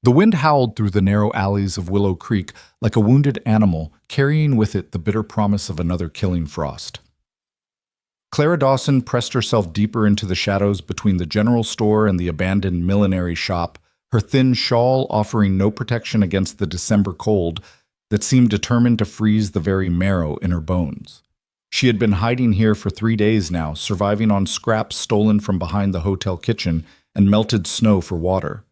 The wind howled through the narrow alleys of Willow Creek like a wounded animal, carrying with it the bitter promise of another killing frost. Clara Dawson pressed herself deeper into the shadows between the general store and the abandoned millinery shop, her thin shawl offering no protection against the December cold that seemed determined to freeze the very marrow in her bones. She had been hiding here for 3 days now, surviving on scraps stolen from behind the hotel kitchen and melted snow for water.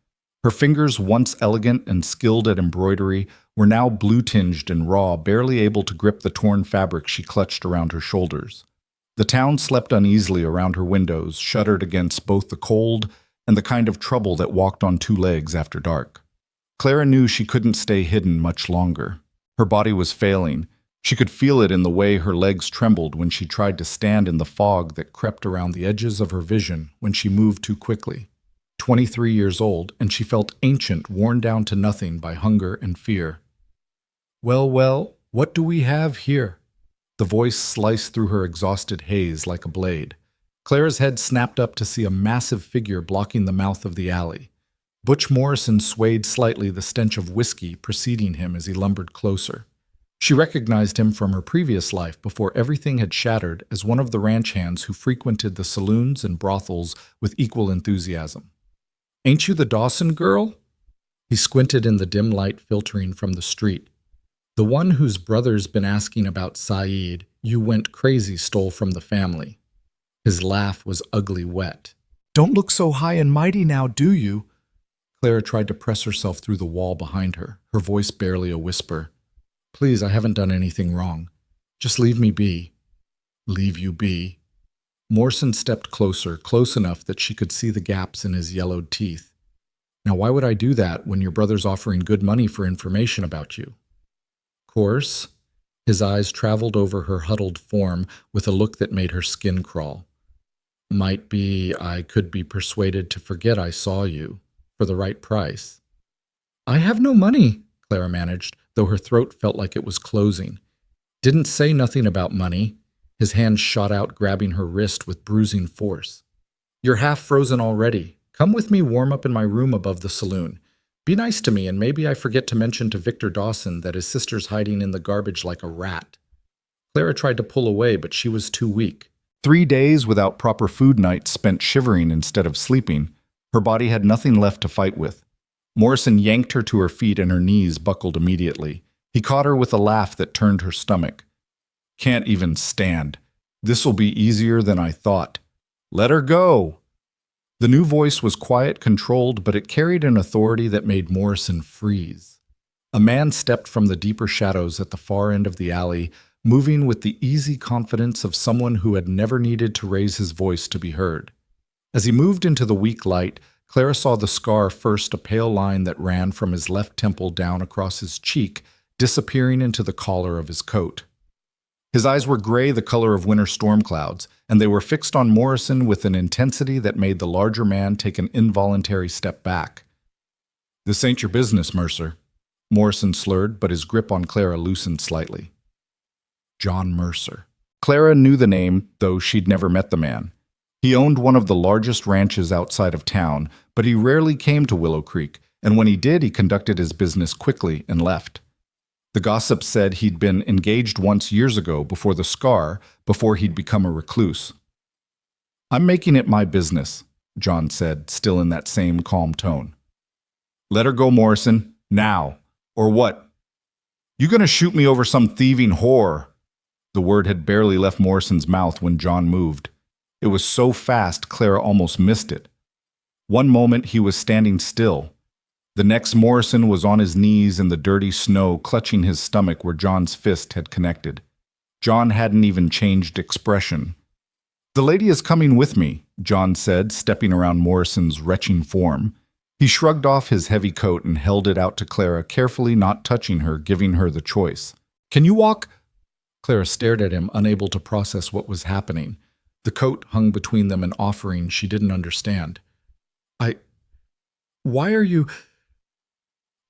Her fingers, once elegant and skilled at embroidery, were now blue-tinged and raw, barely able to grip the torn fabric she clutched around her shoulders. The town slept uneasily around her windows, shuttered against both the cold and the kind of trouble that walked on 2 legs after dark. Clara knew she couldn't stay hidden much longer. Her body was failing. She could feel it in the way her legs trembled when she tried to stand in the fog that crept around the edges of her vision when she moved too quickly. 23 years old, and she felt ancient, worn down to nothing by hunger and fear. Well, what do we have here?" The voice sliced through her exhausted haze like a blade. Clara's head snapped up to see a massive figure blocking the mouth of the alley. Butch Morrison swayed slightly, the stench of whiskey preceding him as he lumbered closer. She recognized him from her previous life before everything had shattered as one of the ranch hands who frequented the saloons and brothels with equal enthusiasm. "Ain't you the Dawson girl?" He squinted in the dim light filtering from the street. "The one whose brother's been asking about Saeed, you went crazy stole from the family." His laugh was ugly wet. "Don't look so high and mighty now, do you?" Clara tried to press herself through the wall behind her, her voice barely a whisper. "Please, I haven't done anything wrong. Just leave me be." "Leave you be?" Morrison stepped closer, close enough that she could see the gaps in his yellowed teeth. "Now why would I do that when your brother's offering good money for information about you?" "Course." His eyes traveled over her huddled form with a look that made her skin crawl. "Might be I could be persuaded to forget I saw you, for the right price." "I have no money," Clara managed, though her throat felt like it was closing. "Didn't say nothing about money." His hand shot out, grabbing her wrist with bruising force. "You're half frozen already. Come with me, warm up in my room above the saloon. Be nice to me, and maybe I forget to mention to Victor Dawson that his sister's hiding in the garbage like a rat." Clara tried to pull away, but she was too weak. 3 days without proper food nights spent shivering instead of sleeping, her body had nothing left to fight with. Morrison yanked her to her feet and her knees buckled immediately. He caught her with a laugh that turned her stomach. "Can't even stand. This'll be easier than I thought. Let her go." The new voice was quiet, controlled, but it carried an authority that made Morrison freeze. A man stepped from the deeper shadows at the far end of the alley, moving with the easy confidence of someone who had never needed to raise his voice to be heard. As he moved into the weak light, Clara saw the scar first, a pale line that ran from his left temple down across his cheek, disappearing into the collar of his coat. His eyes were gray, the color of winter storm clouds, and they were fixed on Morrison with an intensity that made the larger man take an involuntary step back. "This ain't your business, Mercer," Morrison slurred, but his grip on Clara loosened slightly. John Mercer. Clara knew the name, though she'd never met the man. He owned one of the largest ranches outside of town, but he rarely came to Willow Creek, and when he did, he conducted his business quickly and left. The gossip said he'd been engaged once years ago before the scar, before he'd become a recluse. "I'm making it my business," John said, still in that same calm tone. "Let her go, Morrison, now. Or what? You gonna shoot me over some thieving whore?" The word had barely left Morrison's mouth when John moved. It was so fast Clara almost missed it. One moment he was standing still. The next, Morrison was on his knees in the dirty snow, clutching his stomach where John's fist had connected. John hadn't even changed expression. "The lady is coming with me," John said, stepping around Morrison's retching form. He shrugged off his heavy coat and held it out to Clara, carefully not touching her, giving her the choice. "Can you walk?" Clara stared at him, unable to process what was happening. The coat hung between them, an offering she didn't understand. Why are you—"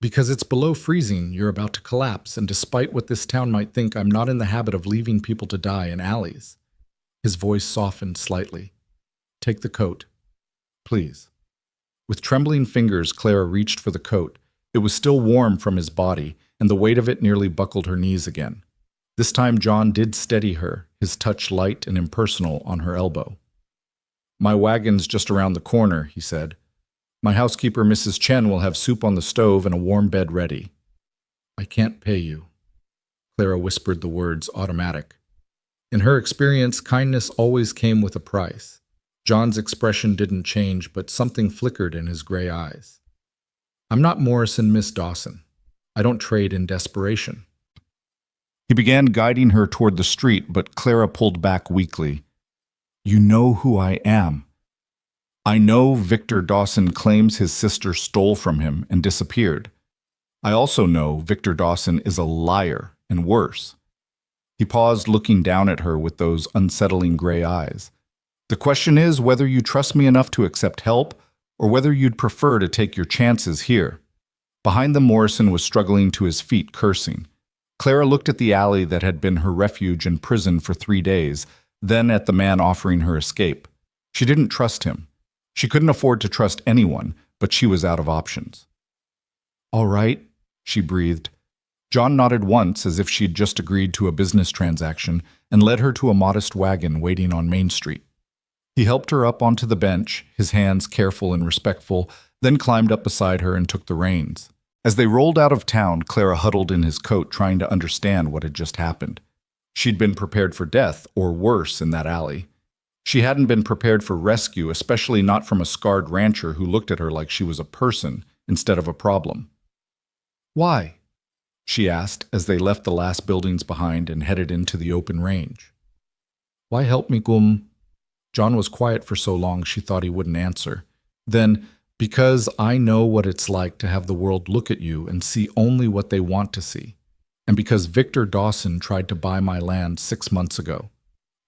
"Because it's below freezing, you're about to collapse, and despite what this town might think, I'm not in the habit of leaving people to die in alleys." His voice softened slightly. "Take the coat. Please." With trembling fingers, Clara reached for the coat. It was still warm from his body, and the weight of it nearly buckled her knees again. This time John did steady her, his touch light and impersonal on her elbow. "My wagon's just around the corner," he said. "My housekeeper, Mrs. Chen, will have soup on the stove and a warm bed ready." "I can't pay you." Clara whispered the words automatic. In her experience, kindness always came with a price. John's expression didn't change, but something flickered in his gray eyes. "I'm not Morrison, Miss Dawson. I don't trade in desperation." He began guiding her toward the street, but Clara pulled back weakly. "You know who I am. I know Victor Dawson claims his sister stole from him and disappeared. I also know Victor Dawson is a liar, and worse." He paused, looking down at her with those unsettling gray eyes. "The question is whether you trust me enough to accept help, or whether you'd prefer to take your chances here." Behind them, Morrison was struggling to his feet, cursing. Clara looked at the alley that had been her refuge and prison for 3 days, then at the man offering her escape. She didn't trust him. She couldn't afford to trust anyone, but she was out of options. "All right," she breathed. John nodded once, as if she'd just agreed to a business transaction, and led her to a modest wagon waiting on Main Street. He helped her up onto the bench, his hands careful and respectful, then climbed up beside her and took the reins. As they rolled out of town, Clara huddled in his coat, trying to understand what had just happened. She'd been prepared for death, or worse, in that alley. She hadn't been prepared for rescue, especially not from a scarred rancher who looked at her like she was a person instead of a problem. "Why?" she asked as they left the last buildings behind and headed into the open range. "Why help me, Gum?" John was quiet for so long she thought he wouldn't answer. Then, "Because I know what it's like to have the world look at you and see only what they want to see. And because Victor Dawson tried to buy my land 6 months ago.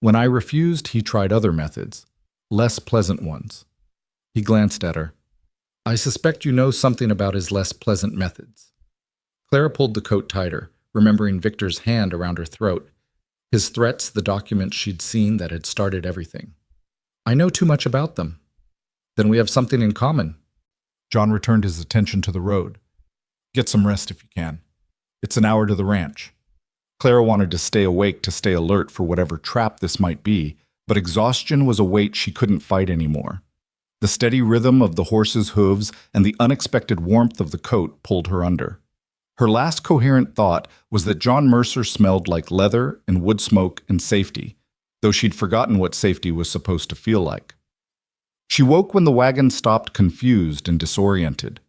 When I refused, he tried other methods, less pleasant ones." He glanced at her. "I suspect you know something about his less pleasant methods." Clara pulled the coat tighter, remembering Victor's hand around her throat. His threats, the documents she'd seen that had started everything. "I know too much about them." "Then we have something in common." John returned his attention to the road. "Get some rest if you can. It's an hour to the ranch." Clara wanted to stay awake to stay alert for whatever trap this might be, but exhaustion was a weight she couldn't fight anymore. The steady rhythm of the horse's hooves and the unexpected warmth of the coat pulled her under. Her last coherent thought was that John Mercer smelled like leather and wood smoke and safety, though she'd forgotten what safety was supposed to feel like. She woke when the wagon stopped, confused and disoriented.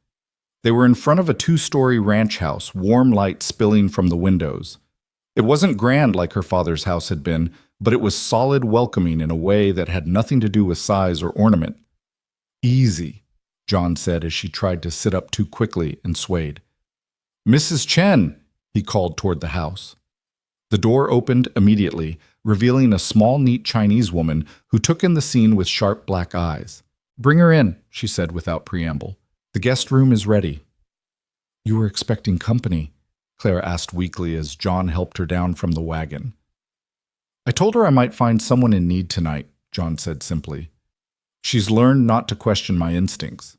They were in front of a 2-story ranch house, warm light spilling from the windows. It wasn't grand like her father's house had been, but it was solid, welcoming in a way that had nothing to do with size or ornament. "Easy," John said as she tried to sit up too quickly and swayed. "Mrs. Chen," he called toward the house. The door opened immediately, revealing a small, neat Chinese woman who took in the scene with sharp black eyes. "Bring her in," she said without preamble. "The guest room is ready." "You were expecting company?" Clara asked weakly as John helped her down from the wagon. "I told her I might find someone in need tonight," John said simply. "She's learned not to question my instincts."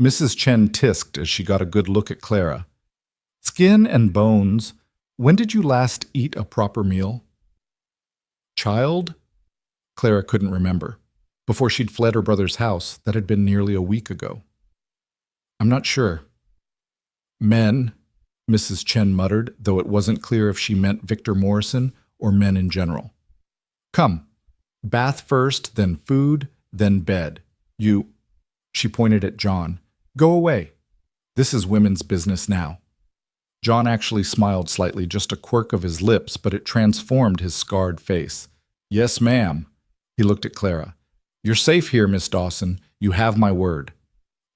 Mrs. Chen tisked as she got a good look at Clara. "Skin and bones. When did you last eat a proper meal?" "Child?" Clara couldn't remember. Before she'd fled her brother's house, that had been nearly a week ago. "I'm not sure." "Men," Mrs. Chen muttered, though it wasn't clear if she meant Victor Morrison or men in general. "Come. Bath first, then food, then bed. You—" She pointed at John. "Go away. This is women's business now." John actually smiled slightly, just a quirk of his lips, but it transformed his scarred face. "Yes, ma'am." He looked at Clara. "You're safe here, Miss Dawson. You have my word."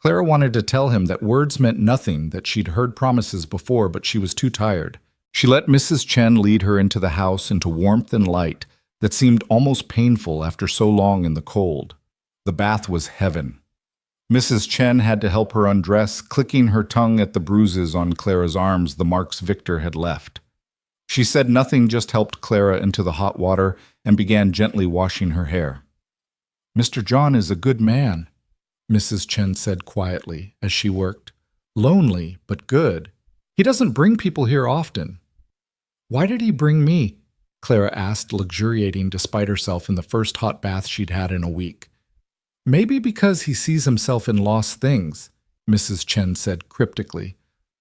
Clara wanted to tell him that words meant nothing, that she'd heard promises before, but she was too tired. She let Mrs. Chen lead her into the house, into warmth and light that seemed almost painful after so long in the cold. The bath was heaven. Mrs. Chen had to help her undress, clicking her tongue at the bruises on Clara's arms, the marks Victor had left. She said nothing, just helped Clara into the hot water and began gently washing her hair. "Mr. John is a good man," Mrs. Chen said quietly as she worked. Lonely, but good. He doesn't bring people here often. Why did he bring me? Clara asked, luxuriating despite herself in the first hot bath she'd had in a week. Maybe because he sees himself in lost things, Mrs. Chen said cryptically.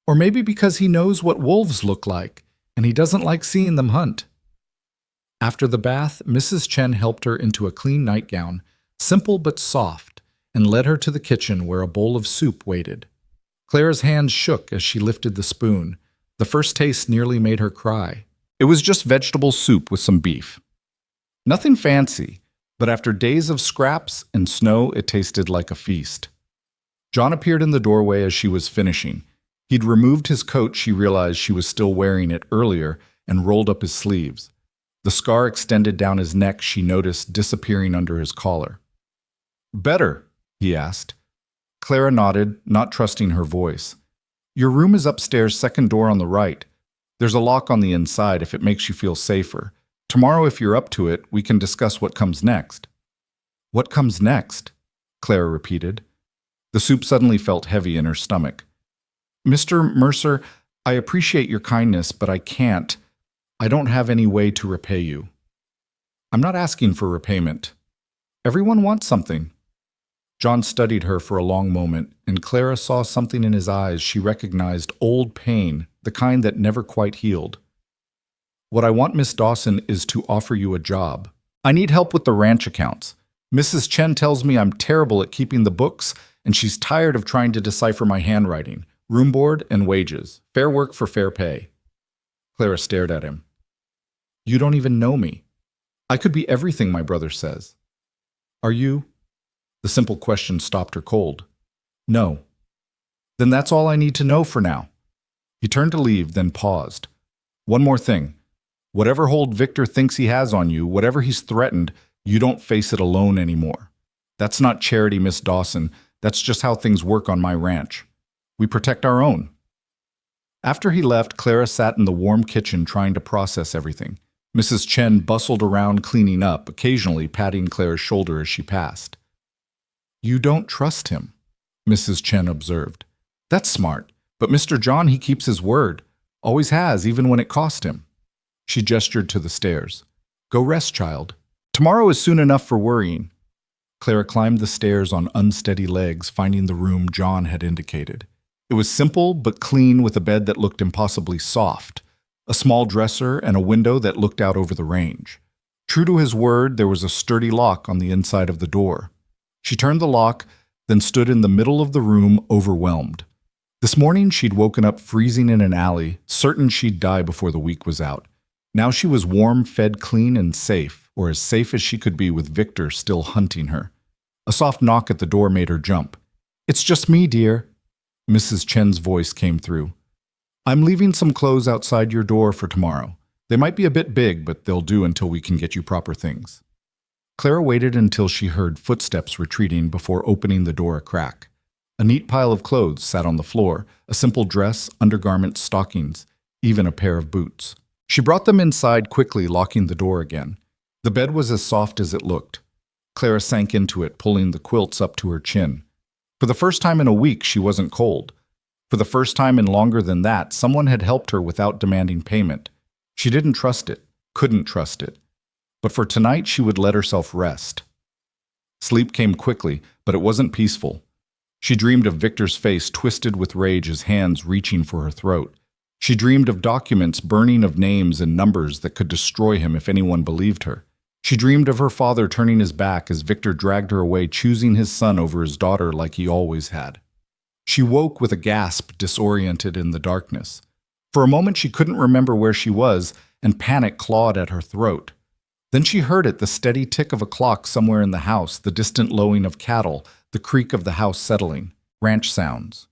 Or maybe because he knows what wolves look like, and he doesn't like seeing them hunt. After the bath, Mrs. Chen helped her into a clean nightgown, simple but soft, and led her to the kitchen where a bowl of soup waited. Clara's hands shook as she lifted the spoon. The first taste nearly made her cry. It was just vegetable soup with some beef. Nothing fancy, but after days of scraps and snow, it tasted like a feast. John appeared in the doorway as she was finishing. He'd removed his coat she realized she was still wearing it earlier and rolled up his sleeves. The scar extended down his neck she noticed disappearing under his collar. "Better?" he asked. Clara nodded, not trusting her voice. "Your room is upstairs, second door on the right. There's a lock on the inside if it makes you feel safer. Tomorrow, if you're up to it, we can discuss what comes next." "What comes next?" Clara repeated. The soup suddenly felt heavy in her stomach. "Mr. Mercer, I appreciate your kindness, but I can't. I don't have any way to repay you." "I'm not asking for repayment. Everyone wants something." John studied her for a long moment, and Clara saw something in his eyes she recognized: old pain, the kind that never quite healed. "What I want, Miss Dawson, is to offer you a job. I need help with the ranch accounts. Mrs. Chen tells me I'm terrible at keeping the books, and she's tired of trying to decipher my handwriting. Room board and wages. Fair work for fair pay." Clara stared at him. "You don't even know me. I could be everything my brother says." "Are you?" The simple question stopped her cold. "No." "Then that's all I need to know for now." He turned to leave, then paused. "One more thing. Whatever hold Victor thinks he has on you, whatever he's threatened, you don't face it alone anymore. That's not charity, Miss Dawson. That's just how things work on my ranch. We protect our own." After he left, Clara sat in the warm kitchen trying to process everything. Mrs. Chen bustled around cleaning up, occasionally patting Clara's shoulder as she passed. "You don't trust him," Mrs. Chen observed. "That's smart, but Mr. John, he keeps his word. Always has, even when it cost him." She gestured to the stairs. "Go rest, child. Tomorrow is soon enough for worrying." Clara climbed the stairs on unsteady legs, finding the room John had indicated. It was simple but clean, with a bed that looked impossibly soft, a small dresser, and a window that looked out over the range. True to his word, there was a sturdy lock on the inside of the door. She turned the lock, then stood in the middle of the room, overwhelmed. This morning she'd woken up freezing in an alley, certain she'd die before the week was out. Now she was warm, fed, clean, and safe, or as safe as she could be with Victor still hunting her. A soft knock at the door made her jump. "It's just me, dear." Mrs. Chen's voice came through. "I'm leaving some clothes outside your door for tomorrow. They might be a bit big, but they'll do until we can get you proper things." Clara waited until she heard footsteps retreating before opening the door a crack. A neat pile of clothes sat on the floor, a simple dress, undergarments, stockings, even a pair of boots. She brought them inside quickly, locking the door again. The bed was as soft as it looked. Clara sank into it, pulling the quilts up to her chin. For the first time in a week, she wasn't cold. For the first time in longer than that, someone had helped her without demanding payment. She didn't trust it, couldn't trust it. But for tonight, she would let herself rest. Sleep came quickly, but it wasn't peaceful. She dreamed of Victor's face twisted with rage, his hands reaching for her throat. She dreamed of documents burning, of names and numbers that could destroy him if anyone believed her. She dreamed of her father turning his back as Victor dragged her away, choosing his son over his daughter like he always had. She woke with a gasp, disoriented in the darkness. For a moment she couldn't remember where she was, and panic clawed at her throat. Then she heard it, the steady tick of a clock somewhere in the house, the distant lowing of cattle, the creak of the house settling, ranch sounds.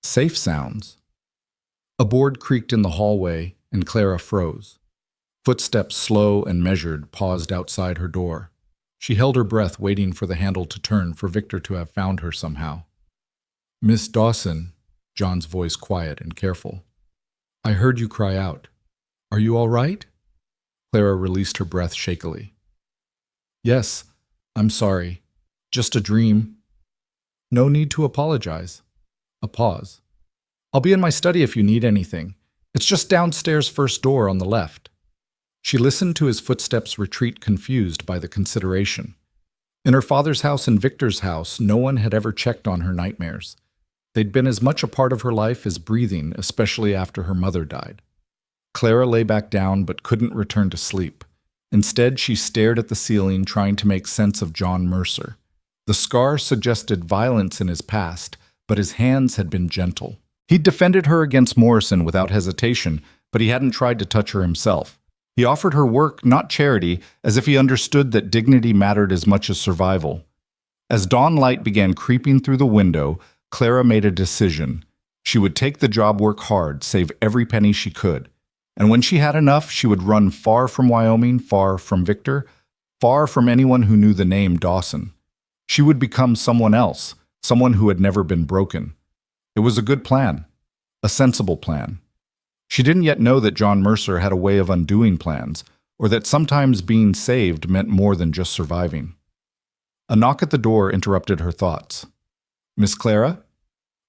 Safe sounds. A board creaked in the hallway, and Clara froze. Footsteps, slow and measured, paused outside her door. She held her breath, waiting for the handle to turn, for Victor to have found her somehow. "Miss Dawson," John's voice quiet and careful. "I heard you cry out. Are you all right?" Clara released her breath shakily. "Yes, I'm sorry. Just a dream." "No need to apologize." A pause. I'll be in my study if you need anything. It's just downstairs first door on the left. She listened to his footsteps retreat confused by the consideration. In her father's house and Victor's house, no one had ever checked on her nightmares. They'd been as much a part of her life as breathing, especially after her mother died. Clara lay back down but couldn't return to sleep. Instead, she stared at the ceiling, trying to make sense of John Mercer. The scar suggested violence in his past, but his hands had been gentle. He'd defended her against Morrison without hesitation, but he hadn't tried to touch her himself. He offered her work, not charity, as if he understood that dignity mattered as much as survival. As dawn light began creeping through the window, Clara made a decision. She would take the job, work hard, save every penny she could. And when she had enough, she would run far from Wyoming, far from Victor, far from anyone who knew the name Dawson. She would become someone else, someone who had never been broken. It was a good plan, a sensible plan. She didn't yet know that John Mercer had a way of undoing plans, or that sometimes being saved meant more than just surviving. A knock at the door interrupted her thoughts. "Miss Clara?"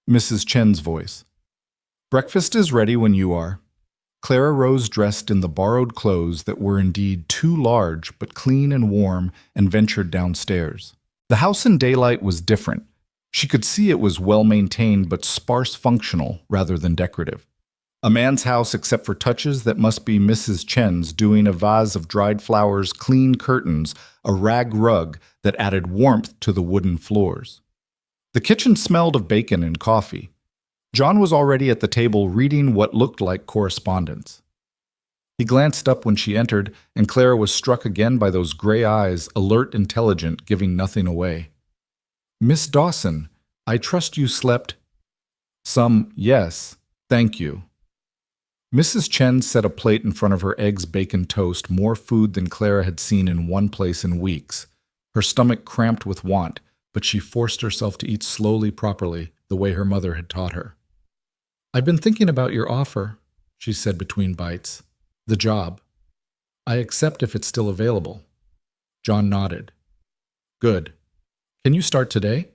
Mrs. Chen's voice. "Breakfast is ready when you are." Clara rose dressed in the borrowed clothes that were indeed too large but clean and warm and ventured downstairs. The house in daylight was different. She could see it was well-maintained but sparse functional rather than decorative. A man's house except for touches that must be Mrs. Chen's, doing a vase of dried flowers, clean curtains, a rag rug that added warmth to the wooden floors. The kitchen smelled of bacon and coffee. John was already at the table reading what looked like correspondence. He glanced up when she entered, and Clara was struck again by those gray eyes, alert, intelligent, giving nothing away. "Miss Dawson, I trust you slept?" Yes, thank you." Mrs. Chen set a plate in front of her eggs, bacon, toast, more food than Clara had seen in one place in weeks. Her stomach cramped with want, but she forced herself to eat slowly, properly, the way her mother had taught her. "I've been thinking about your offer," she said between bites. "The job. I accept if it's still available." John nodded. "Good. Can you start today?"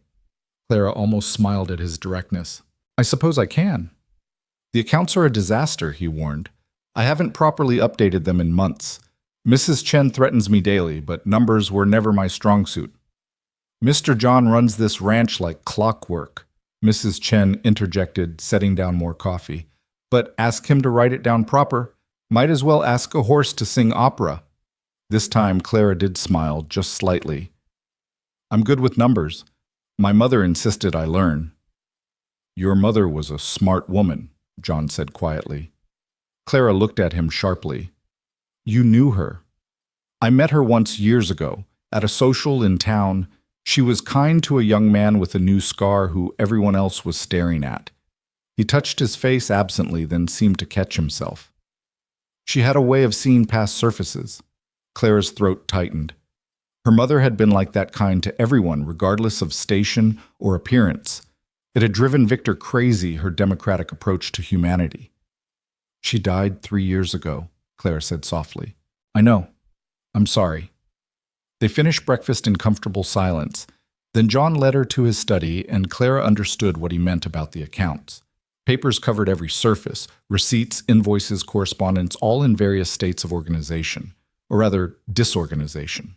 Clara almost smiled at his directness. "I suppose I can." "The accounts are a disaster," he warned. "I haven't properly updated them in months. Mrs. Chen threatens me daily, but numbers were never my strong suit." "Mr. John runs this ranch like clockwork," Mrs. Chen interjected, setting down more coffee. "But ask him to write it down proper. Might as well ask a horse to sing opera." This time Clara did smile, just slightly. "I'm good with numbers. My mother insisted I learn." "Your mother was a smart woman," John said quietly. Clara looked at him sharply. "You knew her." "I met her once years ago, at a social in town. She was kind to a young man with a new scar who everyone else was staring at." He touched his face absently, then seemed to catch himself. "She had a way of seeing past surfaces." Clara's throat tightened. Her mother had been like that kind to everyone, regardless of station or appearance. It had driven Victor crazy, her democratic approach to humanity. "She died 3 years ago," Clara said softly. "I know. I'm sorry." They finished breakfast in comfortable silence. Then John led her to his study, and Clara understood what he meant about the accounts. Papers covered every surface: receipts, invoices, correspondence, all in various states of organization, or rather, disorganization.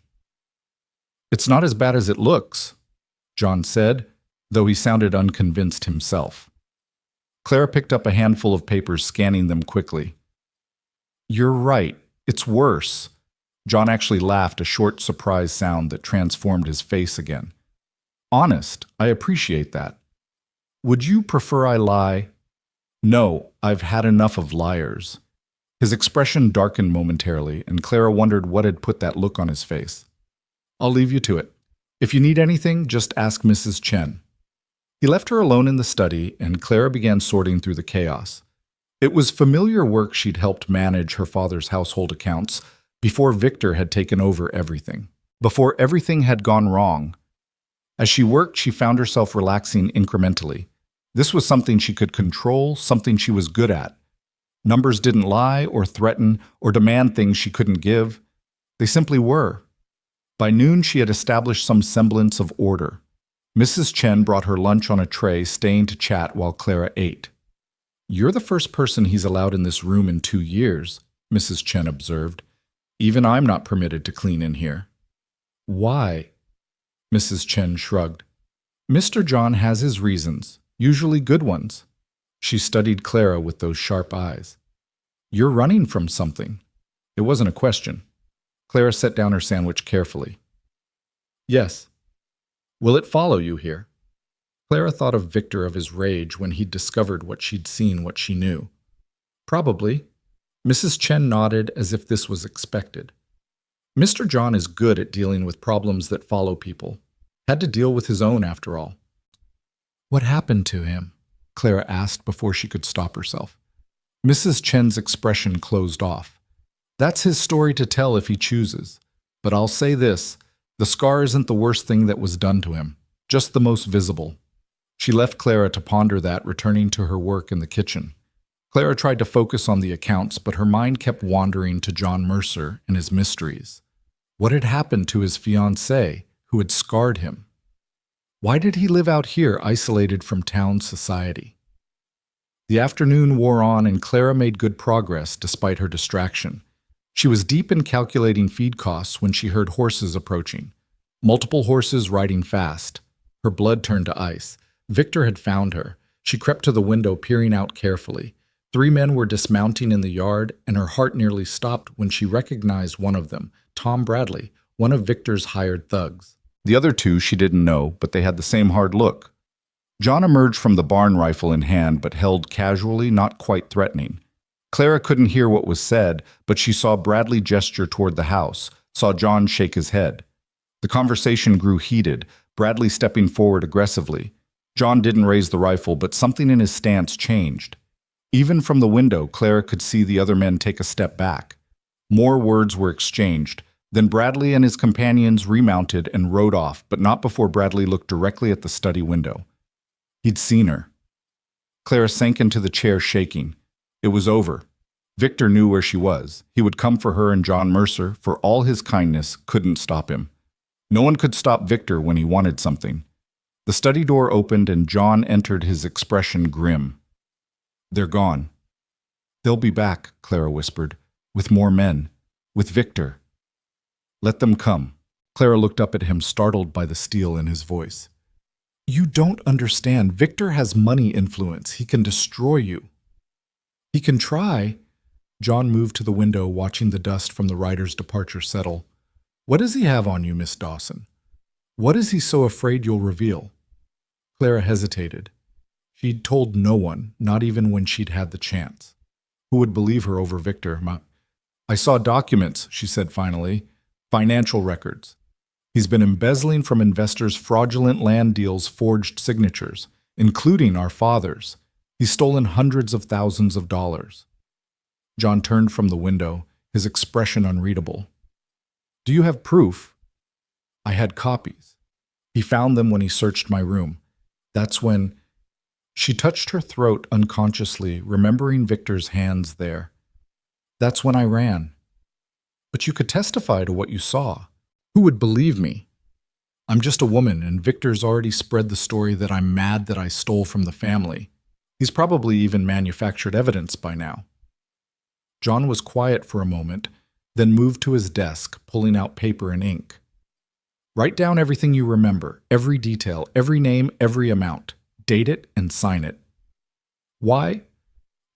"It's not as bad as it looks," John said, though he sounded unconvinced himself. Clara picked up a handful of papers, scanning them quickly. "You're right. It's worse." John actually laughed, a short, surprised sound that transformed his face again. "Honest, I appreciate that. Would you prefer I lie?" "No, I've had enough of liars." His expression darkened momentarily, and Clara wondered what had put that look on his face. "I'll leave you to it. If you need anything, just ask Mrs. Chen." He left her alone in the study, and Clara began sorting through the chaos. It was familiar work. She'd helped manage her father's household accounts before Victor had taken over everything, before everything had gone wrong. As she worked, she found herself relaxing incrementally. This was something she could control, something she was good at. Numbers didn't lie or threaten or demand things she couldn't give. They simply were. By noon, she had established some semblance of order. Mrs. Chen brought her lunch on a tray, staying to chat while Clara ate. You're the first person he's allowed in this room in 2 years, Mrs. Chen observed. Even I'm not permitted to clean in here. Why? Mrs. Chen shrugged. Mr. John has his reasons, usually good ones. She studied Clara with those sharp eyes. You're running from something. It wasn't a question. Clara set down her sandwich carefully. Yes. Will it follow you here? Clara thought of Victor of his rage when he'd discovered what she'd seen, what she knew. Probably. Mrs. Chen nodded as if this was expected. Mr. John is good at dealing with problems that follow people. Had to deal with his own after all. What happened to him? Clara asked before she could stop herself. Mrs. Chen's expression closed off. That's his story to tell if he chooses. But I'll say this, the scar isn't the worst thing that was done to him, just the most visible. She left Clara to ponder that, returning to her work in the kitchen. Clara tried to focus on the accounts, but her mind kept wandering to John Mercer and his mysteries. What had happened to his fiancée, who had scarred him? Why did he live out here, isolated from town society? The afternoon wore on, and Clara made good progress despite her distraction. She was deep in calculating feed costs when she heard horses approaching. Multiple horses riding fast. Her blood turned to ice. Victor had found her. She crept to the window, peering out carefully. 3 men were dismounting in the yard, and her heart nearly stopped when she recognized one of them, Tom Bradley, one of Victor's hired thugs. The other 2 she didn't know, but they had the same hard look. John emerged from the barn, rifle in hand, but held casually, not quite threatening. Clara couldn't hear what was said, but she saw Bradley gesture toward the house, saw John shake his head. The conversation grew heated, Bradley stepping forward aggressively. John didn't raise the rifle, but something in his stance changed. Even from the window, Clara could see the other men take a step back. More words were exchanged. Then Bradley and his companions remounted and rode off, but not before Bradley looked directly at the study window. He'd seen her. Clara sank into the chair, shaking. It was over. Victor knew where she was. He would come for her, and John Mercer, for all his kindness, couldn't stop him. No one could stop Victor when he wanted something. The study door opened and John entered, his expression grim. They're gone. They'll be back, Clara whispered, with more men, with Victor. Let them come. Clara looked up at him, startled by the steel in his voice. You don't understand. Victor has money influence. He can destroy you. He can try. John moved to the window, watching the dust from the rider's departure settle. What does he have on you, Miss Dawson? What is he so afraid you'll reveal? Clara hesitated. She'd told no one, not even when she'd had the chance. Who would believe her over Victor? I saw documents, she said finally. Financial records. He's been embezzling from investors fraudulent land deals, forged signatures, including our father's. He's stolen hundreds of thousands of dollars. John turned from the window, his expression unreadable. Do you have proof? I had copies. He found them when he searched my room. That's when... She touched her throat unconsciously, remembering Victor's hands there. That's when I ran. But you could testify to what you saw. Who would believe me? I'm just a woman, and Victor's already spread the story that I'm mad that I stole from the family. He's probably even manufactured evidence by now. John was quiet for a moment, then moved to his desk, pulling out paper and ink. Write down everything you remember, every detail, every name, every amount. Date it and sign it. Why?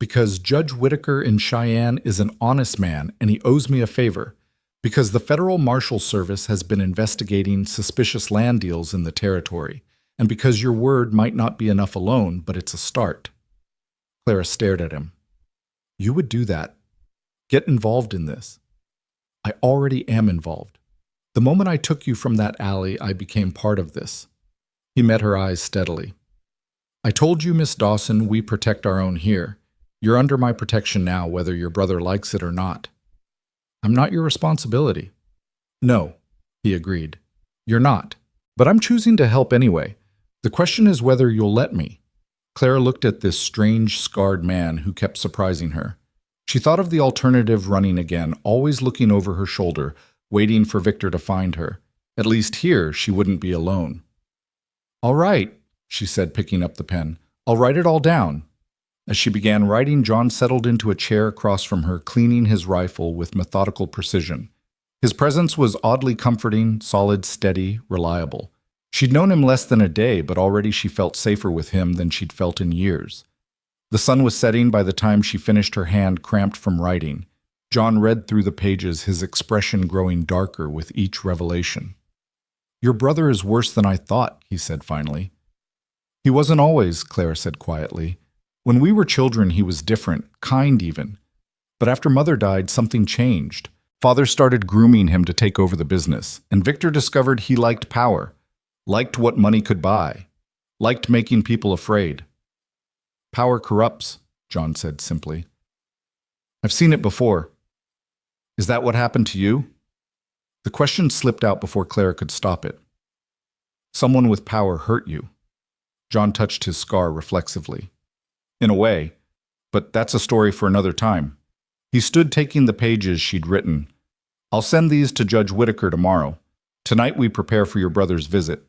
Because Judge Whitaker in Cheyenne is an honest man and he owes me a favor. Because the Federal Marshal Service has been investigating suspicious land deals in the territory. And because your word might not be enough alone, but it's a start. Clara stared at him. You would do that. Get involved in this. I already am involved. The moment I took you from that alley, I became part of this. He met her eyes steadily. I told you, Miss Dawson, we protect our own here. You're under my protection now, whether your brother likes it or not. I'm not your responsibility. No, he agreed. You're not. But I'm choosing to help anyway. The question is whether you'll let me. Clara looked at this strange, scarred man who kept surprising her. She thought of the alternative, running again, always looking over her shoulder, waiting for Victor to find her. At least here, she wouldn't be alone. All right, she said, picking up the pen. I'll write it all down. As she began writing, John settled into a chair across from her, cleaning his rifle with methodical precision. His presence was oddly comforting, solid, steady, reliable. She'd known him less than a day, but already she felt safer with him than she'd felt in years. The sun was setting by the time she finished, her hand cramped from writing. John read through the pages, his expression growing darker with each revelation. "Your brother is worse than I thought," he said finally. "He wasn't always," Clara said quietly. "When we were children, he was different, kind even. But after Mother died, something changed. Father started grooming him to take over the business, and Victor discovered he liked power, liked what money could buy, liked making people afraid." "Power corrupts," John said simply. "I've seen it before. Is that what happened to you?" The question slipped out before Clara could stop it. "Someone with power hurt you." John touched his scar reflexively. "In a way, but that's a story for another time." He stood taking the pages she'd written. "I'll send these to Judge Whitaker tomorrow. Tonight we prepare for your brother's visit."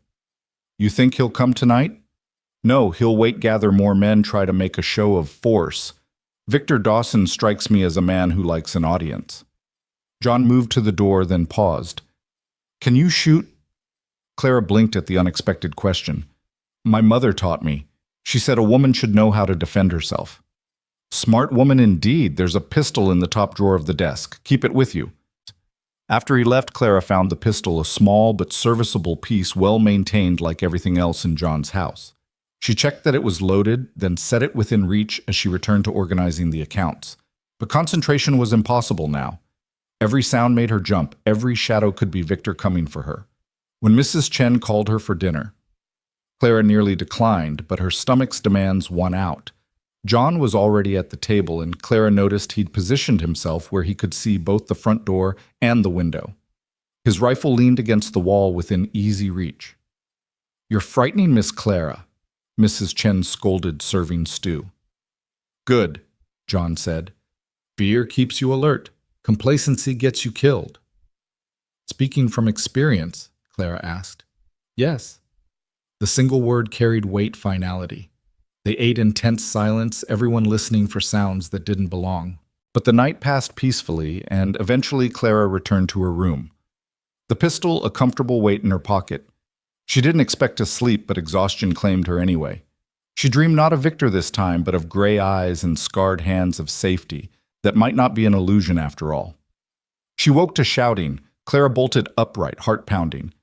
"You think he'll come tonight?" "No, he'll wait, gather more men, try to make a show of force. Victor Dawson strikes me as a man who likes an audience." John moved to the door, then paused. "Can you shoot?" Clara blinked at the unexpected question. "My mother taught me. She said a woman should know how to defend herself." "Smart woman indeed. There's a pistol in the top drawer of the desk. Keep it with you." After he left, Clara found the pistol, a small but serviceable piece, well maintained like everything else in John's house. She checked that it was loaded, then set it within reach as she returned to organizing the accounts. But concentration was impossible now. Every sound made her jump. Every shadow could be Victor coming for her. When Mrs. Chen called her for dinner, Clara nearly declined, but her stomach's demands won out. John was already at the table, and Clara noticed he'd positioned himself where he could see both the front door and the window. His rifle leaned against the wall within easy reach. "You're frightening Miss Clara," Mrs. Chen scolded, serving stew. "Good," John said. "Fear keeps you alert. Complacency gets you killed." "Speaking from experience?" Clara asked. "Yes." The single word carried weight finality. They ate in tense silence, everyone listening for sounds that didn't belong. But the night passed peacefully, and eventually Clara returned to her room. The pistol a comfortable weight in her pocket. She didn't expect to sleep, but exhaustion claimed her anyway. She dreamed not of Victor this time, but of gray eyes and scarred hands of safety that might not be an illusion after all. She woke to shouting. Clara bolted upright, heart pounding.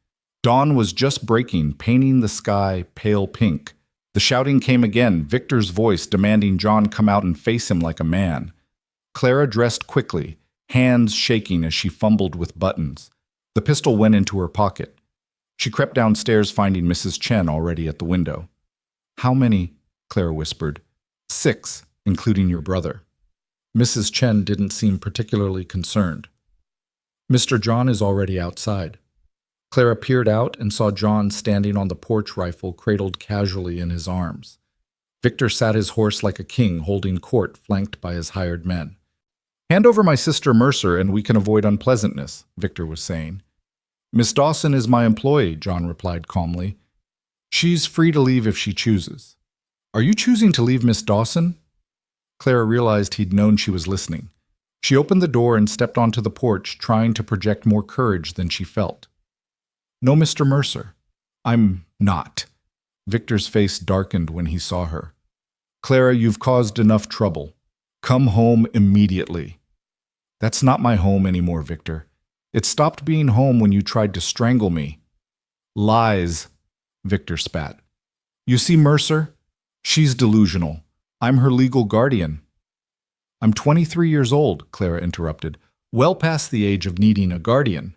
Dawn was just breaking, painting the sky pale pink. The shouting came again, Victor's voice demanding John come out and face him like a man. Clara dressed quickly, hands shaking as she fumbled with buttons. The pistol went into her pocket. She crept downstairs, finding Mrs. Chen already at the window. "How many?" Clara whispered. "6, including your brother." Mrs. Chen didn't seem particularly concerned. "Mr. John is already outside." Clara peered out and saw John standing on the porch, rifle cradled casually in his arms. Victor sat his horse like a king, holding court, flanked by his hired men. "Hand over my sister Mercer and we can avoid unpleasantness," Victor was saying. "Miss Dawson is my employee," John replied calmly. "She's free to leave if she chooses." "Are you choosing to leave Miss Dawson?" Clara realized he'd known she was listening. She opened the door and stepped onto the porch, trying to project more courage than she felt. "No, Mr. Mercer. I'm not." Victor's face darkened when he saw her. "Clara, you've caused enough trouble. Come home immediately." "That's not my home anymore, Victor. It stopped being home when you tried to strangle me." "Lies," Victor spat. "You see, Mercer? She's delusional. I'm her legal guardian." "I'm 23 years old," Clara interrupted, "well past the age of needing a guardian.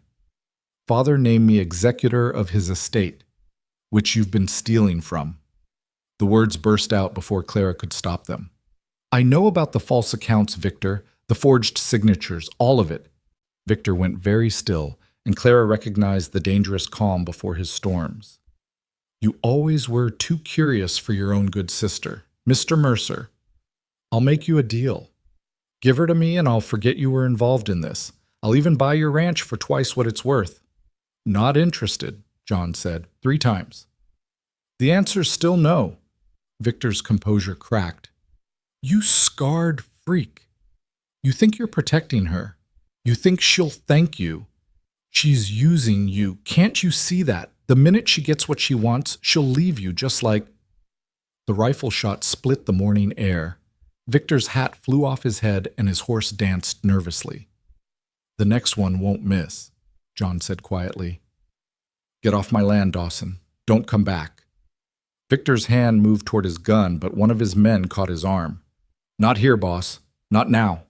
Father named me executor of his estate, which you've been stealing from." The words burst out before Clara could stop them. "I know about the false accounts, Victor, the forged signatures, all of it." Victor went very still, and Clara recognized the dangerous calm before his storms. "You always were too curious for your own good sister. Mr. Mercer, I'll make you a deal. Give her to me and I'll forget you were involved in this. I'll even buy your ranch for twice what it's worth." "Not interested," John said, 3 times. "The answer's still no." Victor's composure cracked. You scarred freak. You think you're protecting her. You think she'll thank you. She's using you. Can't you see that? The minute she gets what she wants, she'll leave you just like... The rifle shot split the morning air. Victor's hat flew off his head and his horse danced nervously. The next one won't miss, John said quietly. Get off my land, Dawson. Don't come back. Victor's hand moved toward his gun, but one of his men caught his arm. Not here, boss. Not now.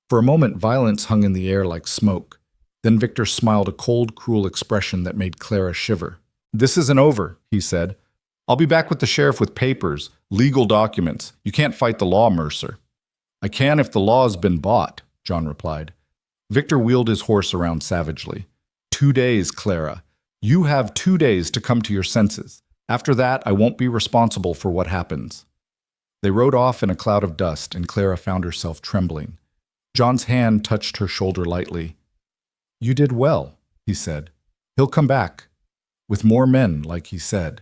For a moment, violence hung in the air like smoke. Then Victor smiled a cold, cruel expression that made Clara shiver. This isn't over, he said. I'll be back with the sheriff with papers, legal documents. You can't fight the law, Mercer. I can if the law's been bought, John replied. Victor wheeled his horse around savagely. 2 days, Clara. You have 2 days to come to your senses. After that, I won't be responsible for what happens. They rode off in a cloud of dust, and Clara found herself trembling. John's hand touched her shoulder lightly. You did well, he said. He'll come back. With more men, like he said.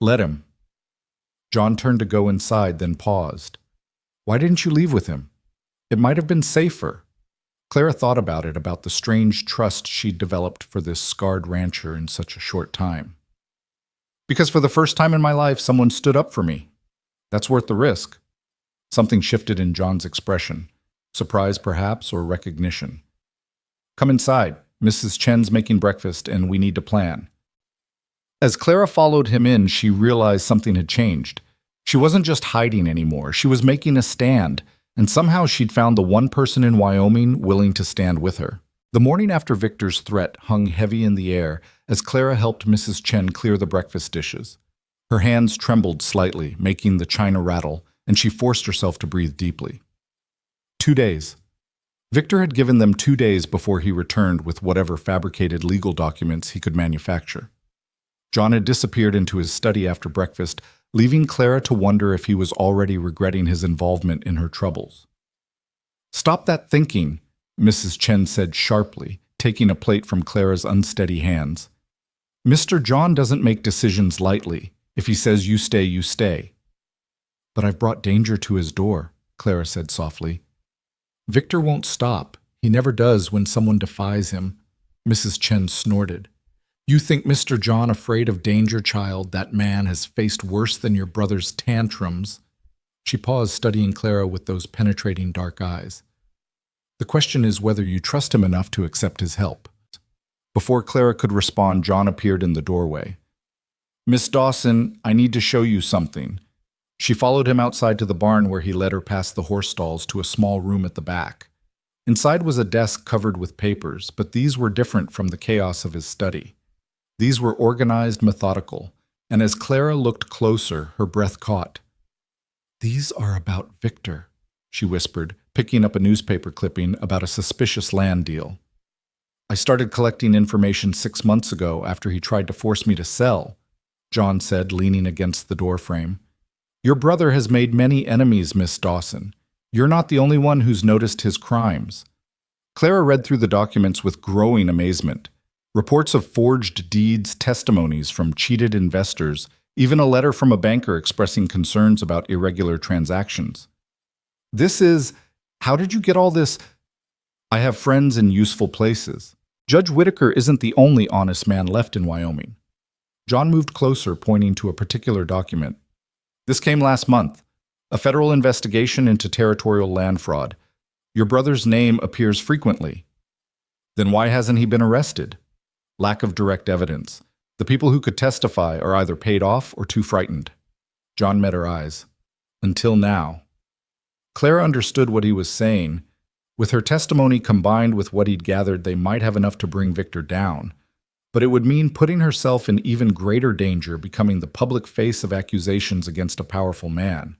Let him. John turned to go inside, then paused. Why didn't you leave with him? It might have been safer. Clara thought about it, about the strange trust she'd developed for this scarred rancher in such a short time. Because for the first time in my life, someone stood up for me. That's worth the risk. Something shifted in John's expression. Surprise, perhaps, or recognition. Come inside. Mrs. Chen's making breakfast, and we need to plan. As Clara followed him in, she realized something had changed. She wasn't just hiding anymore. She was making a stand, and somehow she'd found the one person in Wyoming willing to stand with her. The morning after Victor's threat hung heavy in the air as Clara helped Mrs. Chen clear the breakfast dishes. Her hands trembled slightly, making the china rattle, and she forced herself to breathe deeply. 2 days. Victor had given them 2 days before he returned with whatever fabricated legal documents he could manufacture. John had disappeared into his study after breakfast, leaving Clara to wonder if he was already regretting his involvement in her troubles. Stop that thinking, Mrs. Chen said sharply, taking a plate from Clara's unsteady hands. Mr. John doesn't make decisions lightly. If he says you stay, you stay. But I've brought danger to his door, Clara said softly. Victor won't stop. He never does when someone defies him, Mrs. Chen snorted. You think Mr. John afraid of danger, child? That man has faced worse than your brother's tantrums. She paused, studying Clara with those penetrating dark eyes. The question is whether you trust him enough to accept his help. Before Clara could respond, John appeared in the doorway. Miss Dawson, I need to show you something. She followed him outside to the barn where he led her past the horse stalls to a small room at the back. Inside was a desk covered with papers, but these were different from the chaos of his study. These were organized, methodical, and as Clara looked closer, her breath caught. These are about Victor, she whispered, picking up a newspaper clipping about a suspicious land deal. I started collecting information 6 months ago after he tried to force me to sell, John said, leaning against the doorframe. Your brother has made many enemies, Miss Dawson. You're not the only one who's noticed his crimes. Clara read through the documents with growing amazement. Reports of forged deeds, testimonies from cheated investors, even a letter from a banker expressing concerns about irregular transactions. How did you get all this? I have friends in useful places. Judge Whitaker isn't the only honest man left in Wyoming. John moved closer, pointing to a particular document. This came last month. A federal investigation into territorial land fraud. Your brother's name appears frequently. Then why hasn't he been arrested? Lack of direct evidence. The people who could testify are either paid off or too frightened. John met her eyes. Until now. Clara understood what he was saying. With her testimony combined with what he'd gathered, they might have enough to bring Victor down. But it would mean putting herself in even greater danger, becoming the public face of accusations against a powerful man.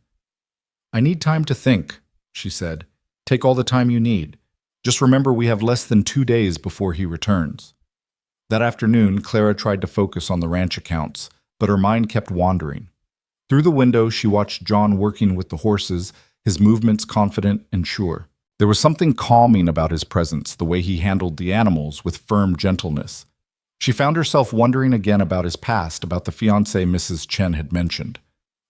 I need time to think, she said. Take all the time you need. Just remember we have less than 2 days before he returns. That afternoon, Clara tried to focus on the ranch accounts, but her mind kept wandering. Through the window, she watched John working with the horses, his movements confident and sure. There was something calming about his presence, the way he handled the animals with firm gentleness. She found herself wondering again about his past, about the fiancée Mrs. Chen had mentioned.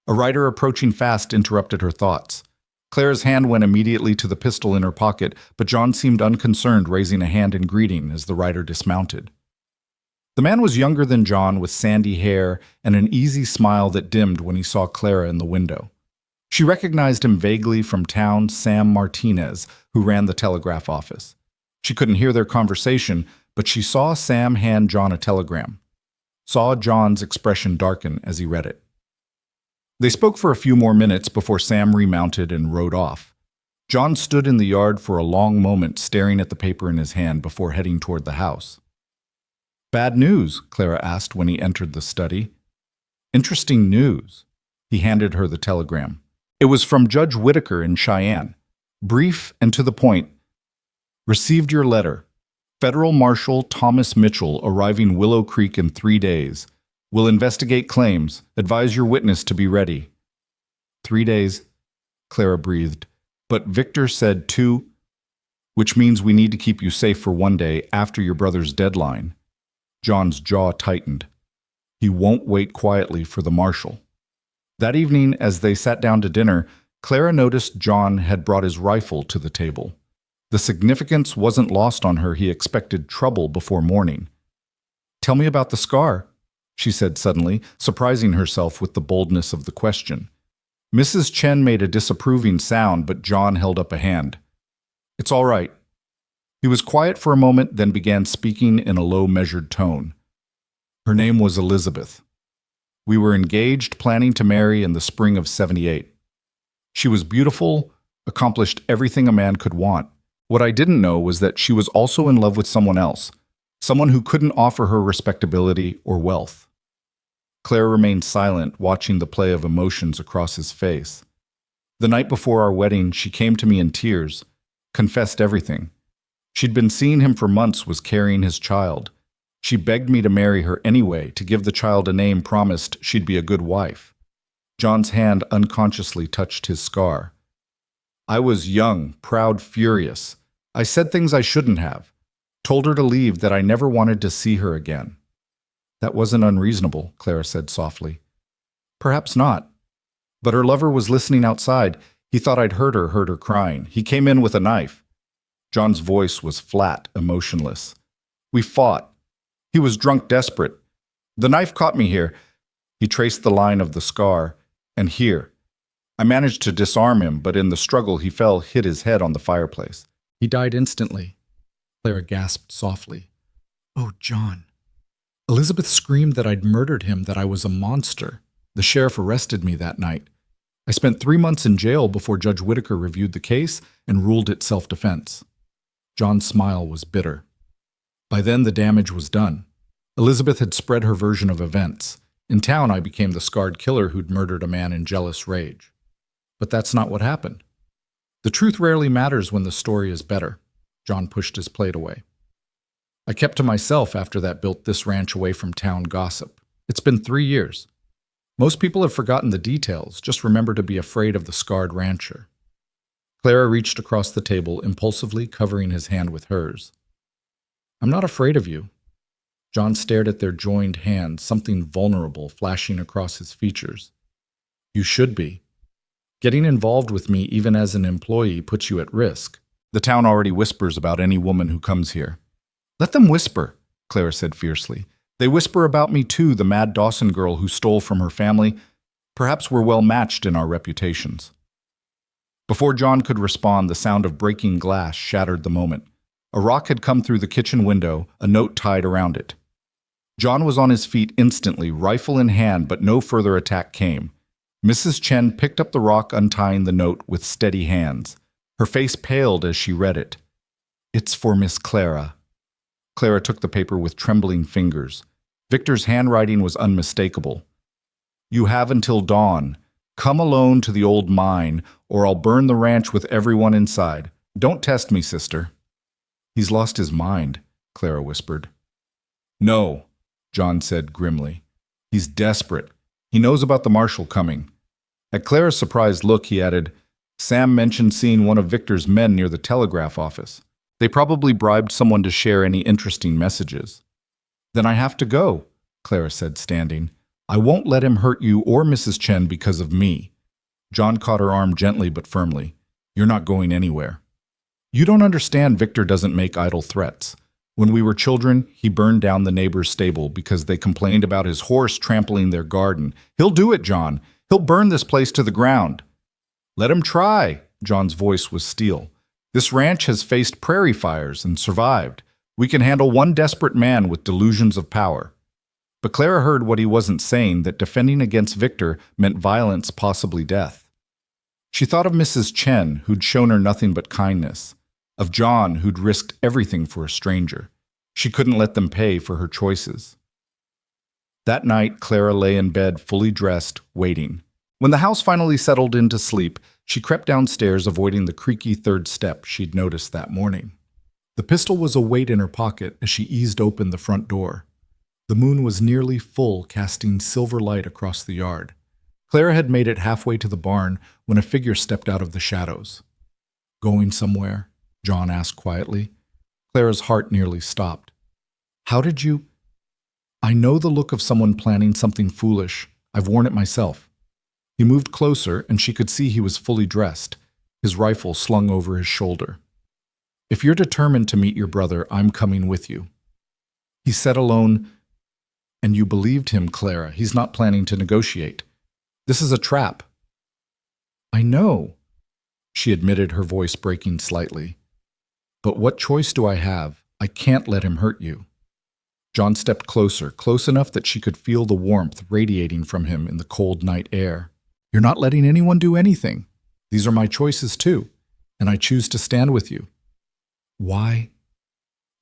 A rider approaching fast interrupted her thoughts. Clara's hand went immediately to the pistol in her pocket, but John seemed unconcerned, raising a hand in greeting as the rider dismounted. The man was younger than John, with sandy hair and an easy smile that dimmed when he saw Clara in the window. She recognized him vaguely from town, Sam Martinez, who ran the telegraph office. She couldn't hear their conversation, but she saw Sam hand John a telegram. Saw John's expression darken as he read it. They spoke for a few more minutes before Sam remounted and rode off. John stood in the yard for a long moment, staring at the paper in his hand before heading toward the house. "Bad news?" Clara asked when he entered the study. "Interesting news." He handed her the telegram. It was from Judge Whitaker in Cheyenne. Brief and to the point. "Received your letter. Federal Marshal Thomas Mitchell arriving Willow Creek in 3 days. Will investigate claims. Advise your witness to be ready." 3 days, Clara breathed. "But Victor said 2, which means we need to keep you safe for 1 day after your brother's deadline." John's jaw tightened. He won't wait quietly for the marshal. That evening, as they sat down to dinner, Clara noticed John had brought his rifle to the table. The significance wasn't lost on her. He expected trouble before morning. "Tell me about the scar," she said suddenly, surprising herself with the boldness of the question. Mrs. Chen made a disapproving sound, but John held up a hand. "It's all right." He was quiet for a moment, then began speaking in a low, measured tone. "Her name was Elizabeth. We were engaged, planning to marry in the spring of '78. She was beautiful, accomplished everything a man could want. What I didn't know was that she was also in love with someone else, someone who couldn't offer her respectability or wealth." Claire remained silent, watching the play of emotions across his face. "The night before our wedding, she came to me in tears, confessed everything. She'd been seeing him for months, was carrying his child. She begged me to marry her anyway, to give the child a name, promised she'd be a good wife." John's hand unconsciously touched his scar. "I was young, proud, furious. I said things I shouldn't have. Told her to leave, that I never wanted to see her again." "That wasn't unreasonable," Clara said softly. "Perhaps not. But her lover was listening outside. He thought I'd heard her crying. He came in with a knife." John's voice was flat, emotionless. "We fought. He was drunk, desperate. The knife caught me here." He traced the line of the scar. "And here. I managed to disarm him, but in the struggle he fell, hit his head on the fireplace. He died instantly." Clara gasped softly. "Oh, John." "Elizabeth screamed that I'd murdered him, that I was a monster. The sheriff arrested me that night. I spent 3 months in jail before Judge Whitaker reviewed the case and ruled it self-defense." John's smile was bitter. By then the damage was done. Elizabeth had spread her version of events. In town I became the scarred killer who'd murdered a man in jealous rage. But that's not what happened. The truth rarely matters when the story is better. John pushed his plate away. "I kept to myself after that, built this ranch away from town gossip. It's been 3 years. Most people have forgotten the details, just remember to be afraid of the scarred rancher." Clara reached across the table, impulsively covering his hand with hers. "I'm not afraid of you." John stared at their joined hands, something vulnerable flashing across his features. "You should be. Getting involved with me, even as an employee, puts you at risk. The town already whispers about any woman who comes here." "Let them whisper," Clara said fiercely. "They whisper about me too, the mad Dawson girl who stole from her family. Perhaps we're well matched in our reputations." Before John could respond, the sound of breaking glass shattered the moment. A rock had come through the kitchen window, a note tied around it. John was on his feet instantly, rifle in hand, but no further attack came. Mrs. Chen picked up the rock, untying the note with steady hands. Her face paled as she read it. "It's for Miss Clara." Clara took the paper with trembling fingers. Victor's handwriting was unmistakable. "You have until dawn. Come alone to the old mine, or I'll burn the ranch with everyone inside. Don't test me, sister." "He's lost his mind," Clara whispered. "No," John said grimly. "He's desperate. He knows about the marshal coming." At Clara's surprised look, he added, "Sam mentioned seeing one of Victor's men near the telegraph office. They probably bribed someone to share any interesting messages." "Then I have to go," Clara said, standing. I won't let him hurt you or Mrs. Chen because of me. John caught her arm gently but firmly. You're not going anywhere. You don't understand. Victor doesn't make idle threats. When we were children, he burned down the neighbor's stable because they complained about his horse trampling their garden. He'll do it, John. He'll burn this place to the ground. Let him try. John's voice was steel. This ranch has faced prairie fires and survived. We can handle one desperate man with delusions of power. But Clara heard what he wasn't saying, that defending against Victor meant violence, possibly death. She thought of Mrs. Chen, who'd shown her nothing but kindness, of John, who'd risked everything for a stranger. She couldn't let them pay for her choices. That night, Clara lay in bed, fully dressed, waiting. When the house finally settled into sleep, she crept downstairs, avoiding the creaky third step she'd noticed that morning. The pistol was a weight in her pocket as she eased open the front door. The moon was nearly full, casting silver light across the yard. Clara had made it halfway to the barn when a figure stepped out of the shadows. Going somewhere? John asked quietly. Clara's heart nearly stopped. How did you? I know the look of someone planning something foolish. I've worn it myself. He moved closer, and she could see he was fully dressed, his rifle slung over his shoulder. If you're determined to meet your brother, I'm coming with you. He said alone, and you believed him, Clara. He's not planning to negotiate. This is a trap. I know, she admitted, her voice breaking slightly. But what choice do I have? I can't let him hurt you. John stepped closer, close enough that she could feel the warmth radiating from him in the cold night air. You're not letting anyone do anything. These are my choices too, and I choose to stand with you. Why?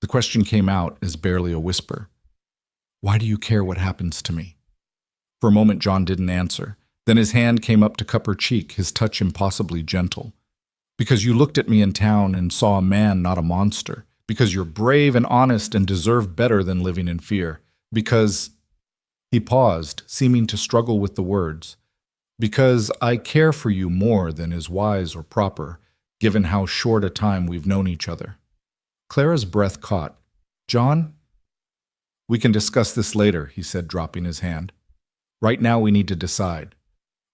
The question came out as barely a whisper. Why do you care what happens to me? For a moment, John didn't answer. Then his hand came up to cup her cheek, his touch impossibly gentle. Because you looked at me in town and saw a man, not a monster. Because you're brave and honest and deserve better than living in fear. Because... He paused, seeming to struggle with the words. Because I care for you more than is wise or proper, given how short a time we've known each other. Clara's breath caught. John? We can discuss this later, he said, dropping his hand. Right now we need to decide.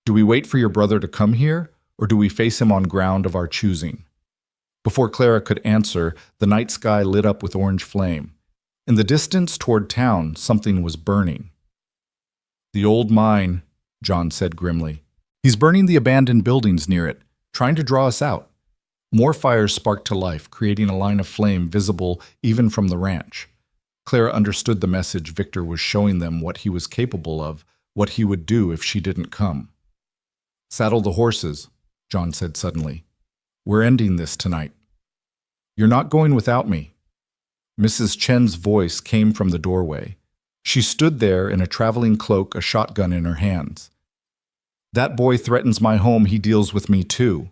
Do we wait for your brother to come here, or do we face him on ground of our choosing? Before Clara could answer, the night sky lit up with orange flame. In the distance toward town, something was burning. The old mine, John said grimly. He's burning the abandoned buildings near it, trying to draw us out. More fires sparked to life, creating a line of flame visible even from the ranch. Clara understood the message. Victor was showing them what he was capable of, what he would do if she didn't come. Saddle the horses, John said suddenly. We're ending this tonight. You're not going without me. Mrs. Chen's voice came from the doorway. She stood there in a traveling cloak, a shotgun in her hands. That boy threatens my home. He deals with me too.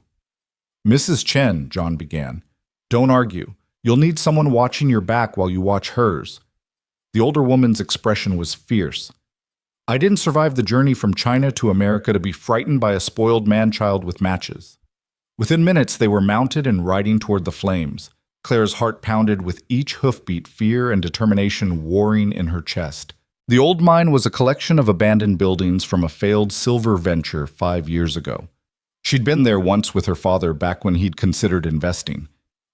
Mrs. Chen, John began. Don't argue. You'll need someone watching your back while you watch hers. The older woman's expression was fierce. I didn't survive the journey from China to America to be frightened by a spoiled man-child with matches. Within minutes, they were mounted and riding toward the flames. Clara's heart pounded with each hoofbeat, fear and determination warring in her chest. The old mine was a collection of abandoned buildings from a failed silver venture 5 years ago. She'd been there once with her father back when he'd considered investing.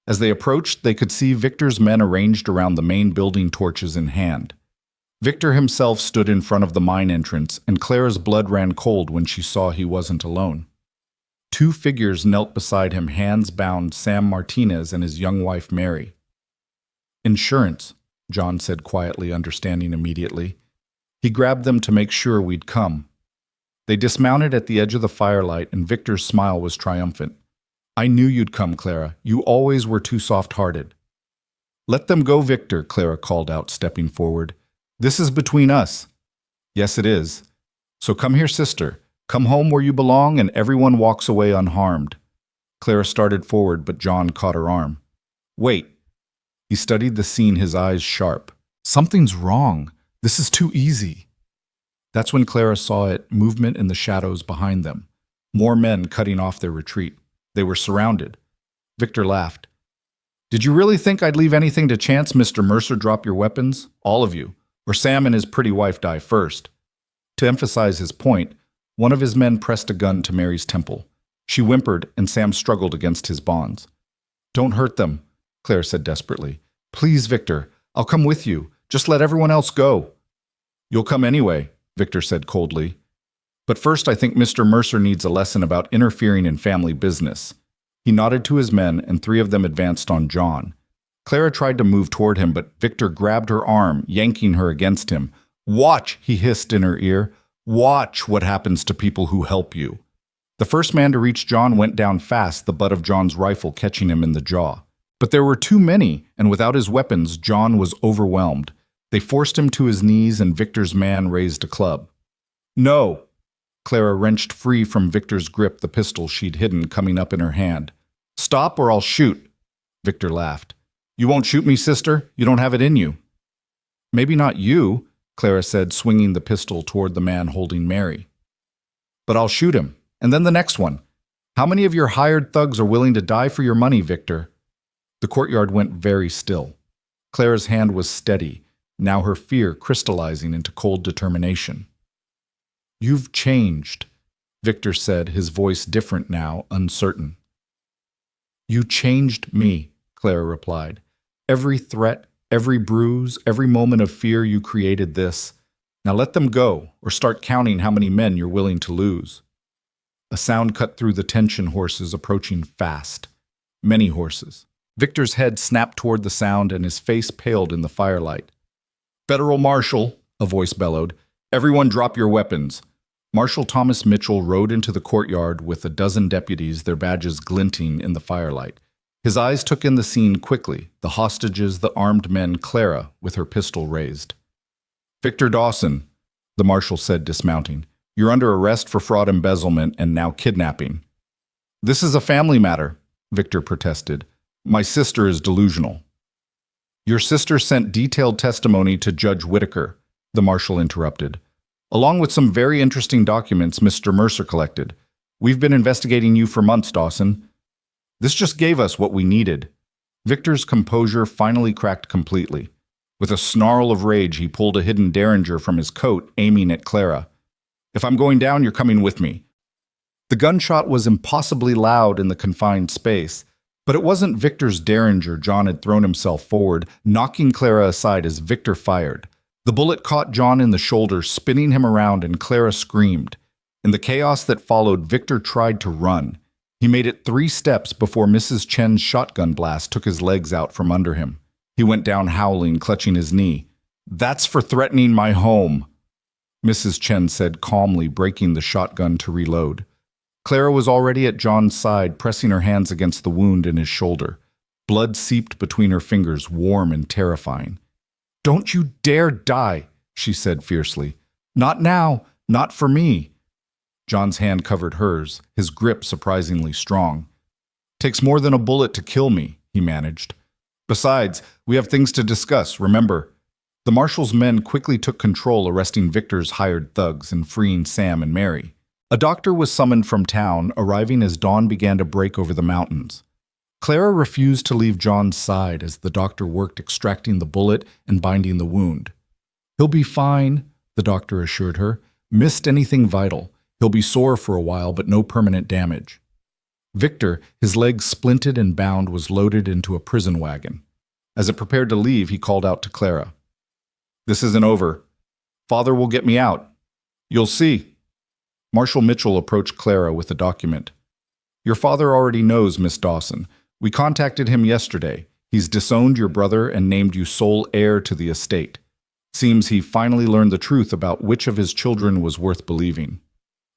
As they approached, they could see Victor's men arranged around the main building, torches in hand. Victor himself stood in front of the mine entrance, and Clara's blood ran cold when she saw he wasn't alone. 2 figures knelt beside him, hands bound, Sam Martinez and his young wife Mary. Insurance, John said quietly, understanding immediately. He grabbed them to make sure we'd come. They dismounted at the edge of the firelight, and Victor's smile was triumphant. I knew you'd come, Clara. You always were too soft-hearted. Let them go, Victor, Clara called out, stepping forward. This is between us. Yes, it is. So come here, sister. Come home where you belong, and everyone walks away unharmed. Clara started forward, but John caught her arm. Wait. He studied the scene, his eyes sharp. Something's wrong. This is too easy. That's when Clara saw it, movement in the shadows behind them. More men cutting off their retreat. They were surrounded. Victor laughed. Did you really think I'd leave anything to chance, Mr. Mercer? Drop your weapons? All of you. Or Sam and his pretty wife die first. To emphasize his point, one of his men pressed a gun to Mary's temple. She whimpered, and Sam struggled against his bonds. "Don't hurt them," Claire said desperately. "Please, Victor, I'll come with you. Just let everyone else go." "You'll come anyway," Victor said coldly. "But first I think Mr. Mercer needs a lesson about interfering in family business." He nodded to his men, and 3 of them advanced on John. Clara tried to move toward him, but Victor grabbed her arm, yanking her against him. "Watch," he hissed in her ear. "Watch what happens to people who help you." The first man to reach John went down fast, the butt of John's rifle catching him in the jaw. But there were too many, and without his weapons, John was overwhelmed. They forced him to his knees, and Victor's man raised a club. "No!" Clara wrenched free from Victor's grip the pistol she'd hidden coming up in her hand. "Stop or I'll shoot." Victor laughed. "You won't shoot me, sister? You don't have it in you." "Maybe not you," Clara said, swinging the pistol toward the man holding Mary. "But I'll shoot him, and then the next one. How many of your hired thugs are willing to die for your money, Victor?" The courtyard went very still. Clara's hand was steady, now her fear crystallizing into cold determination. "You've changed," Victor said, his voice different now, uncertain. "You changed me," Clara replied. "Every threat, every bruise, every moment of fear you created this. Now let them go, or start counting how many men you're willing to lose." A sound cut through the tension, horses approaching fast. Many horses. Victor's head snapped toward the sound, and his face paled in the firelight. "Federal Marshal," a voice bellowed, "everyone drop your weapons." Marshal Thomas Mitchell rode into the courtyard with a dozen deputies, their badges glinting in the firelight. His eyes took in the scene quickly, the hostages, the armed men, Clara with her pistol raised. "Victor Dawson," the marshal said, dismounting, "you're under arrest for fraud, embezzlement, and now kidnapping." "This is a family matter," Victor protested. "My sister is delusional." "Your sister sent detailed testimony to Judge Whitaker," the marshal interrupted, "along with some very interesting documents Mr. Mercer collected. We've been investigating you for months, Dawson. This just gave us what we needed." Victor's composure finally cracked completely. With a snarl of rage, he pulled a hidden derringer from his coat, aiming at Clara. "If I'm going down, you're coming with me." The gunshot was impossibly loud in the confined space, but it wasn't Victor's derringer. John had thrown himself forward, knocking Clara aside as Victor fired. The bullet caught John in the shoulder, spinning him around, and Clara screamed. In the chaos that followed, Victor tried to run. He made it 3 steps before Mrs. Chen's shotgun blast took his legs out from under him. He went down howling, clutching his knee. "That's for threatening my home," Mrs. Chen said calmly, breaking the shotgun to reload. Clara was already at John's side, pressing her hands against the wound in his shoulder. Blood seeped between her fingers, warm and terrifying. "Don't you dare die," she said fiercely. "Not now, not for me." John's hand covered hers, his grip surprisingly strong. "Takes more than a bullet to kill me," he managed. "Besides, we have things to discuss, remember." The marshal's men quickly took control, arresting Victor's hired thugs and freeing Sam and Mary. A doctor was summoned from town, arriving as dawn began to break over the mountains. Clara refused to leave John's side as the doctor worked extracting the bullet and binding the wound. "He'll be fine," the doctor assured her. "Missed anything vital. He'll be sore for a while, but no permanent damage." Victor, his legs splinted and bound, was loaded into a prison wagon. As it prepared to leave, he called out to Clara. "This isn't over. Father will get me out. You'll see." Marshal Mitchell approached Clara with a document. "Your father already knows, Miss Dawson. We contacted him yesterday. He's disowned your brother and named you sole heir to the estate. Seems he finally learned the truth about which of his children was worth believing."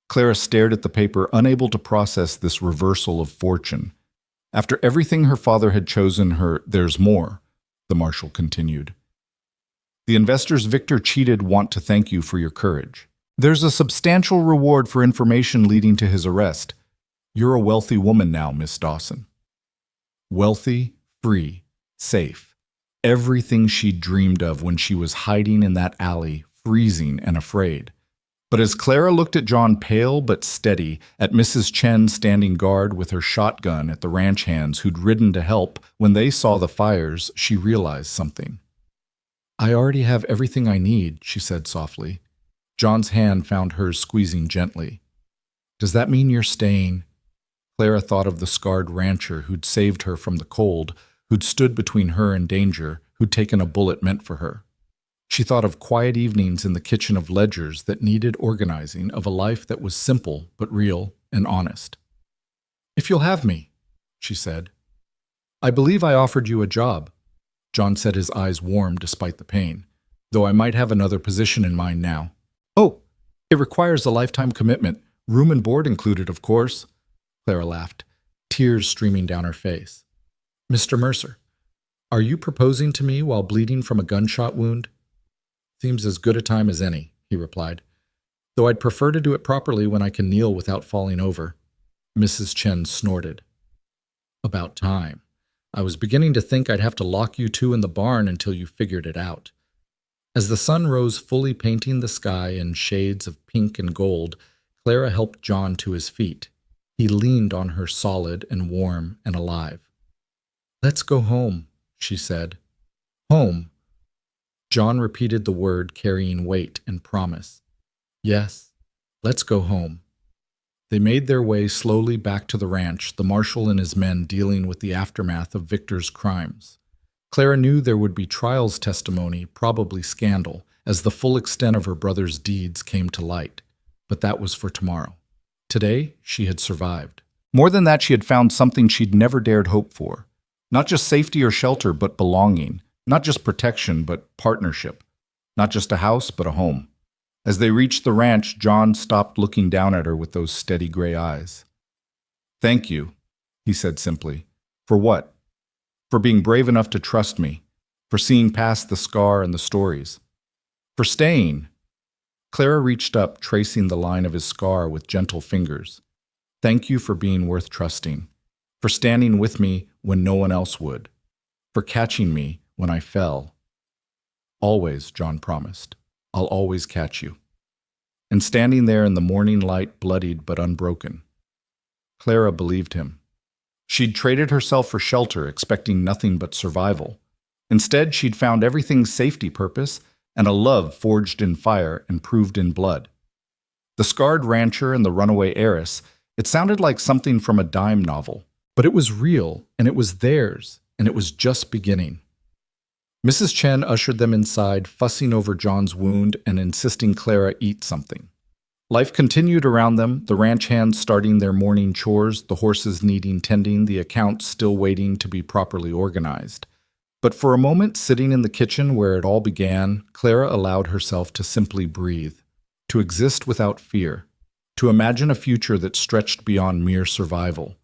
Clara stared at the paper, unable to process this reversal of fortune. "After everything her father had chosen her, there's more," the marshal continued. "The investors Victor cheated want to thank you for your courage. There's a substantial reward for information leading to his arrest. You're a wealthy woman now, Miss Dawson." Wealthy, free, safe. Everything she dreamed of when she was hiding in that alley, freezing and afraid. But as Clara looked at John, pale but steady, at Mrs. Chen standing guard with her shotgun at the ranch hands who'd ridden to help when they saw the fires, she realized something. "I already have everything I need," she said softly. John's hand found hers squeezing gently. Does that mean you're staying? Clara thought of the scarred rancher who'd saved her from the cold, who'd stood between her and danger, who'd taken a bullet meant for her. She thought of quiet evenings in the kitchen of ledgers that needed organizing, of a life that was simple but real and honest. If you'll have me, she said. I believe I offered you a job. John said, his eyes warm despite the pain, though I might have another position in mind now. Oh, it requires a lifetime commitment, room and board included, of course. Clara laughed, tears streaming down her face. Mr. Mercer, are you proposing to me while bleeding from a gunshot wound? Seems as good a time as any, he replied, though I'd prefer to do it properly when I can kneel without falling over. Mrs. Chen snorted. About time. I was beginning to think I'd have to lock you two in the barn until you figured it out. As the sun rose fully painting the sky in shades of pink and gold, Clara helped John to his feet. He leaned on her solid and warm and alive. Let's go home, she said. Home. John repeated the word, carrying weight and promise. Yes, let's go home. They made their way slowly back to the ranch, the marshal and his men dealing with the aftermath of Victor's crimes. Clara knew there would be trials testimony, probably scandal, as the full extent of her brother's deeds came to light. But that was for tomorrow. Today, she had survived. More than that, she had found something she'd never dared hope for. Not just safety or shelter, but belonging. Not just protection, but partnership. Not just a house, but a home. As they reached the ranch, John stopped looking down at her with those steady gray eyes. Thank you, he said simply. For what? For being brave enough to trust me. For seeing past the scar and the stories. For staying. Clara reached up, tracing the line of his scar with gentle fingers. Thank you for being worth trusting. For standing with me when no one else would. For catching me when I fell. Always, John promised. I'll always catch you. And standing there in the morning light, bloodied but unbroken. Clara believed him. She'd traded herself for shelter, expecting nothing but survival. Instead, she'd found everything's safety purpose and a love forged in fire and proved in blood. The scarred rancher and the runaway heiress, it sounded like something from a dime novel. But it was real, and it was theirs, and it was just beginning. Mrs. Chen ushered them inside, fussing over John's wound and insisting Clara eat something. Life continued around them, the ranch hands starting their morning chores, the horses needing tending, the accounts still waiting to be properly organized. But for a moment, sitting in the kitchen where it all began, Clara allowed herself to simply breathe, to exist without fear, to imagine a future that stretched beyond mere survival.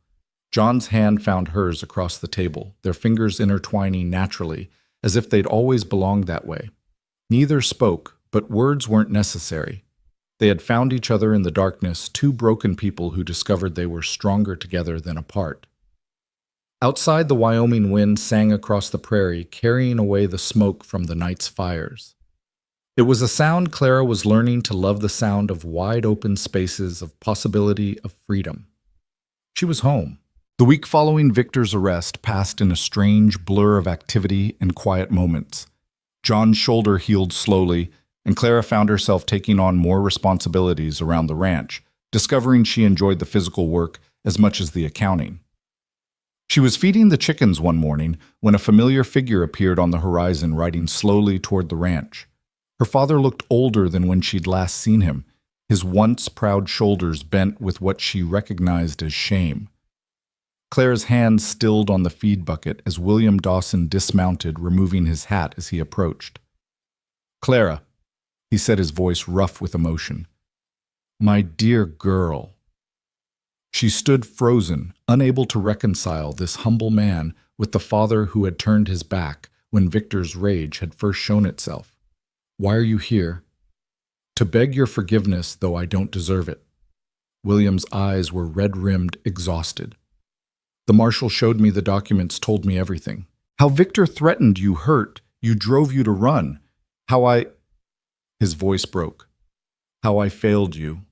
John's hand found hers across the table, their fingers intertwining naturally, as if they'd always belonged that way. Neither spoke, but words weren't necessary. They had found each other in the darkness, two broken people who discovered they were stronger together than apart. Outside, the Wyoming wind sang across the prairie, carrying away the smoke from the night's fires. It was a sound Clara was learning to love, the sound of wide-open spaces, of possibility, of freedom. She was home. The week following Victor's arrest passed in a strange blur of activity and quiet moments. John's shoulder healed slowly, and Clara found herself taking on more responsibilities around the ranch, discovering she enjoyed the physical work as much as the accounting. She was feeding the chickens one morning when a familiar figure appeared on the horizon, riding slowly toward the ranch. Her father looked older than when she'd last seen him, his once proud shoulders bent with what she recognized as shame. Clara's hand stilled on the feed bucket as William Dawson dismounted, removing his hat as he approached. "Clara," he said, his voice rough with emotion. "My dear girl." She stood frozen, unable to reconcile this humble man with the father who had turned his back when Victor's rage had first shown itself. "Why are you here?" "To beg your forgiveness, though I don't deserve it." William's eyes were red-rimmed, exhausted. "The marshal showed me the documents, told me everything. How Victor threatened you, hurt you, drove you to run. How I—" His voice broke. "How I failed you."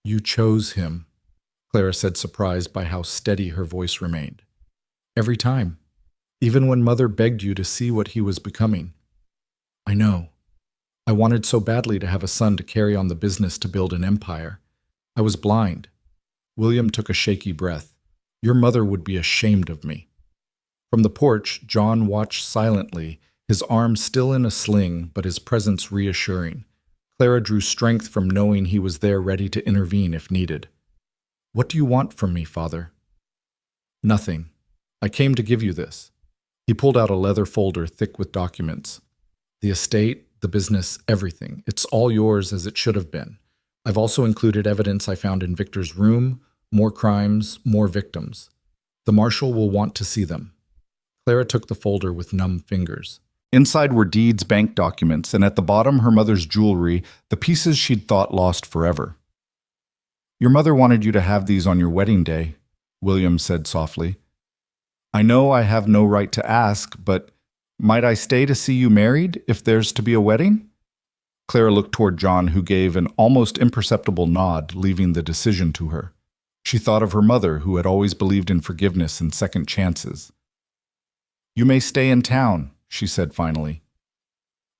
"You chose him," Clara said, surprised by how steady her voice remained. "Every time. Even when Mother begged you to see what he was becoming." "I know. I wanted so badly to have a son to carry on the business to build an empire. I was blind. William took a shaky breath. Your mother would be ashamed of me. From the porch, John watched silently, his arm still in a sling, but his presence reassuring. Clara drew strength from knowing he was there ready to intervene if needed. What do you want from me, Father? Nothing. I came to give you this. He pulled out a leather folder thick with documents. The estate, the business, everything. It's all yours as it should have been. I've also included evidence I found in Victor's room, more crimes, more victims. The marshal will want to see them. Clara took the folder with numb fingers. Inside were deeds, bank documents, and at the bottom her mother's jewelry, the pieces she'd thought lost forever. Your mother wanted you to have these on your wedding day, William said softly. I know I have no right to ask, but might I stay to see you married if there's to be a wedding? Clara looked toward John, who gave an almost imperceptible nod, leaving the decision to her. She thought of her mother, who had always believed in forgiveness and second chances. You may stay in town, she said finally.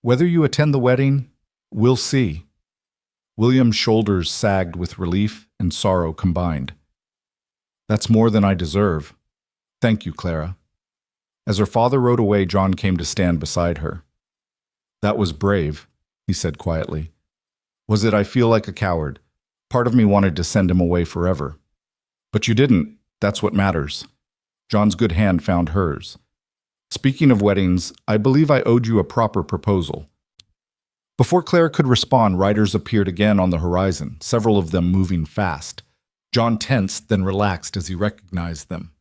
Whether you attend the wedding, we'll see. William's shoulders sagged with relief and sorrow combined. That's more than I deserve. Thank you, Clara. As her father rode away, John came to stand beside her. That was brave, he said quietly. Was it I feel like a coward? Part of me wanted to send him away forever. But you didn't. That's what matters. John's good hand found hers. Speaking of weddings, I believe I owed you a proper proposal. Before Clara could respond, riders appeared again on the horizon, several of them moving fast. John tensed, then relaxed as he recognized them.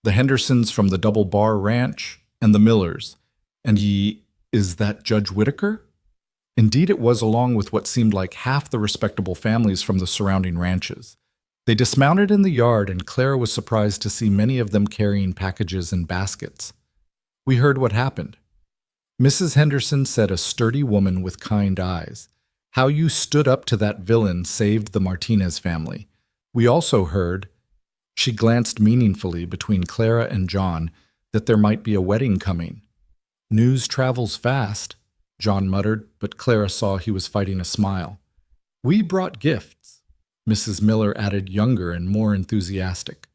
The Hendersons from the Double Bar Ranch, and the Millers. And is that Judge Whitaker? Indeed it was, along with what seemed like half the respectable families from the surrounding ranches. They dismounted in the yard, and Clara was surprised to see many of them carrying packages and baskets. We heard what happened. Mrs. Henderson said, a sturdy woman with kind eyes. How you stood up to that villain saved the Martinez family. We also heard, she glanced meaningfully between Clara and John, that there might be a wedding coming. News travels fast, John muttered, but Clara saw he was fighting a smile. We brought gifts, Mrs. Miller added, younger and more enthusiastic.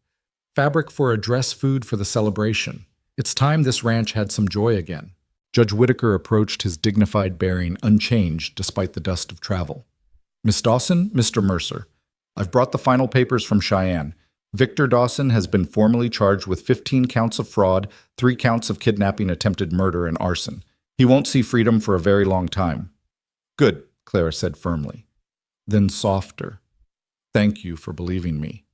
Fabric for a dress, food for the celebration. It's time this ranch had some joy again. Judge Whitaker approached, his dignified bearing unchanged despite the dust of travel. Miss Dawson, Mr. Mercer, I've brought the final papers from Cheyenne. Victor Dawson has been formally charged with 15 counts of fraud, 3 counts of kidnapping, attempted murder, and arson. He won't see freedom for a very long time. Good, Clara said firmly. Then softer. Thank you for believing me.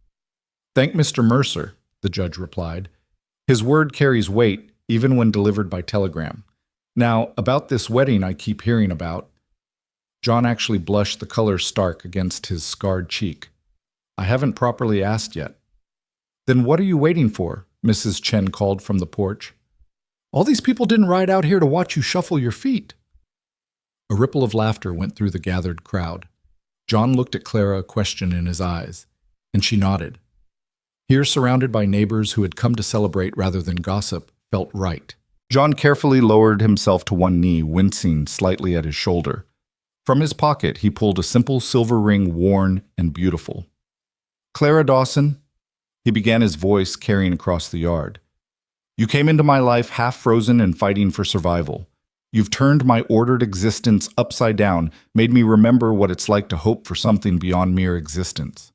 Thank Mr. Mercer, the judge replied. His word carries weight, even when delivered by telegram. Now, about this wedding I keep hearing about. John actually blushed, the color stark against his scarred cheek. I haven't properly asked yet. Then what are you waiting for? Mrs. Chen called from the porch. All these people didn't ride out here to watch you shuffle your feet. A ripple of laughter went through the gathered crowd. John looked at Clara, a question in his eyes, and she nodded. Here, surrounded by neighbors who had come to celebrate rather than gossip, felt right. John carefully lowered himself to one knee, wincing slightly at his shoulder. From his pocket, he pulled a simple silver ring, worn and beautiful. Clara Dawson, he began, his voice carrying across the yard. You came into my life half frozen and fighting for survival. You've turned my ordered existence upside down, made me remember what it's like to hope for something beyond mere existence.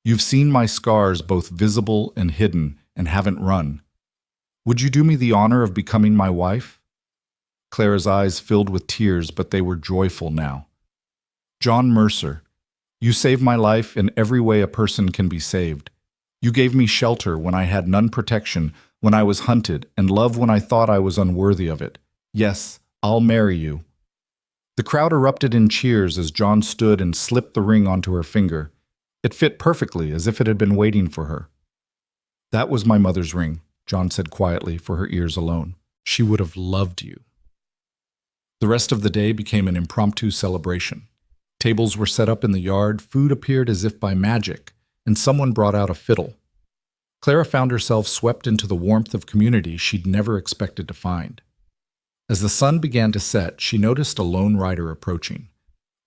You've seen my scars, both visible and hidden, and haven't run. Would you do me the honor of becoming my wife? Clara's eyes filled with tears, but they were joyful now. John Mercer, you saved my life in every way a person can be saved. You gave me shelter when I had none, protection when I was hunted, and love when I thought I was unworthy of it. Yes, I'll marry you. The crowd erupted in cheers as John stood and slipped the ring onto her finger. It fit perfectly, as if it had been waiting for her. That was my mother's ring, John said quietly, for her ears alone. She would have loved you. The rest of the day became an impromptu celebration. Tables were set up in the yard, food appeared as if by magic, and someone brought out a fiddle. Clara found herself swept into the warmth of community she'd never expected to find. As the sun began to set, she noticed a lone rider approaching.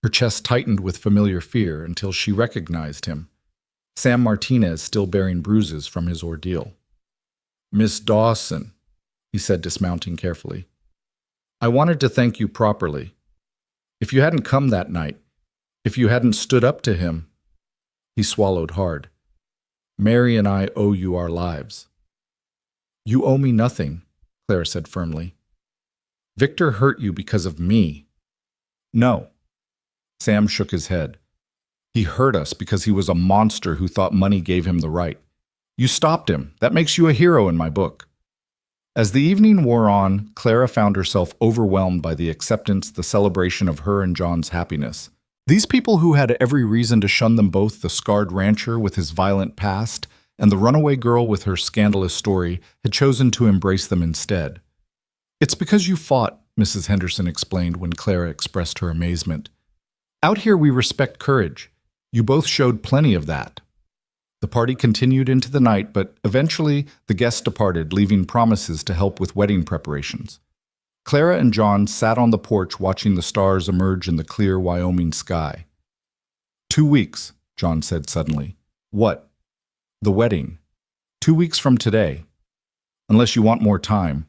Her chest tightened with familiar fear until she recognized him. Sam Martinez, still bearing bruises from his ordeal. "Miss Dawson," he said, dismounting carefully. "I wanted to thank you properly. If you hadn't come that night, if you hadn't stood up to him—" He swallowed hard. "Mary and I owe you our lives." "You owe me nothing," Clara said firmly. "Victor hurt you because of me." "No." Sam shook his head. "He hurt us because he was a monster who thought money gave him the right. You stopped him. That makes you a hero in my book." As the evening wore on, Clara found herself overwhelmed by the acceptance, the celebration of her and John's happiness. These people who had every reason to shun them both, the scarred rancher with his violent past and the runaway girl with her scandalous story, had chosen to embrace them instead. "It's because you fought," Mrs. Henderson explained when Clara expressed her amazement. "Out here we respect courage. You both showed plenty of that." The party continued into the night, but eventually the guests departed, leaving promises to help with wedding preparations. Clara and John sat on the porch watching the stars emerge in the clear Wyoming sky. 2 weeks, John said suddenly. "What?" "The wedding. 2 weeks from today. Unless you want more time."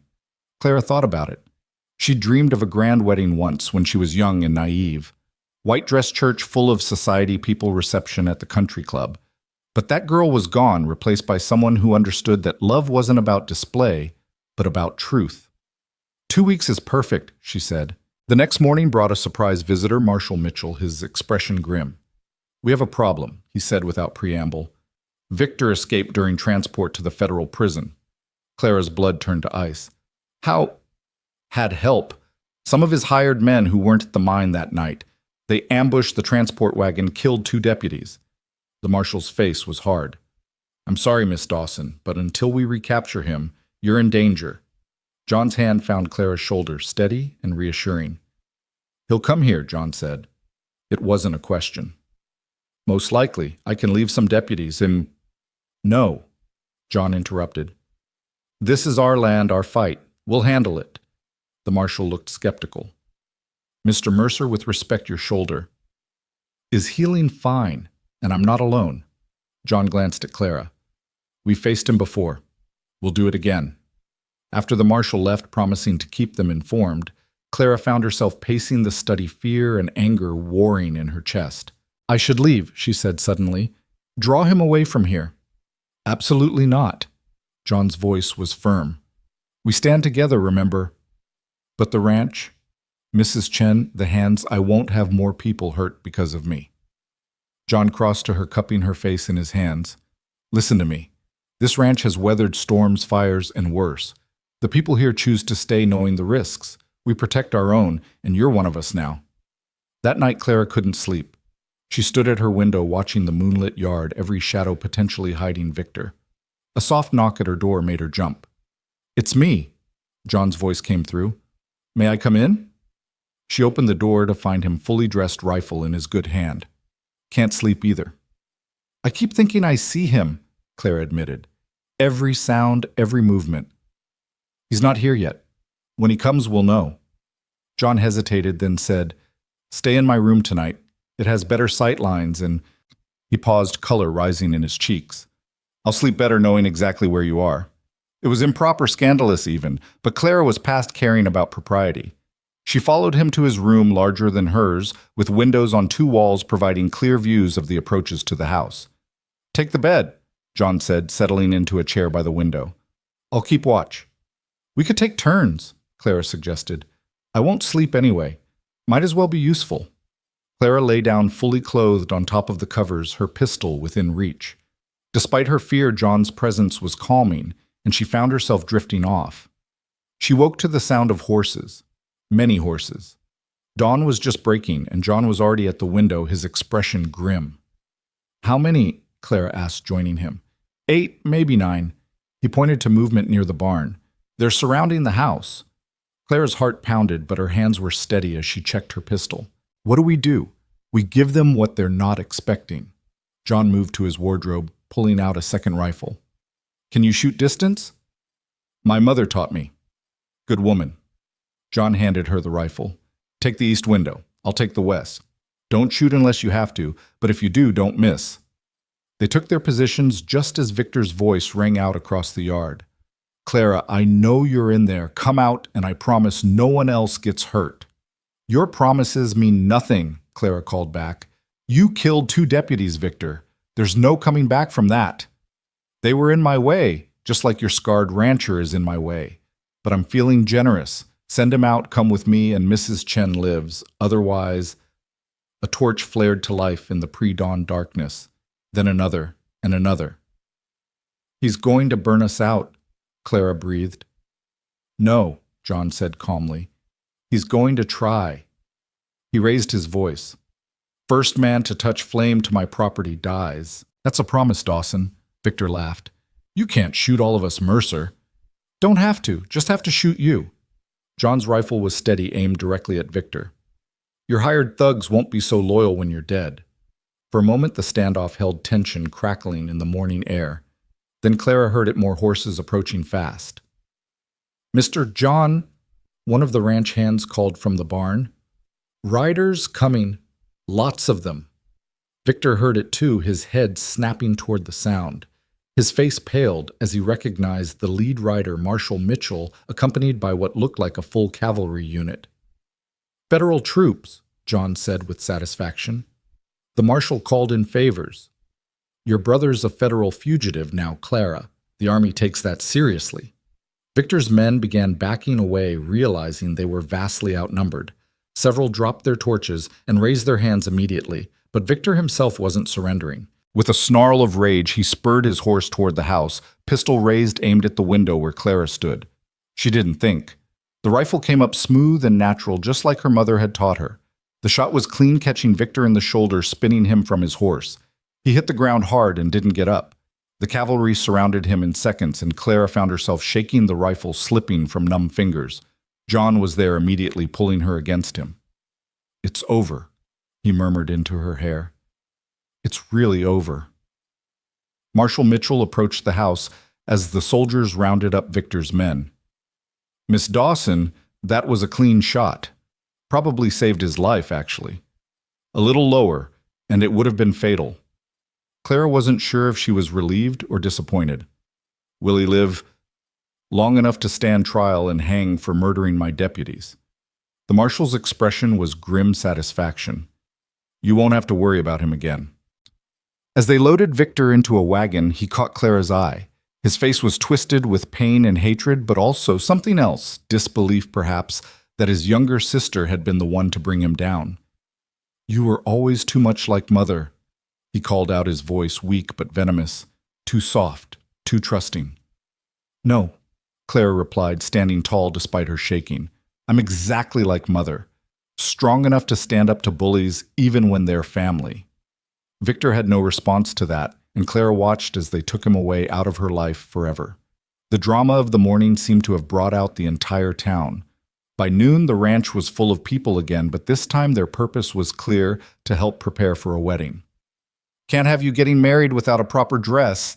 Clara thought about it. She dreamed of a grand wedding once when she was young and naive. White dress church full of society people, reception at the country club. But that girl was gone, replaced by someone who understood that love wasn't about display, but about truth. 2 weeks is perfect, she said. The next morning brought a surprise visitor, Marshall Mitchell, his expression grim. "We have a problem," he said without preamble. "Victor escaped during transport to the federal prison." Clara's blood turned to ice. "How?" "Had help. Some of his hired men who weren't at the mine that night. They ambushed the transport wagon, killed 2 deputies. The marshal's face was hard. "I'm sorry, Miss Dawson, but until we recapture him, you're in danger." John's hand found Clara's shoulder, steady and reassuring. "He'll come here," John said. It wasn't a question. "Most likely. I can leave some deputies and—" "No," John interrupted. "This is our land, our fight. We'll handle it." The marshal looked skeptical. "Mr. Mercer, with respect, your shoulder is healing fine, and I'm not alone." John glanced at Clara. "We faced him before. We'll do it again." After the marshal left, promising to keep them informed, Clara found herself pacing the study, fear and anger warring in her chest. "I should leave," she said suddenly. "Draw him away from here." "Absolutely not." John's voice was firm. "We stand together, remember." "But the ranch?" "Mrs. Chen, the hands, I won't have more people hurt because of me." John crossed to her, cupping her face in his hands. "Listen to me. This ranch has weathered storms, fires, and worse. The people here choose to stay knowing the risks. We protect our own, and you're one of us now." That night Clara couldn't sleep. She stood at her window watching the moonlit yard, every shadow potentially hiding Victor. A soft knock at her door made her jump. "It's me," John's voice came through. "May I come in?" She opened the door to find him, fully dressed, rifle in his good hand. "Can't sleep either." "I keep thinking I see him," Clara admitted. "Every sound, every movement." "He's not here yet. When he comes, we'll know." John hesitated, then said, "Stay in my room tonight. It has better sight lines and—" He paused, color rising in his cheeks. "I'll sleep better knowing exactly where you are." It was improper, scandalous even, but Clara was past caring about propriety. She followed him to his room, larger than hers, with windows on 2 walls providing clear views of the approaches to the house. "Take the bed," John said, settling into a chair by the window. "I'll keep watch." "We could take turns," Clara suggested. "I won't sleep anyway. Might as well be useful." Clara lay down fully clothed on top of the covers, her pistol within reach. Despite her fear, John's presence was calming, and she found herself drifting off. She woke to the sound of horses. Many horses. Dawn was just breaking, and John was already at the window, his expression grim. "How many?" Clara asked, joining him. 8, maybe 9. He pointed to movement near the barn. "They're surrounding the house." Clara's heart pounded, but her hands were steady as she checked her pistol. "What do? We give them what they're not expecting." John moved to his wardrobe, pulling out a second rifle. "Can you shoot distance?" "My mother taught me." "Good woman." John handed her the rifle. Take the east window. I'll take the west. Don't shoot unless you have to, but if you do, don't miss. They took their positions just as Victor's voice rang out across the yard. Clara, I know you're in there. Come out, and I promise no one else gets hurt. Your promises mean nothing, Clara called back. You killed 2 deputies, Victor. There's no coming back from that. They were in my way, just like your scarred rancher is in my way. But I'm feeling generous. Send him out, come with me, and Mrs. Chen lives. Otherwise, a torch flared to life in the pre-dawn darkness. Then another, and another. He's going to burn us out, Clara breathed. No, John said calmly. He's going to try. He raised his voice. First man to touch flame to my property dies. That's a promise, Dawson, Victor laughed. You can't shoot all of us, Mercer. Don't have to, just have to shoot you. John's rifle was steady, aimed directly at Victor. Your hired thugs won't be so loyal when you're dead. For a moment, the standoff held tension crackling in the morning air. Then Clara heard it, more horses approaching fast. Mr. John, one of the ranch hands called from the barn. Riders coming. Lots of them. Victor heard it too, his head snapping toward the sound. His face paled as he recognized the lead rider, Marshal Mitchell, accompanied by what looked like a full cavalry unit. Federal troops, John said with satisfaction. The marshal called in favors. Your brother's a federal fugitive now, Clara. The army takes that seriously. Victor's men began backing away, realizing they were vastly outnumbered. Several dropped their torches and raised their hands immediately, but Victor himself wasn't surrendering. With a snarl of rage, he spurred his horse toward the house, pistol raised, aimed at the window where Clara stood. She didn't think. The rifle came up smooth and natural, just like her mother had taught her. The shot was clean, catching Victor in the shoulder, spinning him from his horse. He hit the ground hard and didn't get up. The cavalry surrounded him in seconds, and Clara found herself shaking the rifle, slipping from numb fingers. John was there, immediately pulling her against him. It's over, he murmured into her hair. It's really over. Marshal Mitchell approached the house as the soldiers rounded up Victor's men. Miss Dawson, that was a clean shot. Probably saved his life, actually. A little lower, and it would have been fatal. Clara wasn't sure if she was relieved or disappointed. Will he live long enough to stand trial and hang for murdering my deputies? The marshal's expression was grim satisfaction. You won't have to worry about him again. As they loaded Victor into a wagon, he caught Clara's eye. His face was twisted with pain and hatred, but also something else, disbelief perhaps, that his younger sister had been the one to bring him down. You were always too much like Mother, he called out, his voice weak but venomous. Too soft, too trusting. No, Clara replied, standing tall despite her shaking. I'm exactly like Mother, strong enough to stand up to bullies even when they're family. Victor had no response to that, and Clara watched as they took him away out of her life forever. The drama of the morning seemed to have brought out the entire town. By noon, the ranch was full of people again, but this time their purpose was clear: to help prepare for a wedding. Can't have you getting married without a proper dress,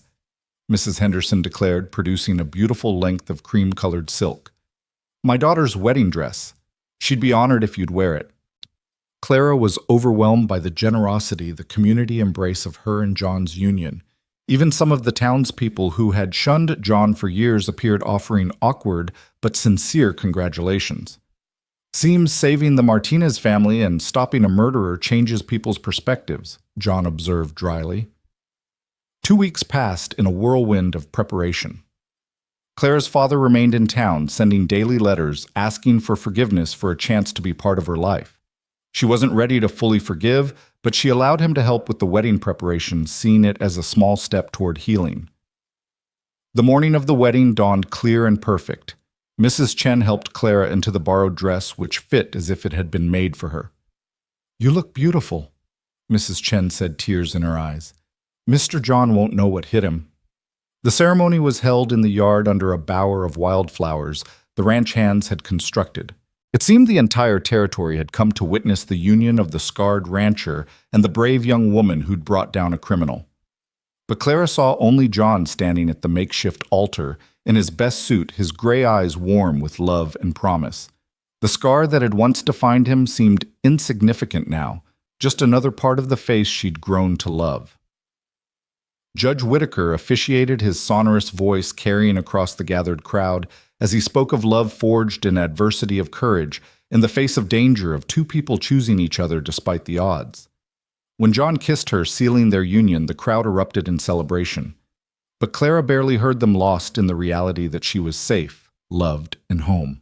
Mrs. Henderson declared, producing a beautiful length of cream-colored silk. My daughter's wedding dress. She'd be honored if you'd wear it. Clara was overwhelmed by the generosity, the community embrace of her and John's union. Even some of the townspeople who had shunned John for years appeared, offering awkward but sincere congratulations. Seems saving the Martinez family and stopping a murderer changes people's perspectives, John observed dryly. 2 weeks passed in a whirlwind of preparation. Clara's father remained in town, sending daily letters, asking for forgiveness for a chance to be part of her life. She wasn't ready to fully forgive, but she allowed him to help with the wedding preparations, seeing it as a small step toward healing. The morning of the wedding dawned clear and perfect. Mrs. Chen helped Clara into the borrowed dress, which fit as if it had been made for her. You look beautiful, Mrs. Chen said, tears in her eyes. Mr. John won't know what hit him. The ceremony was held in the yard under a bower of wildflowers the ranch hands had constructed. It seemed the entire territory had come to witness the union of the scarred rancher and the brave young woman who'd brought down a criminal. But Clara saw only John standing at the makeshift altar, in his best suit, his gray eyes warm with love and promise. The scar that had once defined him seemed insignificant now, just another part of the face she'd grown to love. Judge Whitaker officiated, his sonorous voice carrying across the gathered crowd as he spoke of love forged in adversity of courage, in the face of danger, of two people choosing each other despite the odds. When John kissed her, sealing their union, the crowd erupted in celebration. But Clara barely heard them, lost in the reality that she was safe, loved, and home.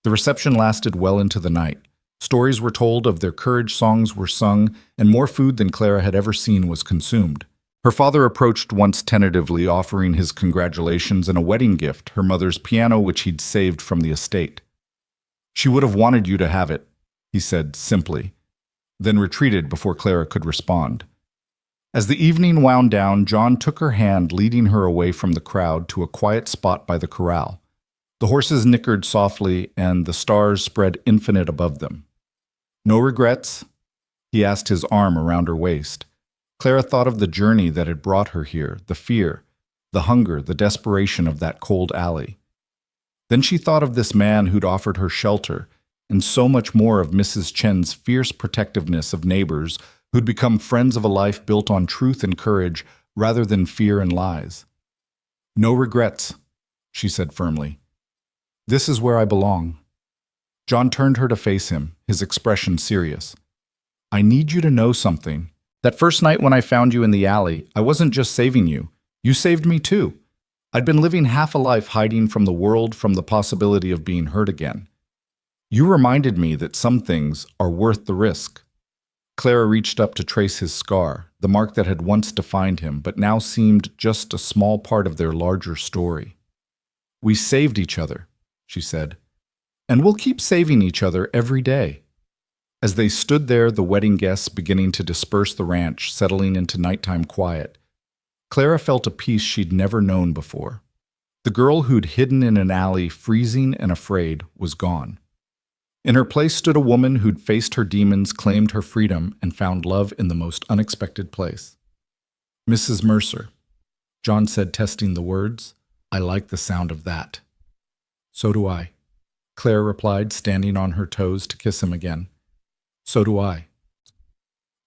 The reception lasted well into the night. Stories were told of their courage, songs were sung, and more food than Clara had ever seen was consumed. Her father approached once tentatively, offering his congratulations and a wedding gift, her mother's piano which he'd saved from the estate. "She would have wanted you to have it," he said simply, then retreated before Clara could respond. As the evening wound down, John took her hand, leading her away from the crowd to a quiet spot by the corral. The horses nickered softly, and the stars spread infinite above them. "No regrets?" He asked, his arm around her waist. Clara thought of the journey that had brought her here, the fear, the hunger, the desperation of that cold alley. Then she thought of this man who'd offered her shelter, and so much more of Mrs. Chen's fierce protectiveness of neighbors who'd become friends of a life built on truth and courage rather than fear and lies. "No regrets," she said firmly. "This is where I belong." John turned her to face him, his expression serious. "I need you to know something. That first night when I found you in the alley, I wasn't just saving you. You saved me too. I'd been living half a life hiding from the world, from the possibility of being hurt again. You reminded me that some things are worth the risk." Clara reached up to trace his scar, the mark that had once defined him, but now seemed just a small part of their larger story. "We saved each other," she said, "and we'll keep saving each other every day." As they stood there, the wedding guests beginning to disperse, the ranch settling into nighttime quiet, Clara felt a peace she'd never known before. The girl who'd hidden in an alley, freezing and afraid, was gone. In her place stood a woman who'd faced her demons, claimed her freedom, and found love in the most unexpected place. "Mrs. Mercer," John said, testing the words. "I like the sound of that." "So do I," Clara replied, standing on her toes to kiss him again. "So do I."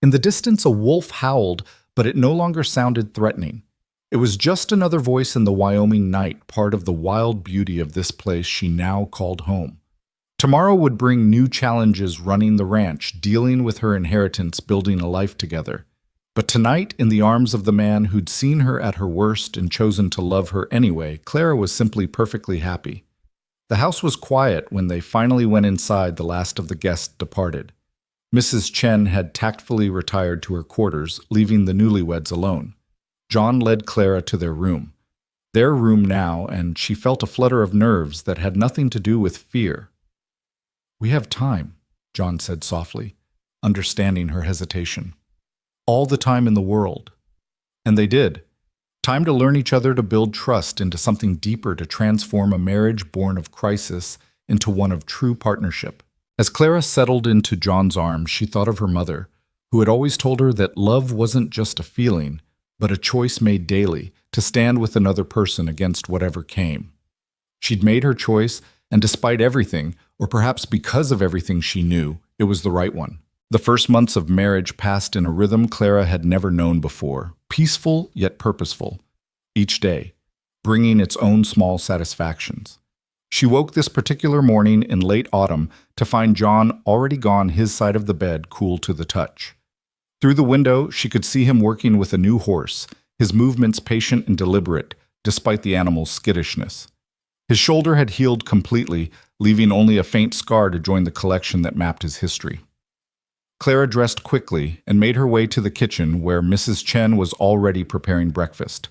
In the distance, a wolf howled, but it no longer sounded threatening. It was just another voice in the Wyoming night, part of the wild beauty of this place she now called home. Tomorrow would bring new challenges, running the ranch, dealing with her inheritance, building a life together. But tonight, in the arms of the man who'd seen her at her worst and chosen to love her anyway, Clara was simply perfectly happy. The house was quiet when they finally went inside. The last of the guests departed. Mrs. Chen had tactfully retired to her quarters, leaving the newlyweds alone. John led Clara to their room now, and she felt a flutter of nerves that had nothing to do with fear. "We have time," John said softly, understanding her hesitation. "All the time in the world." And they did. Time to learn each other, to build trust into something deeper, to transform a marriage born of crisis into one of true partnership. As Clara settled into John's arms, she thought of her mother, who had always told her that love wasn't just a feeling, but a choice made daily, to stand with another person against whatever came. She'd made her choice, and despite everything, or perhaps because of everything she knew, it was the right one. The first months of marriage passed in a rhythm Clara had never known before, peaceful yet purposeful, each day, bringing its own small satisfactions. She woke this particular morning in late autumn to find John already gone, his side of the bed cool to the touch. Through the window, she could see him working with a new horse, his movements patient and deliberate, despite the animal's skittishness. His shoulder had healed completely, leaving only a faint scar to join the collection that mapped his history. Clara dressed quickly and made her way to the kitchen, where Mrs. Chen was already preparing breakfast.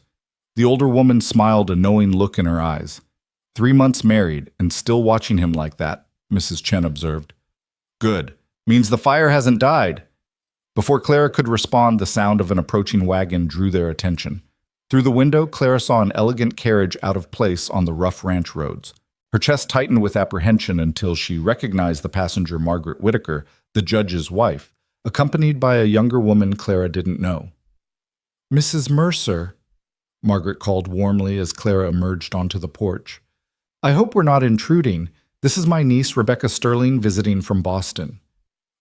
The older woman smiled, a knowing look in her eyes. 3 months married and still watching him like that, Mrs. Chen observed. "Good. Means the fire hasn't died." Before Clara could respond, the sound of an approaching wagon drew their attention. Through the window, Clara saw an elegant carriage out of place on the rough ranch roads. Her chest tightened with apprehension until she recognized the passenger, Margaret Whitaker, the judge's wife, accompanied by a younger woman Clara didn't know. "Mrs. Mercer," Margaret called warmly as Clara emerged onto the porch. "I hope we're not intruding. This is my niece, Rebecca Sterling, visiting from Boston.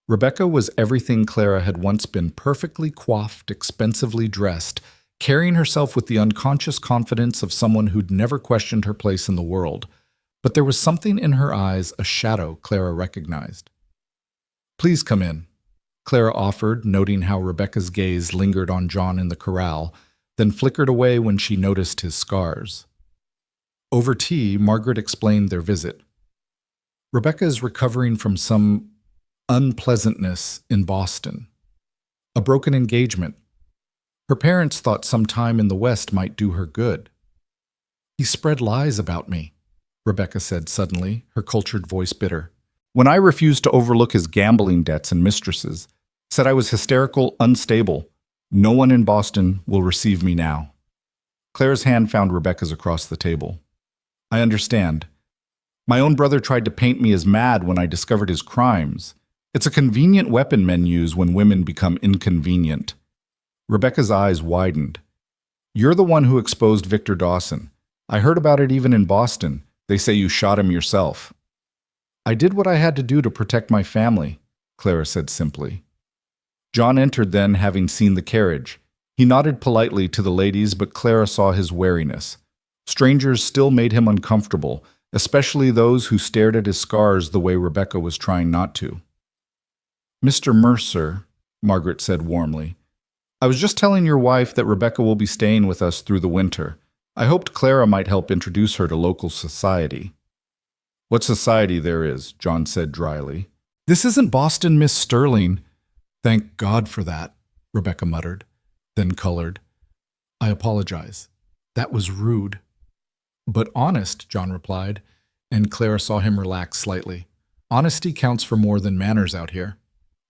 Rebecca was everything Clara had once been: perfectly coiffed, expensively dressed, carrying herself with the unconscious confidence of someone who'd never questioned her place in the world. But there was something in her eyes, a shadow Clara recognized. "Please come in," Clara offered, noting how Rebecca's gaze lingered on John in the corral, then flickered away when she noticed his scars. Over tea, Margaret explained their visit. "Rebecca is recovering from some unpleasantness in Boston. A broken engagement. Her parents thought some time in the West might do her good." "He spread lies about me," Rebecca said suddenly, her cultured voice bitter. "When I refused to overlook his gambling debts and mistresses, said I was hysterical, unstable. No one in Boston will receive me now." Clara's hand found Rebecca's across the table. "I understand. My own brother tried to paint me as mad when I discovered his crimes. It's a convenient weapon men use when women become inconvenient." Rebecca's eyes widened. "You're the one who exposed Victor Dawson. I heard about it even in Boston. They say you shot him yourself." "I did what I had to do to protect my family," Clara said simply. John entered then, having seen the carriage. He nodded politely to the ladies, but Clara saw his wariness. Strangers still made him uncomfortable, especially those who stared at his scars the way Rebecca was trying not to. "Mr. Mercer," Margaret said warmly, "I was just telling your wife that Rebecca will be staying with us through the winter. I hoped Clara might help introduce her to local society." "What society there is," John said dryly. "This isn't Boston, Miss Sterling." "Thank God for that," Rebecca muttered, then colored. "I apologize. That was rude." "But honest," John replied, and Clara saw him relax slightly. "Honesty counts for more than manners out here."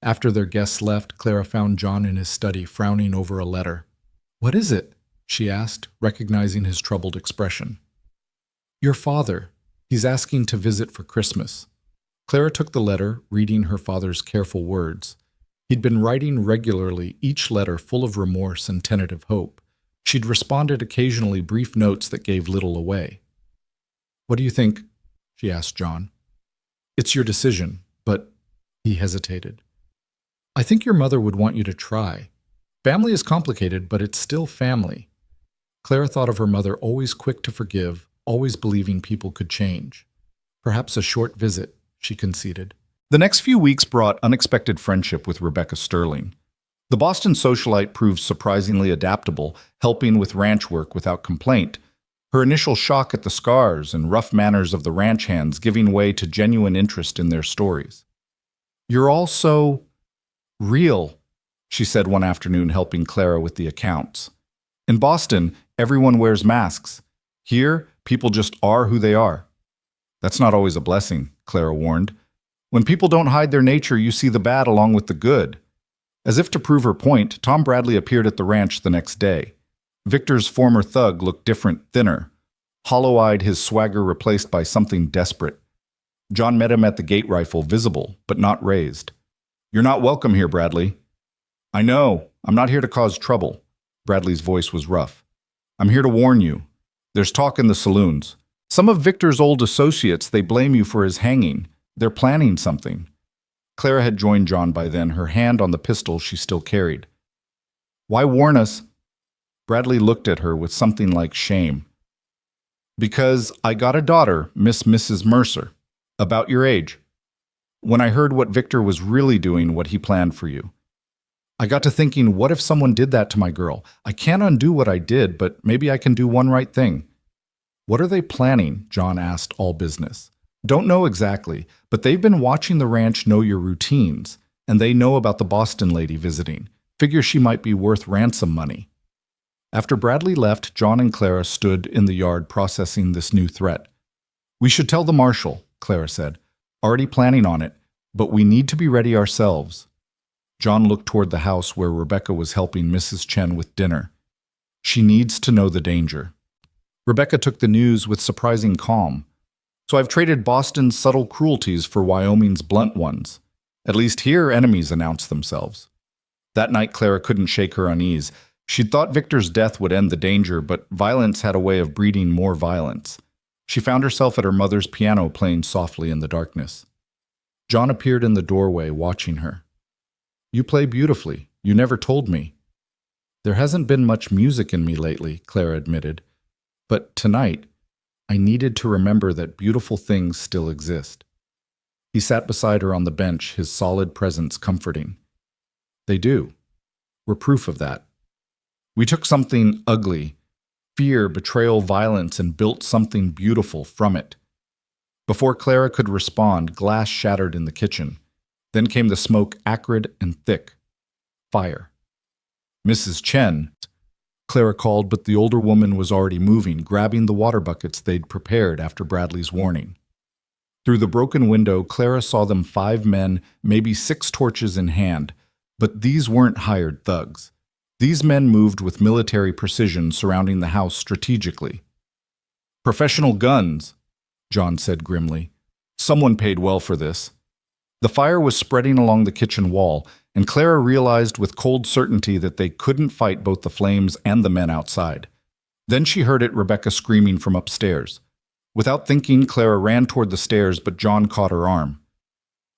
After their guests left, Clara found John in his study, frowning over a letter. "What is it?" she asked, recognizing his troubled expression. "Your father. He's asking to visit for Christmas." Clara took the letter, reading her father's careful words. He'd been writing regularly, each letter full of remorse and tentative hope. She'd responded occasionally brief notes that gave little away. "What do you think?" she asked John. "It's your decision, but—" he hesitated. "I think your mother would want you to try. Family is complicated, but it's still family." Clara thought of her mother, always quick to forgive, always believing people could change. "Perhaps a short visit," she conceded. The next few weeks brought unexpected friendship with Rebecca Sterling. The Boston socialite proved surprisingly adaptable, helping with ranch work without complaint. Her initial shock at the scars and rough manners of the ranch hands giving way to genuine interest in their stories. "You're all so real," she said one afternoon, helping Clara with the accounts. "In Boston, everyone wears masks. Here, people just are who they are." "That's not always a blessing," Clara warned. "When people don't hide their nature, you see the bad along with the good." As if to prove her point, Tom Bradley appeared at the ranch the next day. Victor's former thug looked different, thinner. Hollow-eyed, his swagger replaced by something desperate. John met him at the gate rifle, visible, but not raised. "You're not welcome here, Bradley." "I know. I'm not here to cause trouble." Bradley's voice was rough. "I'm here to warn you. There's talk in the saloons. Some of Victor's old associates, they blame you for his hanging. They're planning something." Clara had joined John by then, her hand on the pistol she still carried. "Why warn us?" Bradley looked at her with something like shame. "Because I got a daughter, Mrs. Mercer, about your age. When I heard what Victor was really doing, what he planned for you, I got to thinking, what if someone did that to my girl? I can't undo what I did, but maybe I can do one right thing." "What are they planning?" John asked, all business. "Don't know exactly, but they've been watching the ranch know your routines, and they know about the Boston lady visiting. Figure she might be worth ransom money." After Bradley left, John and Clara stood in the yard processing this new threat. "We should tell the marshal," Clara said. "Already planning on it, but we need to be ready ourselves." John looked toward the house where Rebecca was helping Mrs. Chen with dinner. "She needs to know the danger." Rebecca took the news with surprising calm. "So I've traded Boston's subtle cruelties for Wyoming's blunt ones. At least here, enemies announce themselves." That night, Clara couldn't shake her unease. She'd thought Victor's death would end the danger, but violence had a way of breeding more violence. She found herself at her mother's piano playing softly in the darkness. John appeared in the doorway, watching her. "You play beautifully. You never told me." "There hasn't been much music in me lately," Clara admitted. "But tonight, I needed to remember that beautiful things still exist." He sat beside her on the bench, his solid presence comforting. "They do. We're proof of that. We took something ugly, fear, betrayal, violence, and built something beautiful from it." Before Clara could respond, glass shattered in the kitchen. Then came the smoke, acrid and thick. Fire. "Mrs. Chen," Clara called, but the older woman was already moving, grabbing the water buckets they'd prepared after Bradley's warning. Through the broken window, Clara saw them 5 men, maybe 6 torches in hand, but these weren't hired thugs. These men moved with military precision, surrounding the house strategically. "Professional guns," John said grimly. "Someone paid well for this." The fire was spreading along the kitchen wall, and Clara realized with cold certainty that they couldn't fight both the flames and the men outside. Then she heard Rebecca screaming from upstairs. Without thinking, Clara ran toward the stairs, but John caught her arm.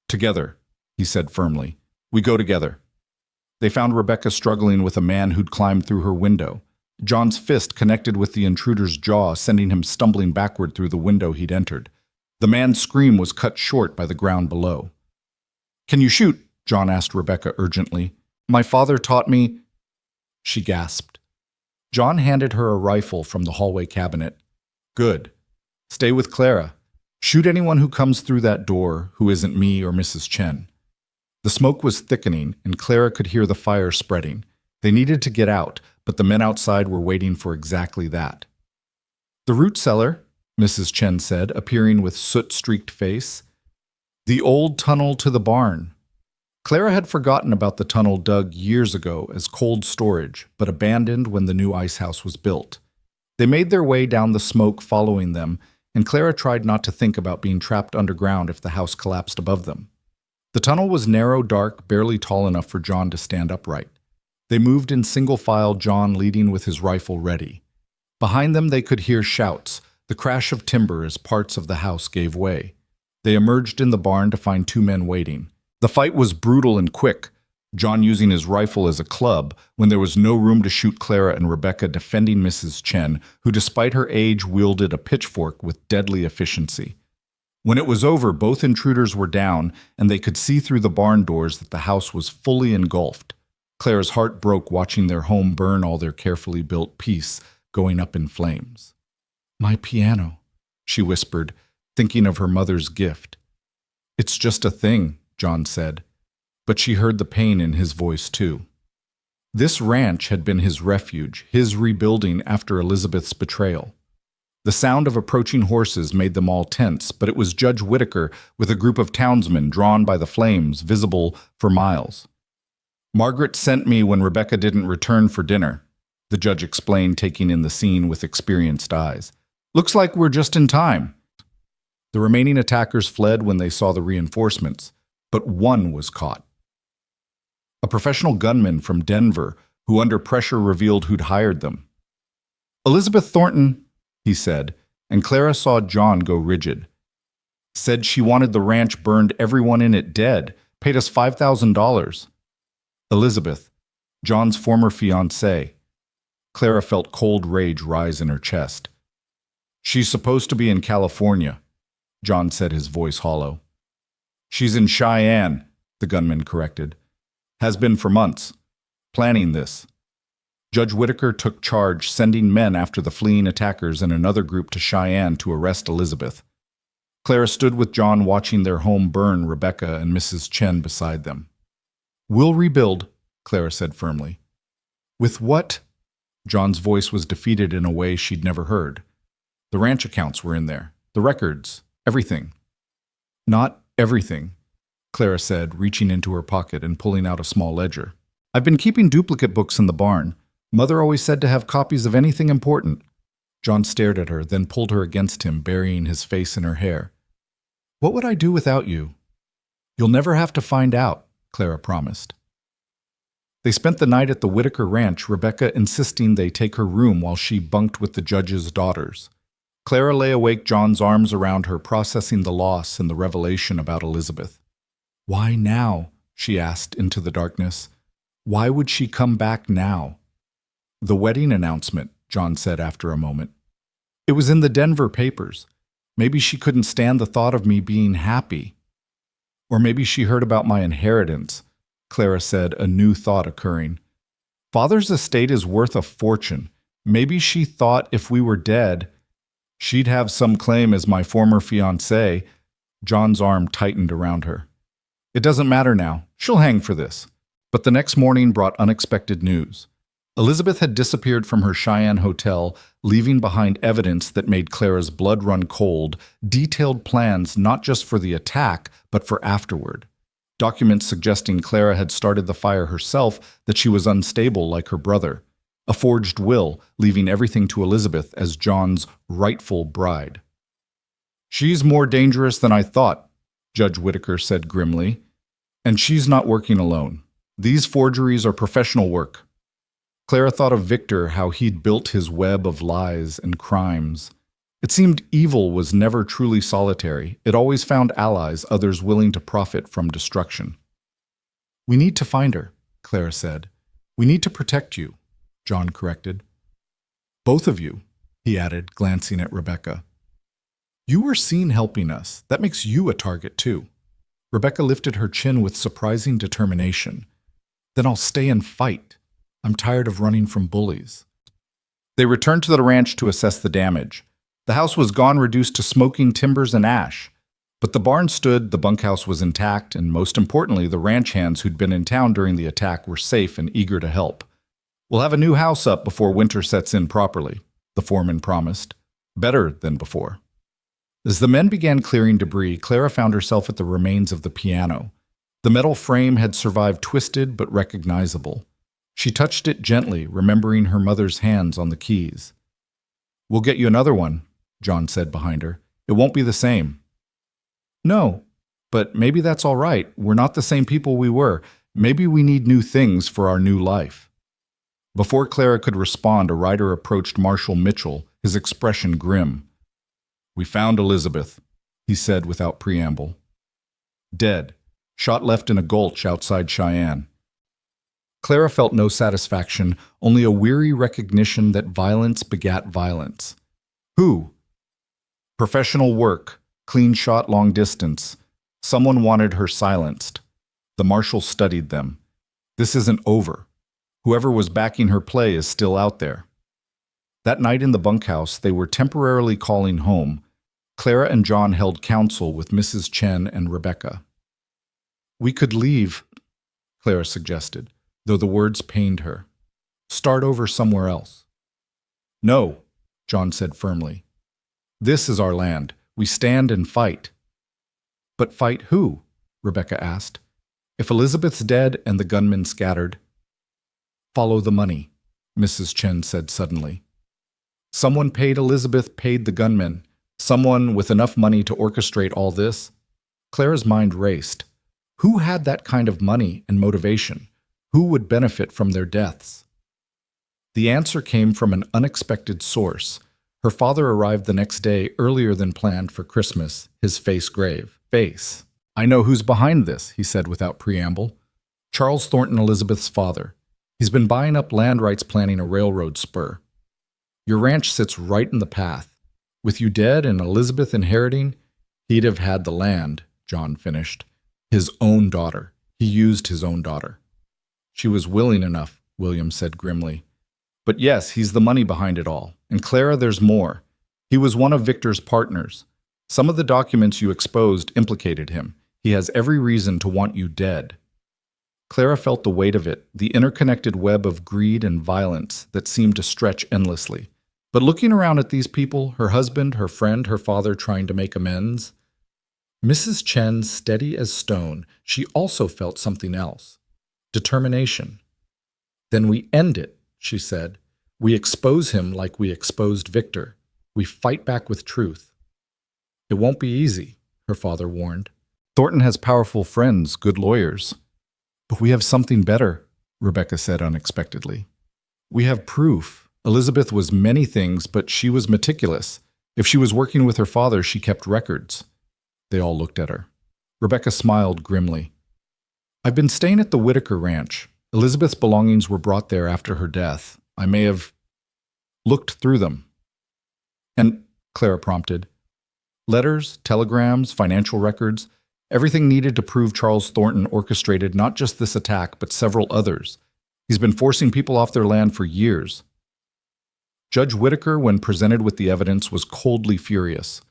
"Together," he said firmly. "We go together." They found Rebecca struggling with a man who'd climbed through her window. John's fist connected with the intruder's jaw, sending him stumbling backward through the window he'd entered. The man's scream was cut short by the ground below. "Can you shoot?" John asked Rebecca urgently. "My father taught me—" She gasped. John handed her a rifle from the hallway cabinet. "Good. Stay with Clara. Shoot anyone who comes through that door who isn't me or Mrs. Chen." The smoke was thickening, and Clara could hear the fire spreading. They needed to get out, but the men outside were waiting for exactly that. "The root cellar," Mrs. Chen said, appearing with soot-streaked face. "The old tunnel to the barn." Clara had forgotten about the tunnel dug years ago as cold storage, but abandoned when the new ice house was built. They made their way down the smoke following them, and Clara tried not to think about being trapped underground if the house collapsed above them. The tunnel was narrow, dark, barely tall enough for John to stand upright. They moved in single file, John leading with his rifle ready. Behind them they could hear shouts, the crash of timber as parts of the house gave way. They emerged in the barn to find 2 men waiting. The fight was brutal and quick, John using his rifle as a club when there was no room to shoot Clara, and Rebecca defending Mrs. Chen, who despite her age wielded a pitchfork with deadly efficiency. When it was over, both intruders were down, and they could see through the barn doors that the house was fully engulfed. Clara's heart broke watching their home burn, all their carefully built peace going up in flames. "My piano," she whispered, thinking of her mother's gift. "It's just a thing," John said, but she heard the pain in his voice too. This ranch had been his refuge, his rebuilding after Elizabeth's betrayal. The sound of approaching horses made them all tense, but it was Judge Whitaker with a group of townsmen drawn by the flames, visible for miles. "Margaret sent me when Rebecca didn't return for dinner," the judge explained, taking in the scene with experienced eyes. "Looks like we're just in time." The remaining attackers fled when they saw the reinforcements, but one was caught. A professional gunman from Denver, who under pressure revealed who'd hired them. "Elizabeth Thornton," he said, and Clara saw John go rigid. "Said she wanted the ranch burned, everyone in it dead, paid us $5,000. Elizabeth, John's former fiancée. Clara felt cold rage rise in her chest. "She's supposed to be in California," John said, his voice hollow. "She's in Cheyenne," the gunman corrected. "Has been for months. Planning this." Judge Whitaker took charge, sending men after the fleeing attackers and another group to Cheyenne to arrest Elizabeth. Clara stood with John watching their home burn, Rebecca and Mrs. Chen beside them. "We'll rebuild," Clara said firmly. "With what?" John's voice was defeated in a way she'd never heard. The ranch accounts were in there. The records. Everything. "Not everything," Clara said, reaching into her pocket and pulling out a small ledger. "I've been keeping duplicate books in the barn. Mother always said to have copies of anything important." John stared at her, then pulled her against him, burying his face in her hair. "What would I do without you?" "You'll never have to find out," Clara promised. They spent the night at the Whitaker ranch, Rebecca insisting they take her room while she bunked with the judge's daughters. Clara lay awake, John's arms around her, processing the loss and the revelation about Elizabeth. Why now? She asked into the darkness. Why would she come back now? The wedding announcement, John said after a moment. It was in the Denver papers. Maybe she couldn't stand the thought of me being happy. Or maybe she heard about my inheritance, Clara said, a new thought occurring. Father's estate is worth a fortune. Maybe she thought if we were dead, she'd have some claim as my former fiancé. John's arm tightened around her. It doesn't matter now. She'll hang for this. But the next morning brought unexpected news. Elizabeth had disappeared from her Cheyenne hotel, leaving behind evidence that made Clara's blood run cold, detailed plans not just for the attack, but for afterward. Documents suggesting Clara had started the fire herself, that she was unstable like her brother. A forged will, leaving everything to Elizabeth as John's rightful bride. She's more dangerous than I thought, Judge Whitaker said grimly. And she's not working alone. These forgeries are professional work. Clara thought of Victor, how he'd built his web of lies and crimes. It seemed evil was never truly solitary. It always found allies, others willing to profit from destruction. We need to find her, Clara said. We need to protect you, John corrected. Both of you, he added, glancing at Rebecca. You were seen helping us. That makes you a target, too. Rebecca lifted her chin with surprising determination. Then I'll stay and fight. I'm tired of running from bullies. They returned to the ranch to assess the damage. The house was gone, reduced to smoking timbers and ash. But the barn stood, the bunkhouse was intact, and most importantly, the ranch hands who'd been in town during the attack were safe and eager to help. We'll have a new house up before winter sets in properly, the foreman promised. Better than before. As the men began clearing debris, Clara found herself at the remains of the piano. The metal frame had survived twisted but recognizable. She touched it gently, remembering her mother's hands on the keys. We'll get you another one, John said behind her. It won't be the same. No, but maybe that's all right. We're not the same people we were. Maybe we need new things for our new life. Before Clara could respond, a rider approached Marshal Mitchell, his expression grim. We found Elizabeth, he said without preamble. Dead, shot left in a gulch outside Cheyenne. Clara felt no satisfaction, only a weary recognition that violence begat violence. Who? Professional work, clean shot long distance. Someone wanted her silenced. The marshal studied them. This isn't over. Whoever was backing her play is still out there. That night in the bunkhouse, they were temporarily calling home. Clara and John held counsel with Mrs. Chen and Rebecca. We could leave, Clara suggested, though the words pained her. Start over somewhere else. No, John said firmly. This is our land. We stand and fight. But fight who? Rebecca asked. If Elizabeth's dead and the gunmen scattered. Follow the money, Mrs. Chen said suddenly. Someone paid Elizabeth, paid the gunmen. Someone with enough money to orchestrate all this. Clara's mind raced. Who had that kind of money and motivation? Who would benefit from their deaths? The answer came from an unexpected source. Her father arrived the next day, earlier than planned for Christmas, his face grave. Face. I know who's behind this, he said without preamble. Charles Thornton, Elizabeth's father. He's been buying up land rights, planning a railroad spur. Your ranch sits right in the path. With you dead and Elizabeth inheriting, he'd have had the land, John finished. His own daughter. He used his own daughter. She was willing enough, William said grimly. But yes, he's the money behind it all. And Clara, there's more. He was one of Victor's partners. Some of the documents you exposed implicated him. He has every reason to want you dead. Clara felt the weight of it, the interconnected web of greed and violence that seemed to stretch endlessly. But looking around at these people, her husband, her friend, her father trying to make amends, Mrs. Chen steady as stone, she also felt something else. Determination. Then we end it, she said. We expose him like we exposed Victor. We fight back with truth. It won't be easy, her father warned. Thornton has powerful friends, good lawyers. But we have something better, Rebecca said unexpectedly. We have proof. Elizabeth was many things, but she was meticulous. If she was working with her father, she kept records. They all looked at her. Rebecca smiled grimly. I've been staying at the Whitaker Ranch. Elizabeth's belongings were brought there after her death. I may have looked through them. And, Clara prompted, letters, telegrams, financial records, everything needed to prove Charles Thornton orchestrated not just this attack, but several others. He's been forcing people off their land for years. Judge Whitaker, when presented with the evidence, was coldly furious.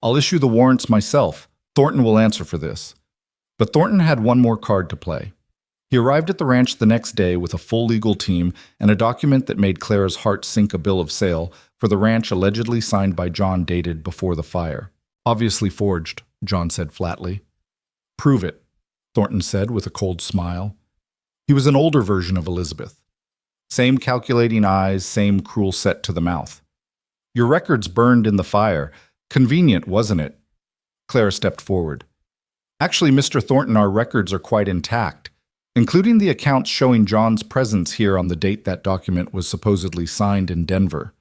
I'll issue the warrants myself. Thornton will answer for this. But Thornton had one more card to play. He arrived at the ranch the next day with a full legal team and a document that made Clara's heart sink, a bill of sale for the ranch allegedly signed by John, dated before the fire. Obviously forged, John said flatly. Prove it, Thornton said with a cold smile. He was an older version of Elizabeth. Same calculating eyes, same cruel set to the mouth. Your records burned in the fire. Convenient, wasn't it? Clara stepped forward. Actually, Mr. Thornton, our records are quite intact, including the accounts showing John's presence here on the date that document was supposedly signed in Denver.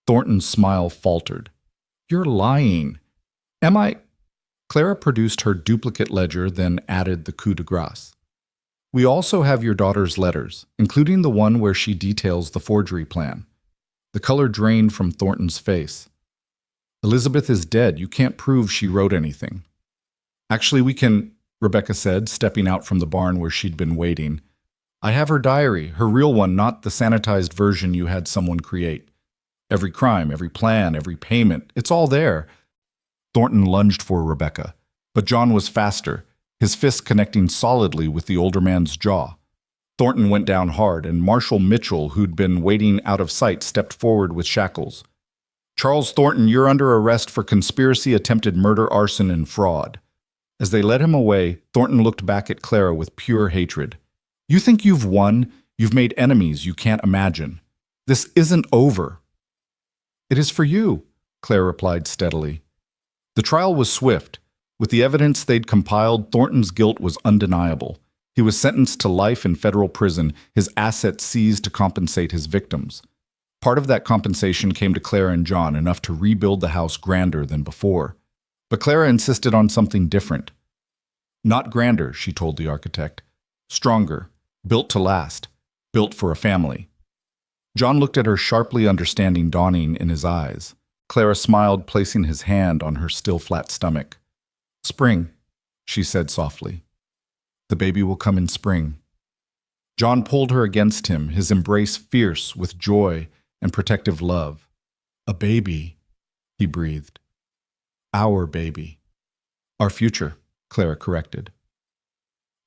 Thornton's smile faltered. You're lying. Am I? Clara produced her duplicate ledger, then added the coup de grace. We also have your daughter's letters, including the one where she details the forgery plan. The color drained from Thornton's face. Elizabeth is dead. You can't prove she wrote anything. Actually, we can, Rebecca said, stepping out from the barn where she'd been waiting. I have her diary, her real one, not the sanitized version you had someone create. Every crime, every plan, every payment, it's all there. Thornton lunged for Rebecca, but John was faster, his fist connecting solidly with the older man's jaw. Thornton went down hard, and Marshal Mitchell, who'd been waiting out of sight, stepped forward with shackles. Charles Thornton, you're under arrest for conspiracy, attempted murder, arson, and fraud. As they led him away, Thornton looked back at Clara with pure hatred. You think you've won? You've made enemies you can't imagine. This isn't over. It is for you, Clara replied steadily. The trial was swift. With the evidence they'd compiled, Thornton's guilt was undeniable. He was sentenced to life in federal prison, his assets seized to compensate his victims. Part of that compensation came to Clara and John, enough to rebuild the house grander than before. But Clara insisted on something different. Not grander, she told the architect. Stronger, built to last, built for a family. John looked at her sharply, understanding dawning in his eyes. Clara smiled, placing his hand on her still flat stomach. Spring, she said softly. The baby will come in spring. John pulled her against him, his embrace fierce with joy and protective love. A baby, he breathed. Our baby. Our future, Clara corrected.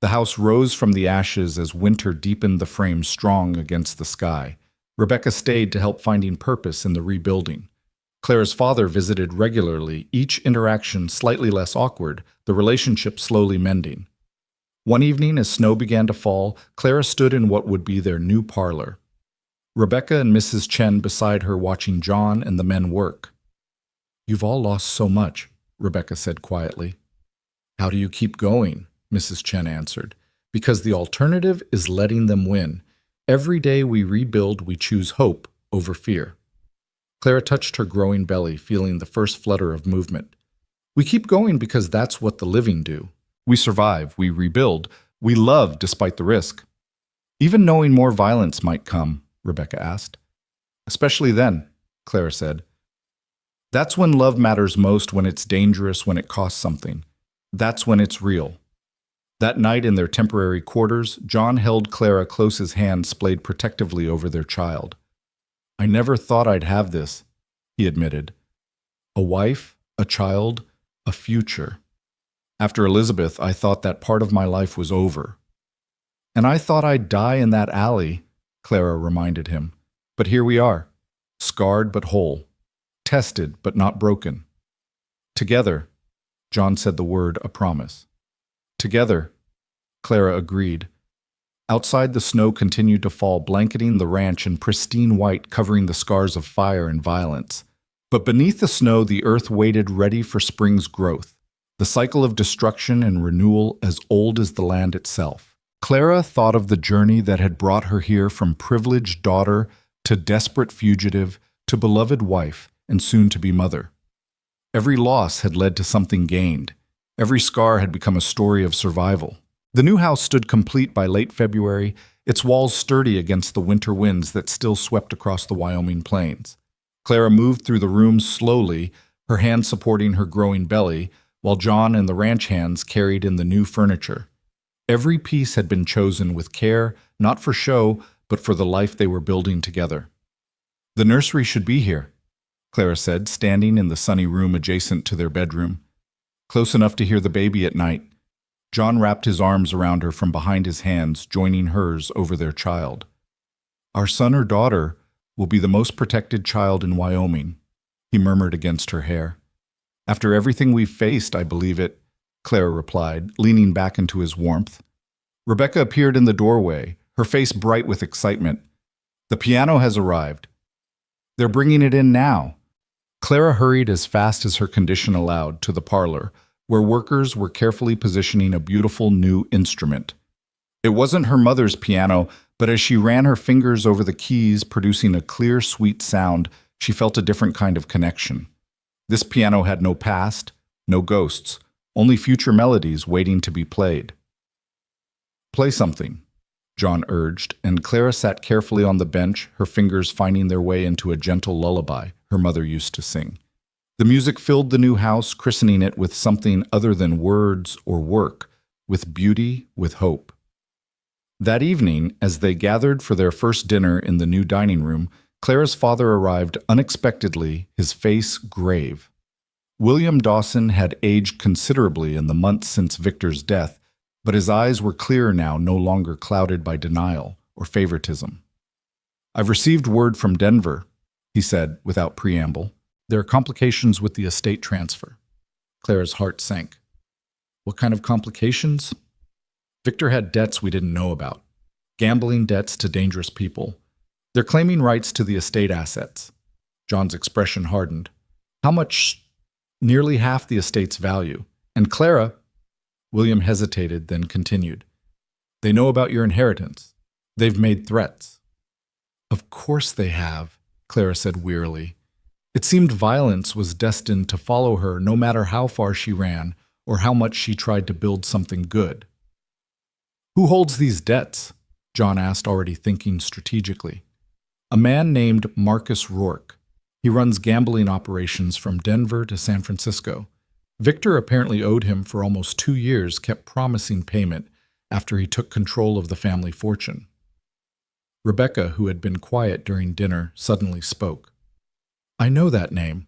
The house rose from the ashes as winter deepened the frame strong against the sky. Rebecca stayed to help finding purpose in the rebuilding. Clara's father visited regularly, each interaction slightly less awkward, the relationship slowly mending. One evening, as snow began to fall, Clara stood in what would be their new parlor. Rebecca and Mrs. Chen beside her watching John and the men work. You've all lost so much, Rebecca said quietly. How do you keep going? Mrs. Chen answered. Because the alternative is letting them win. Every day we rebuild, we choose hope over fear. Clara touched her growing belly, feeling the first flutter of movement. We keep going because that's what the living do. We survive, we rebuild, we love despite the risk. Even knowing more violence might come, Rebecca asked. Especially then, Clara said. That's when love matters most, when it's dangerous, when it costs something. That's when it's real. That night in their temporary quarters, John held Clara close, his hand splayed protectively over their child. I never thought I'd have this, he admitted. A wife, a child, a future. After Elizabeth, I thought that part of my life was over. And I thought I'd die in that alley, Clara reminded him. But here we are, scarred but whole, tested but not broken. Together, John said the word, a promise. Together, Clara agreed. Outside, the snow continued to fall, blanketing the ranch in pristine white, covering the scars of fire and violence. But beneath the snow, the earth waited, ready for spring's growth, the cycle of destruction and renewal as old as the land itself. Clara thought of the journey that had brought her here, from privileged daughter to desperate fugitive to beloved wife, and soon-to-be mother. Every loss had led to something gained. Every scar had become a story of survival. The new house stood complete by late February, its walls sturdy against the winter winds that still swept across the Wyoming plains. Clara moved through the room slowly, her hand supporting her growing belly, while John and the ranch hands carried in the new furniture. Every piece had been chosen with care, not for show, but for the life they were building together. "The nursery should be here," Clara said, standing in the sunny room adjacent to their bedroom. Close enough to hear the baby at night. John wrapped his arms around her from behind his hands, joining hers over their child. "Our son or daughter will be the most protected child in Wyoming," he murmured against her hair. "After everything we've faced, I believe it," Clara replied, leaning back into his warmth. Rebecca appeared in the doorway, her face bright with excitement. "The piano has arrived. They're bringing it in now." Clara hurried as fast as her condition allowed to the parlor, where workers were carefully positioning a beautiful new instrument. It wasn't her mother's piano, but as she ran her fingers over the keys, producing a clear, sweet sound, she felt a different kind of connection. This piano had no past, no ghosts, only future melodies waiting to be played. "Play something," John urged, and Clara sat carefully on the bench, her fingers finding their way into a gentle lullaby her mother used to sing. The music filled the new house, christening it with something other than words or work, with beauty, with hope. That evening, as they gathered for their first dinner in the new dining room, Clara's father arrived unexpectedly, his face grave. William Dawson had aged considerably in the months since Victor's death, but his eyes were clear now, no longer clouded by denial or favoritism. "I've received word from Denver," he said without preamble. "There are complications with the estate transfer." Clara's heart sank. "What kind of complications?" "Victor had debts we didn't know about. Gambling debts to dangerous people. They're claiming rights to the estate assets." John's expression hardened. "How much?" "Nearly half the estate's value. And Clara—" William hesitated, then continued. "They know about your inheritance. They've made threats." "Of course they have," Clara said wearily. It seemed violence was destined to follow her no matter how far she ran or how much she tried to build something good. "Who holds these debts?" John asked, already thinking strategically. "A man named Marcus Rourke. He runs gambling operations from Denver to San Francisco. Victor apparently owed him for almost 2 years, kept promising payment after he took control of the family fortune." Rebecca, who had been quiet during dinner, suddenly spoke. "I know that name.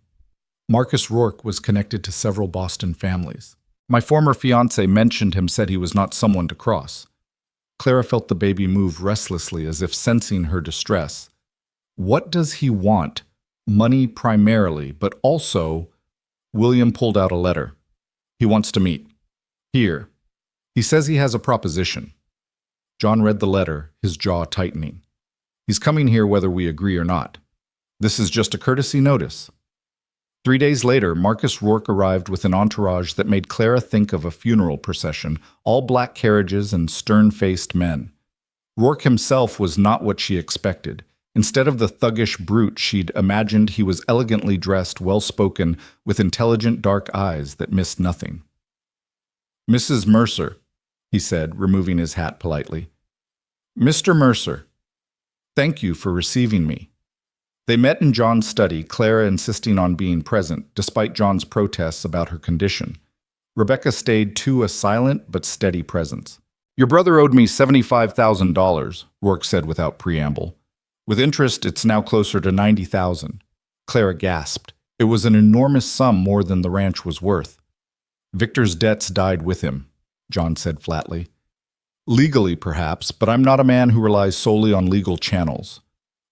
Marcus Rourke was connected to several Boston families. My former fiancé mentioned him, said he was not someone to cross." Clara felt the baby move restlessly, as if sensing her distress. "What does he want? Money primarily, but also—" William pulled out a letter. "He wants to meet. Here. He says he has a proposition." John read the letter, his jaw tightening. "He's coming here whether we agree or not. This is just a courtesy notice." 3 days later, Marcus Rourke arrived with an entourage that made Clara think of a funeral procession, all black carriages and stern-faced men. Rourke himself was not what she expected. Instead of the thuggish brute she'd imagined, he was elegantly dressed, well-spoken, with intelligent dark eyes that missed nothing. "Mrs. Mercer," he said, removing his hat politely. "Mr. Mercer, thank you for receiving me." They met in John's study, Clara insisting on being present, despite John's protests about her condition. Rebecca stayed too, a silent but steady presence. "Your brother owed me $75,000, Rourke said without preamble. "With interest, it's now closer to $90,000. Clara gasped. It was an enormous sum, more than the ranch was worth. "Victor's debts died with him," John said flatly. "Legally, perhaps, but I'm not a man who relies solely on legal channels."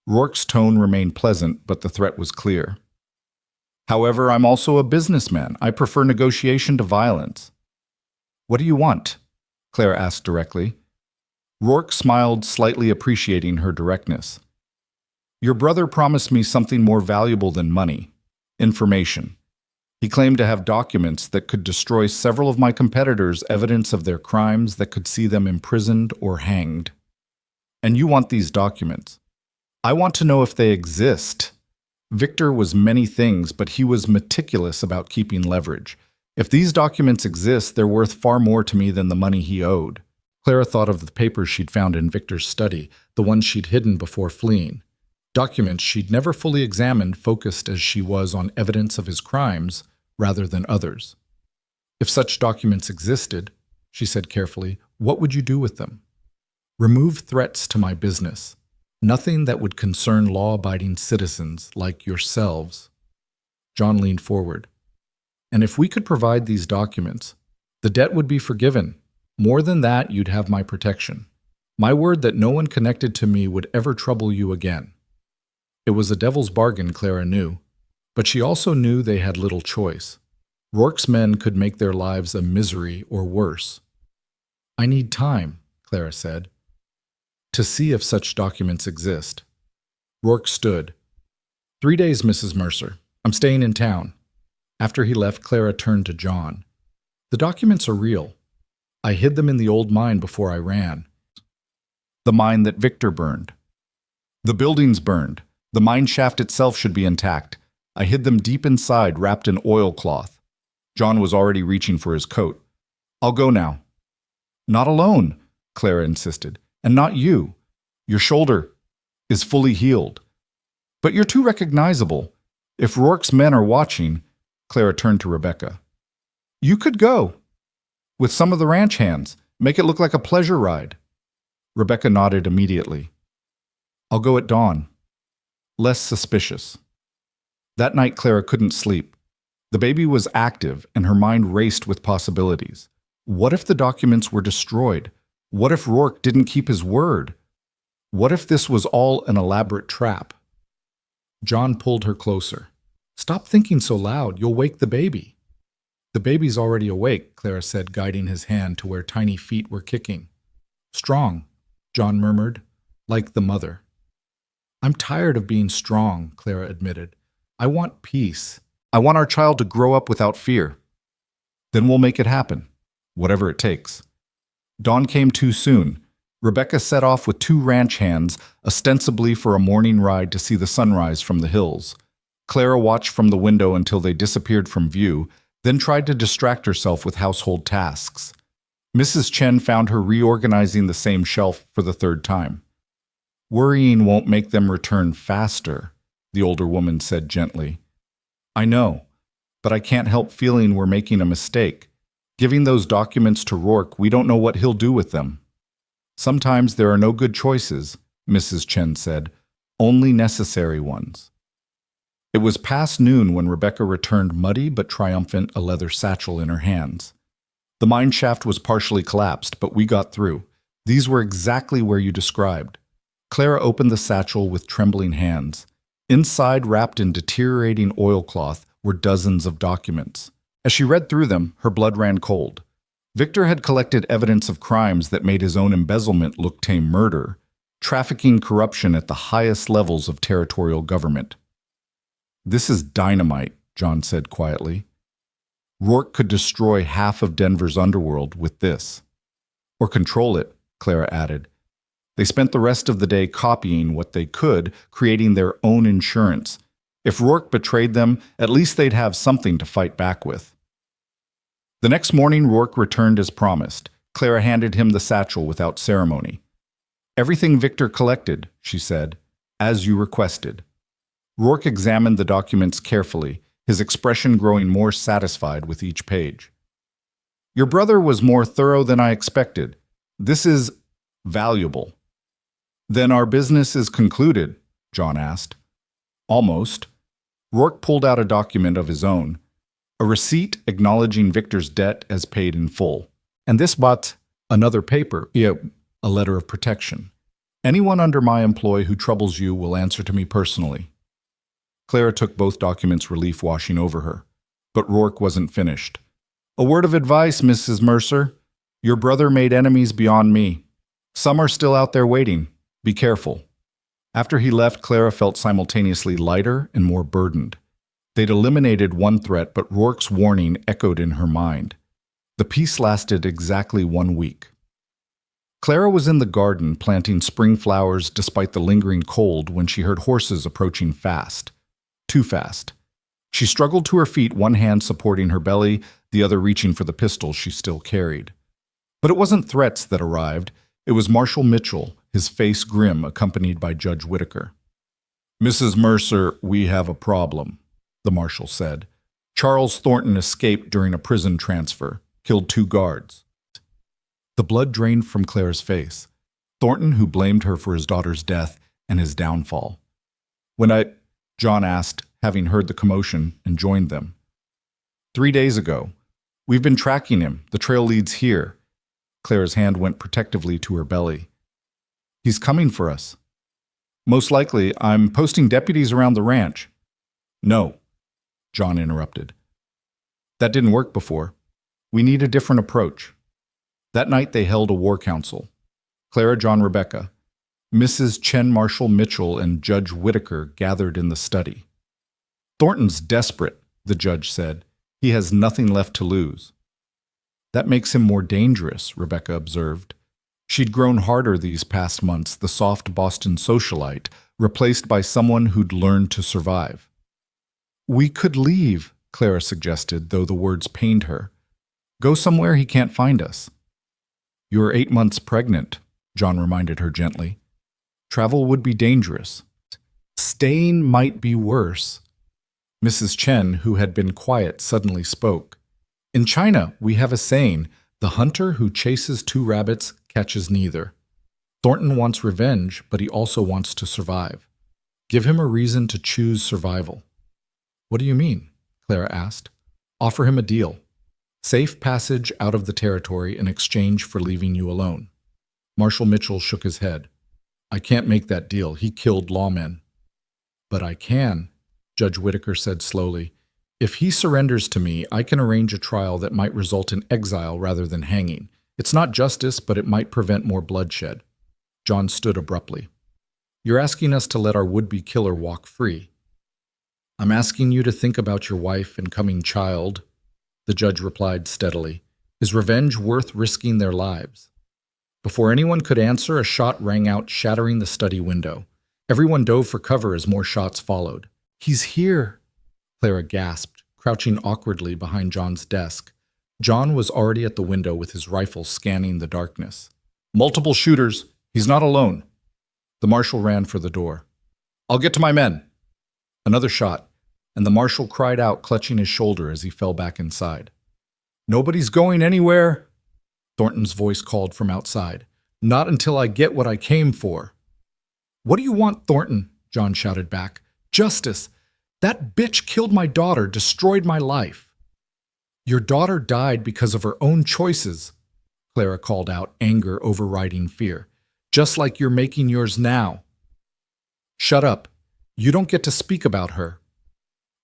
Rourke's tone remained pleasant, but the threat was clear. "However, I'm also a businessman. I prefer negotiation to violence." "What do you want?" Clara asked directly. Rourke smiled, slightly appreciating her directness. "Your brother promised me something more valuable than money: information. He claimed to have documents that could destroy several of my competitors, evidence of their crimes that could see them imprisoned or hanged. And you want these documents. I want to know if they exist." Victor was many things, but he was meticulous about keeping leverage. If these documents exist, they're worth far more to me than the money he owed. Clara thought of the papers she'd found in Victor's study, the ones she'd hidden before fleeing. Documents she'd never fully examined, focused as she was on evidence of his crimes rather than others. If such documents existed, she said carefully, what would you do with them? Remove threats to my business. Nothing that would concern law-abiding citizens like yourselves. John leaned forward. And if we could provide these documents, the debt would be forgiven. More than that, you'd have my protection. My word that no one connected to me would ever trouble you again. It was a devil's bargain, Clara knew, but she also knew they had little choice. Rourke's men could make their lives a misery or worse. I need time, Clara said, to see if such documents exist. Rourke stood. 3 days, Mrs. Mercer. I'm staying in town. After he left, Clara turned to John. The documents are real. I hid them in the old mine before I ran. The mine that Victor burned. The buildings burned. The mine shaft itself should be intact. I hid them deep inside, wrapped in oilcloth. John was already reaching for his coat. I'll go now. Not alone, Clara insisted. And not you. Your shoulder is fully healed. But you're too recognizable. If Rourke's men are watching, Clara turned to Rebecca. You could go. With some of the ranch hands. Make it look like a pleasure ride. Rebecca nodded immediately. I'll go at dawn. Less suspicious. That night Clara couldn't sleep. The baby was active and her mind raced with possibilities. What if the documents were destroyed? What if Rourke didn't keep his word? What if this was all an elaborate trap? John pulled her closer. Stop thinking so loud, you'll wake the baby. The baby's already awake, Clara said, guiding his hand to where tiny feet were kicking. Strong, John murmured, like the mother. I'm tired of being strong, Clara admitted. I want peace. I want our child to grow up without fear. Then we'll make it happen, whatever it takes. Dawn came too soon. Rebecca set off with 2 ranch hands, ostensibly for a morning ride to see the sunrise from the hills. Clara watched from the window until they disappeared from view, then tried to distract herself with household tasks. Mrs. Chen found her reorganizing the same shelf for the 3rd time. Worrying won't make them return faster, the older woman said gently. I know, but I can't help feeling we're making a mistake. Giving those documents to Rourke, we don't know what he'll do with them. Sometimes there are no good choices, Mrs. Chen said, only necessary ones. It was past noon when Rebecca returned muddy but triumphant, a leather satchel in her hands. The mine shaft was partially collapsed, but we got through. These were exactly where you described. Clara opened the satchel with trembling hands. Inside, wrapped in deteriorating oilcloth, were dozens of documents. As she read through them, her blood ran cold. Victor had collected evidence of crimes that made his own embezzlement look tame murder, trafficking corruption at the highest levels of territorial government. This is dynamite, John said quietly. Rourke could destroy half of Denver's underworld with this. Or control it, Clara added. They spent the rest of the day copying what they could, creating their own insurance. If Rourke betrayed them, at least they'd have something to fight back with. The next morning, Rourke returned as promised. Clara handed him the satchel without ceremony. Everything Victor collected, she said, as you requested. Rourke examined the documents carefully, his expression growing more satisfied with each page. Your brother was more thorough than I expected. This is valuable. Then our business is concluded, John asked. Almost. Rourke pulled out a document of his own, a receipt acknowledging Victor's debt as paid in full. And this bought another paper, a letter of protection. Anyone under my employ who troubles you will answer to me personally. Clara took both documents, relief washing over her. But Rourke wasn't finished. A word of advice, Mrs. Mercer. Your brother made enemies beyond me. Some are still out there waiting. Be careful. After he left, Clara felt simultaneously lighter and more burdened. They'd eliminated one threat, but Rourke's warning echoed in her mind. The peace lasted exactly 1 week. Clara was in the garden planting spring flowers despite the lingering cold when she heard horses approaching fast. Too fast. She struggled to her feet, one hand supporting her belly, the other reaching for the pistol she still carried. But it wasn't threats that arrived. It was Marshal Mitchell, his face grim, accompanied by Judge Whitaker. "Mrs. Mercer, we have a problem," the marshal said. "Charles Thornton escaped during a prison transfer, killed 2 guards. The blood drained from Clara's face. Thornton, who blamed her for his daughter's death and his downfall. John asked, having heard the commotion, and joined them. 3 days ago. We've been tracking him. The trail leads here." Clara's hand went protectively to her belly. "He's coming for us." "Most likely. I'm posting deputies around the ranch." "No," John interrupted. "That didn't work before. We need a different approach." That night they held a war council. Clara, John, Rebecca, Mrs. Chen Marshal Mitchell, and Judge Whitaker gathered in the study. "Thornton's desperate," the judge said. "He has nothing left to lose." "That makes him more dangerous," Rebecca observed. She'd grown harder these past months, the soft Boston socialite, replaced by someone who'd learned to survive. "We could leave," Clara suggested, though the words pained her. "Go somewhere he can't find us." "You're 8 months pregnant," John reminded her gently. "Travel would be dangerous. Staying might be worse." Mrs. Chen, who had been quiet, suddenly spoke. "In China, we have a saying, 'The hunter who chases 2 rabbits catches neither.' Thornton wants revenge, but he also wants to survive. Give him a reason to choose survival." "What do you mean?" Clara asked. "Offer him a deal. Safe passage out of the territory in exchange for leaving you alone." Marshal Mitchell shook his head. "I can't make that deal. He killed lawmen." "But I can," Judge Whitaker said slowly. "If he surrenders to me, I can arrange a trial that might result in exile rather than hanging. It's not justice, but it might prevent more bloodshed." John stood abruptly. "You're asking us to let our would-be killer walk free." "I'm asking you to think about your wife and coming child," the judge replied steadily. "Is revenge worth risking their lives?" Before anyone could answer, a shot rang out, shattering the study window. Everyone dove for cover as more shots followed. "He's here," Clara gasped, crouching awkwardly behind John's desk. John was already at the window with his rifle scanning the darkness. "Multiple shooters. He's not alone." The marshal ran for the door. "I'll get to my men." Another shot, and the marshal cried out, clutching his shoulder as he fell back inside. "Nobody's going anywhere," Thornton's voice called from outside. "Not until I get what I came for." "What do you want, Thornton?" John shouted back. "Justice! That bitch killed my daughter, destroyed my life." "Your daughter died because of her own choices," Clara called out, anger overriding fear. "Just like you're making yours now." "Shut up. You don't get to speak about her."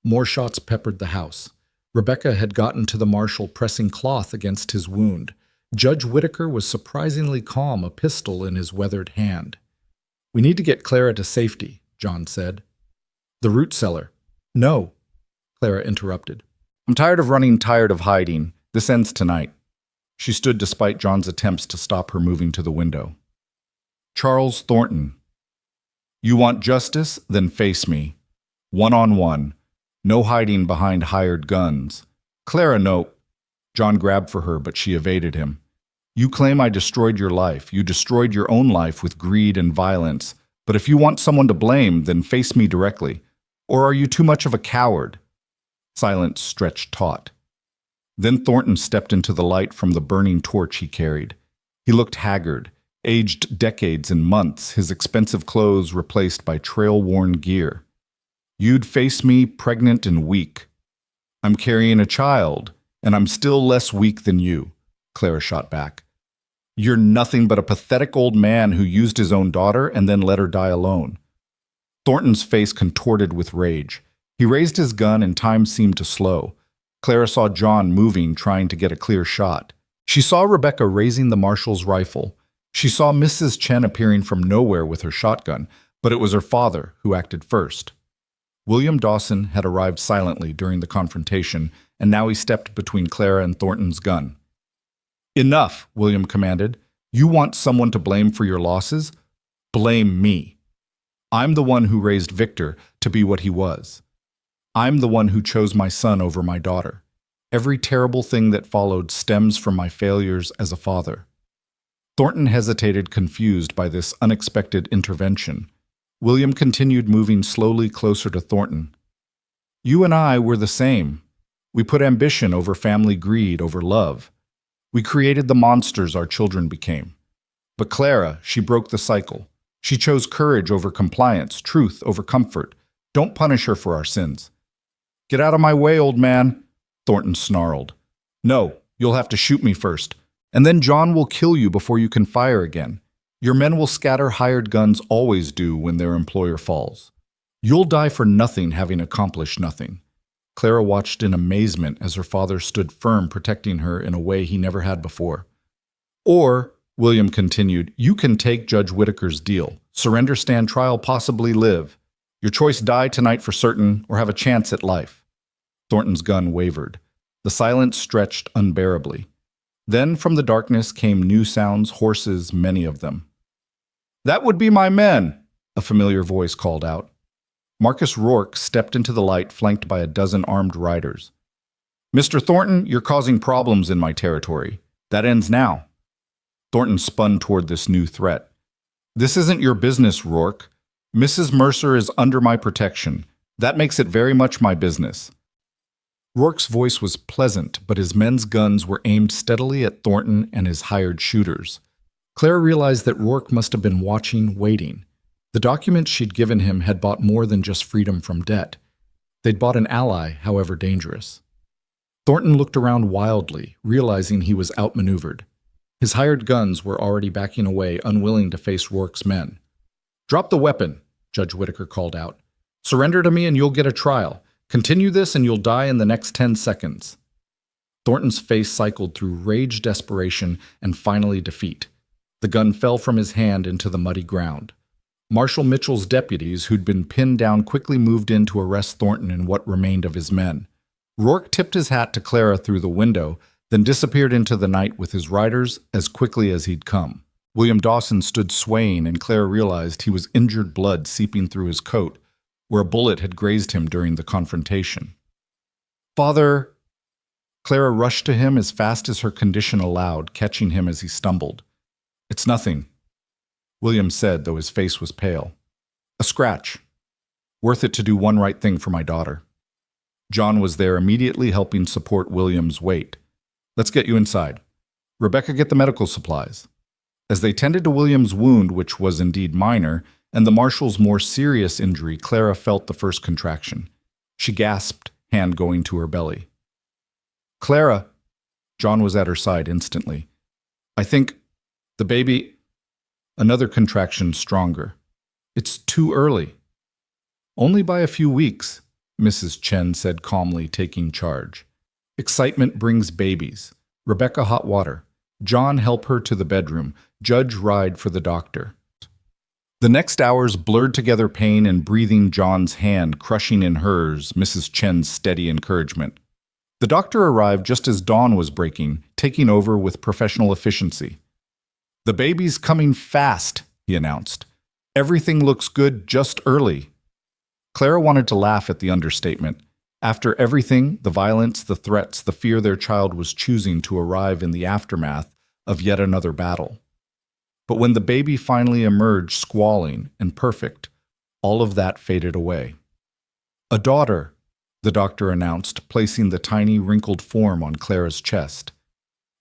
More shots peppered the house. Rebecca had gotten to the marshal, pressing cloth against his wound. Judge Whitaker was surprisingly calm, a pistol in his weathered hand. "We need to get Clara to safety," John said. "The root cellar." "No," Clara interrupted. "I'm tired of running, tired of hiding. This ends tonight." She stood despite John's attempts to stop her moving to the window. "Charles Thornton. You want justice? Then face me. One-on-one. No hiding behind hired guns." "Clara, no." John grabbed for her, but she evaded him. "You claim I destroyed your life. You destroyed your own life with greed and violence. But if you want someone to blame, then face me directly. Or are you too much of a coward?" Silence stretched taut. Then Thornton stepped into the light from the burning torch he carried. He looked haggard, aged decades and months, his expensive clothes replaced by trail-worn gear. "You'd face me pregnant and weak. I'm carrying a child, and I'm still less weak than you," Clara shot back. "You're nothing but a pathetic old man who used his own daughter and then let her die alone." Thornton's face contorted with rage. He raised his gun and time seemed to slow. Clara saw John moving, trying to get a clear shot. She saw Rebecca raising the marshal's rifle. She saw Mrs. Chen appearing from nowhere with her shotgun, but it was her father who acted first. William Dawson had arrived silently during the confrontation, and now he stepped between Clara and Thornton's gun. "Enough," William commanded. "You want someone to blame for your losses? Blame me. I'm the one who raised Victor to be what he was. I'm the one who chose my son over my daughter. Every terrible thing that followed stems from my failures as a father." Thornton hesitated, confused by this unexpected intervention. William continued, moving slowly closer to Thornton. "You and I were the same. We put ambition over family, greed over love. We created the monsters our children became. But Clara, she broke the cycle. She chose courage over compliance, truth over comfort. Don't punish her for our sins." "Get out of my way, old man," Thornton snarled. "No, you'll have to shoot me first. And then John will kill you before you can fire again. Your men will scatter, hired guns always do when their employer falls. You'll die for nothing, having accomplished nothing." Clara watched in amazement as her father stood firm, protecting her in a way he never had before. "Or," William continued, "you can take Judge Whitaker's deal. Surrender, stand trial, possibly live. Your choice: die tonight for certain, or have a chance at life." Thornton's gun wavered. The silence stretched unbearably. Then from the darkness came new sounds, horses, many of them. "That would be my men," a familiar voice called out. Marcus Rourke stepped into the light, flanked by a dozen armed riders. "Mr. Thornton, you're causing problems in my territory. That ends now." Thornton spun toward this new threat. "This isn't your business, Rourke. Mrs. Mercer is under my protection. That makes it very much my business." Rourke's voice was pleasant, but his men's guns were aimed steadily at Thornton and his hired shooters. Clara realized that Rourke must have been watching, waiting. The documents she'd given him had bought more than just freedom from debt. They'd bought an ally, however dangerous. Thornton looked around wildly, realizing he was outmaneuvered. His hired guns were already backing away, unwilling to face Rourke's men. "Drop the weapon," Judge Whitaker called out. "Surrender to me and you'll get a trial. Continue this and you'll die in the next 10 seconds. Thornton's face cycled through rage, desperation, and finally defeat. The gun fell from his hand into the muddy ground. Marshal Mitchell's deputies, who'd been pinned down, quickly moved in to arrest Thornton and what remained of his men. Rourke tipped his hat to Clara through the window, then disappeared into the night with his riders as quickly as he'd come. William Dawson stood swaying, and Clara realized he was injured, blood seeping through his coat, where a bullet had grazed him during the confrontation. "Father!" Clara rushed to him as fast as her condition allowed, catching him as he stumbled. "It's nothing," William said, though his face was pale. "A scratch. Worth it to do one right thing for my daughter." John was there, immediately helping support William's weight. "Let's get you inside. Rebecca, get the medical supplies." As they tended to William's wound, which was indeed minor, and the marshal's more serious injury, Clara felt the first contraction. She gasped, hand going to her belly. "Clara!" John was at her side instantly. "I think the baby—" Another contraction, stronger. "It's too early." "Only by a few weeks," Mrs. Chen said calmly, taking charge. "Excitement brings babies. Rebecca, hot water. John, help her to the bedroom. Judge, ride for the doctor." The next hours blurred together, pain and breathing, John's hand crushing in hers, Mrs. Chen's steady encouragement. The doctor arrived just as dawn was breaking, taking over with professional efficiency. "The baby's coming fast," he announced. "Everything looks good, just early." Clara wanted to laugh at the understatement. After everything, the violence, the threats, the fear, their child was choosing to arrive in the aftermath of yet another battle. But when the baby finally emerged, squalling and perfect, all of that faded away. "A daughter," the doctor announced, placing the tiny, wrinkled form on Clara's chest.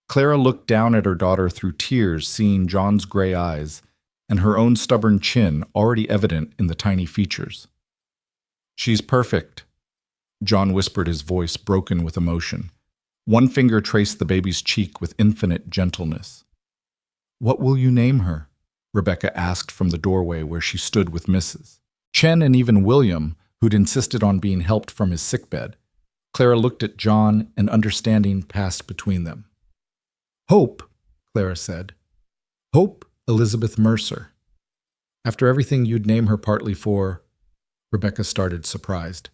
Clara looked down at her daughter through tears, seeing John's gray eyes and her own stubborn chin already evident in the tiny features. "She's perfect," John whispered, his voice broken with emotion. One finger traced the baby's cheek with infinite gentleness. "What will you name her?" Rebecca asked from the doorway where she stood with Mrs. Chen and even William, who'd insisted on being helped from his sickbed. Clara looked at John, and understanding passed between them. "Hope," Clara said. "Hope Elizabeth Mercer." "After everything you'd name her partly for—" Rebecca started, surprised.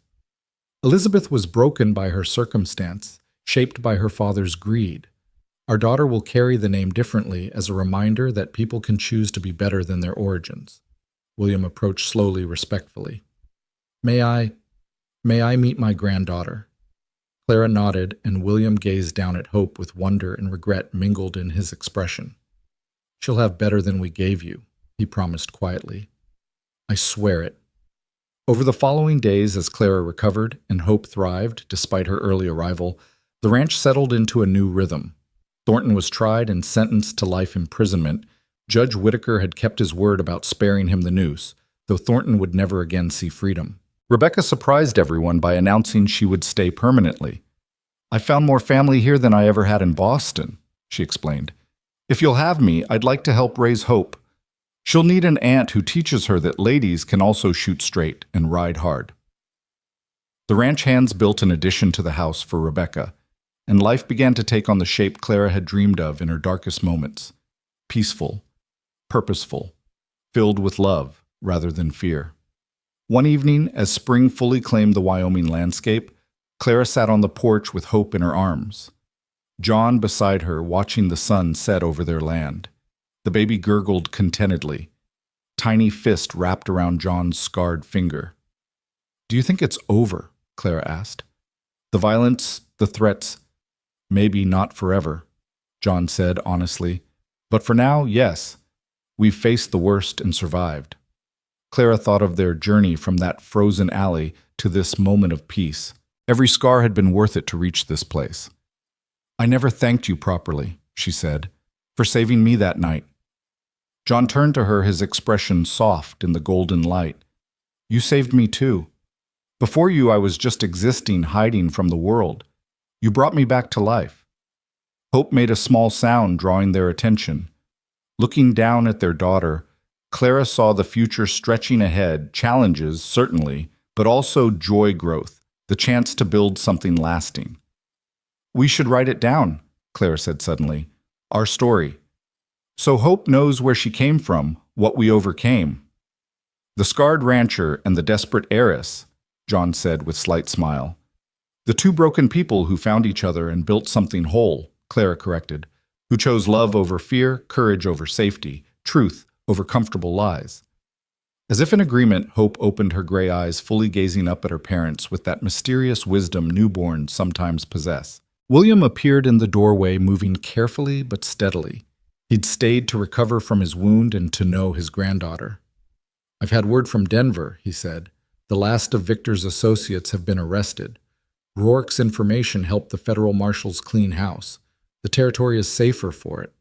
"Elizabeth was broken by her circumstance, shaped by her father's greed. Our daughter will carry the name differently as a reminder that people can choose to be better than their origins." William approached slowly, respectfully. "May I—" May I meet my granddaughter? Clara nodded, and William gazed down at Hope with wonder and regret mingled in his expression. She'll have better than we gave you, he promised quietly. I swear it. Over the following days, as Clara recovered and Hope thrived despite her early arrival, the ranch settled into a new rhythm. Thornton was tried and sentenced to life imprisonment. Judge Whitaker had kept his word about sparing him the noose, though Thornton would never again see freedom. Rebecca surprised everyone by announcing she would stay permanently. I found more family here than I ever had in Boston, she explained. If you'll have me, I'd like to help raise Hope. She'll need an aunt who teaches her that ladies can also shoot straight and ride hard. The ranch hands built an addition to the house for Rebecca, and life began to take on the shape Clara had dreamed of in her darkest moments. Peaceful, purposeful, filled with love rather than fear. One evening, as spring fully claimed the Wyoming landscape, Clara sat on the porch with Hope in her arms. John beside her, watching the sun set over their land. The baby gurgled contentedly. Tiny fist wrapped around John's scarred finger. Do you think it's over? Clara asked. The violence, the threats, maybe not forever, John said honestly. But for now, yes. We've faced the worst and survived. Clara thought of their journey from that frozen alley to this moment of peace. Every scar had been worth it to reach this place. I never thanked you properly, she said, for saving me that night. John turned to her, his expression soft in the golden light. You saved me too. Before you, I was just existing, hiding from the world. You brought me back to life. Hope made a small sound, drawing their attention. Looking down at their daughter, Clara saw the future stretching ahead, challenges, certainly, but also joy growth, the chance to build something lasting. We should write it down, Clara said suddenly. Our story. So Hope knows where she came from, what we overcame. The scarred rancher and the desperate heiress, John said with slight smile. The two broken people who found each other and built something whole, Clara corrected, who chose love over fear, courage over safety, truth over comfortable lies. As if in agreement, Hope opened her gray eyes, fully gazing up at her parents with that mysterious wisdom newborns sometimes possess. William appeared in the doorway, moving carefully but steadily. He'd stayed to recover from his wound and to know his granddaughter. I've had word from Denver, he said. The last of Victor's associates have been arrested. Rourke's information helped the federal marshals clean house. The territory is safer for it.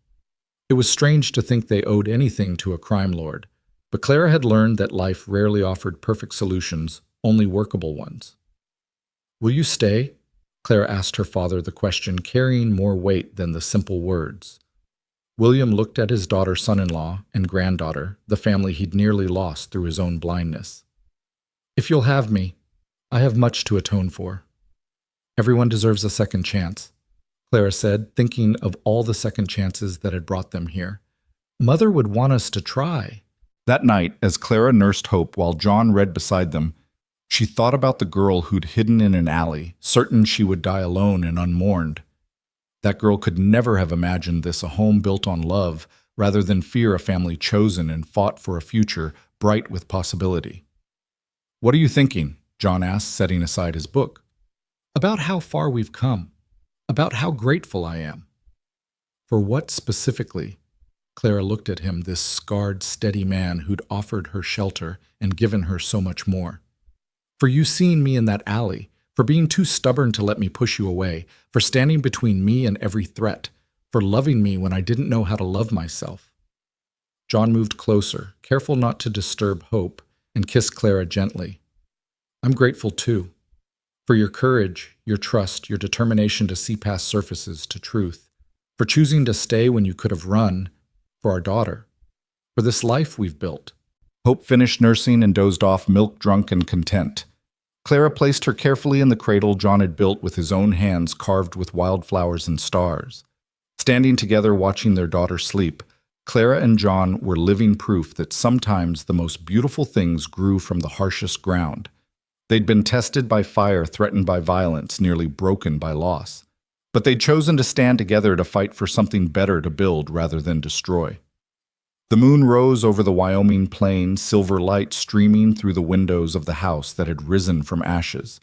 It was strange to think they owed anything to a crime lord, but Clara had learned that life rarely offered perfect solutions, only workable ones. Will you stay? Clara asked her father, the question carrying more weight than the simple words. William looked at his daughter, son-in-law, and granddaughter, the family he'd nearly lost through his own blindness. If you'll have me, I have much to atone for. Everyone deserves a second chance, Clara said, thinking of all the second chances that had brought them here. Mother would want us to try. That night, as Clara nursed Hope while John read beside them, she thought about the girl who'd hidden in an alley, certain she would die alone and unmourned. That girl could never have imagined this, a home built on love, rather than fear, a family chosen and fought for a future bright with possibility. What are you thinking? John asked, setting aside his book. About how far we've come. About how grateful I am. For what specifically? Clara looked at him, this scarred, steady man who'd offered her shelter and given her so much more. For you seeing me in that alley, for being too stubborn to let me push you away, for standing between me and every threat, for loving me when I didn't know how to love myself. John moved closer, careful not to disturb Hope, and kissed Clara gently. I'm grateful too. For your courage, your trust, your determination to see past surfaces to truth, for choosing to stay when you could have run, for our daughter, for this life we've built. Hope finished nursing and dozed off, milk-drunk and content. Clara placed her carefully in the cradle John had built with his own hands carved with wildflowers and stars. Standing together watching their daughter sleep, Clara and John were living proof that sometimes the most beautiful things grew from the harshest ground. They'd been tested by fire, threatened by violence, nearly broken by loss. But they'd chosen to stand together to fight for something better, to build rather than destroy. The moon rose over the Wyoming plains, silver light streaming through the windows of the house that had risen from ashes.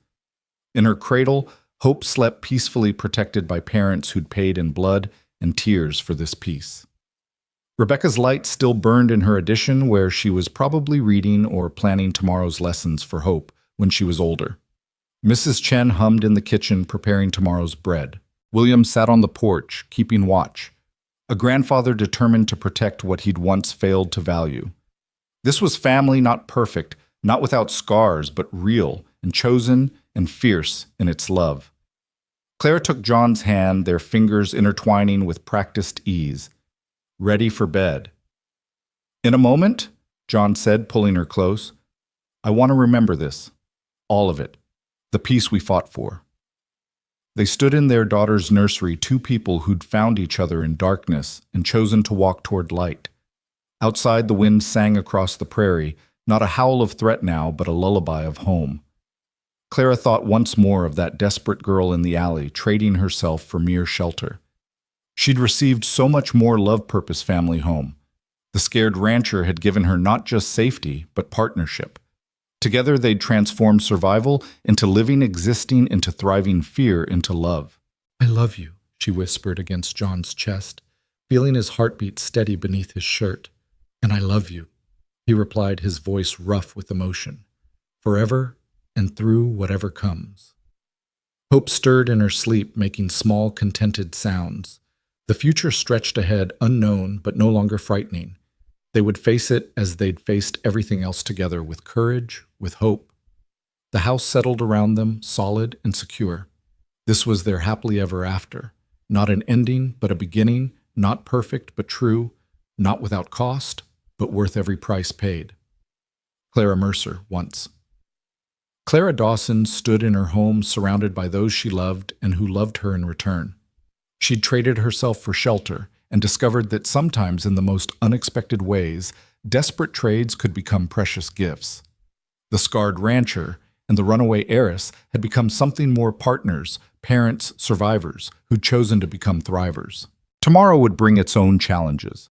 In her cradle, Hope slept peacefully protected by parents who'd paid in blood and tears for this peace. Rebecca's light still burned in her addition, where she was probably reading or planning tomorrow's lessons for Hope when she was older. Mrs. Chen hummed in the kitchen preparing tomorrow's bread. William sat on the porch, keeping watch, a grandfather determined to protect what he'd once failed to value. This was family not perfect, not without scars, but real and chosen and fierce in its love. Clara took John's hand, their fingers intertwining with practiced ease. Ready for bed. In a moment, John said, pulling her close, I want to remember this. All of it. The peace we fought for. They stood in their daughter's nursery, two people who'd found each other in darkness and chosen to walk toward light. Outside, the wind sang across the prairie, not a howl of threat now, but a lullaby of home. Clara thought once more of that desperate girl in the alley, trading herself for mere shelter. She'd received so much more love-purpose family home. The scared rancher had given her not just safety, but partnership. Together they'd transformed survival into living, existing, into thriving, fear into love. I love you, she whispered against John's chest, feeling his heartbeat steady beneath his shirt. And I love you, he replied, his voice rough with emotion. Forever and through whatever comes. Hope stirred in her sleep, making small, contented sounds. The future stretched ahead, unknown but no longer frightening. They would face it as they'd faced everything else together, with courage, with hope. The house settled around them, solid and secure. This was their happily ever after. Not an ending, but a beginning, not perfect, but true, not without cost, but worth every price paid. Clara Mercer, once. Clara Dawson stood in her home surrounded by those she loved and who loved her in return. She'd traded herself for shelter and discovered that sometimes in the most unexpected ways, desperate trades could become precious gifts. The scarred rancher and the runaway heiress had become something more: partners, parents, survivors, who'd chosen to become thrivers. Tomorrow would bring its own challenges.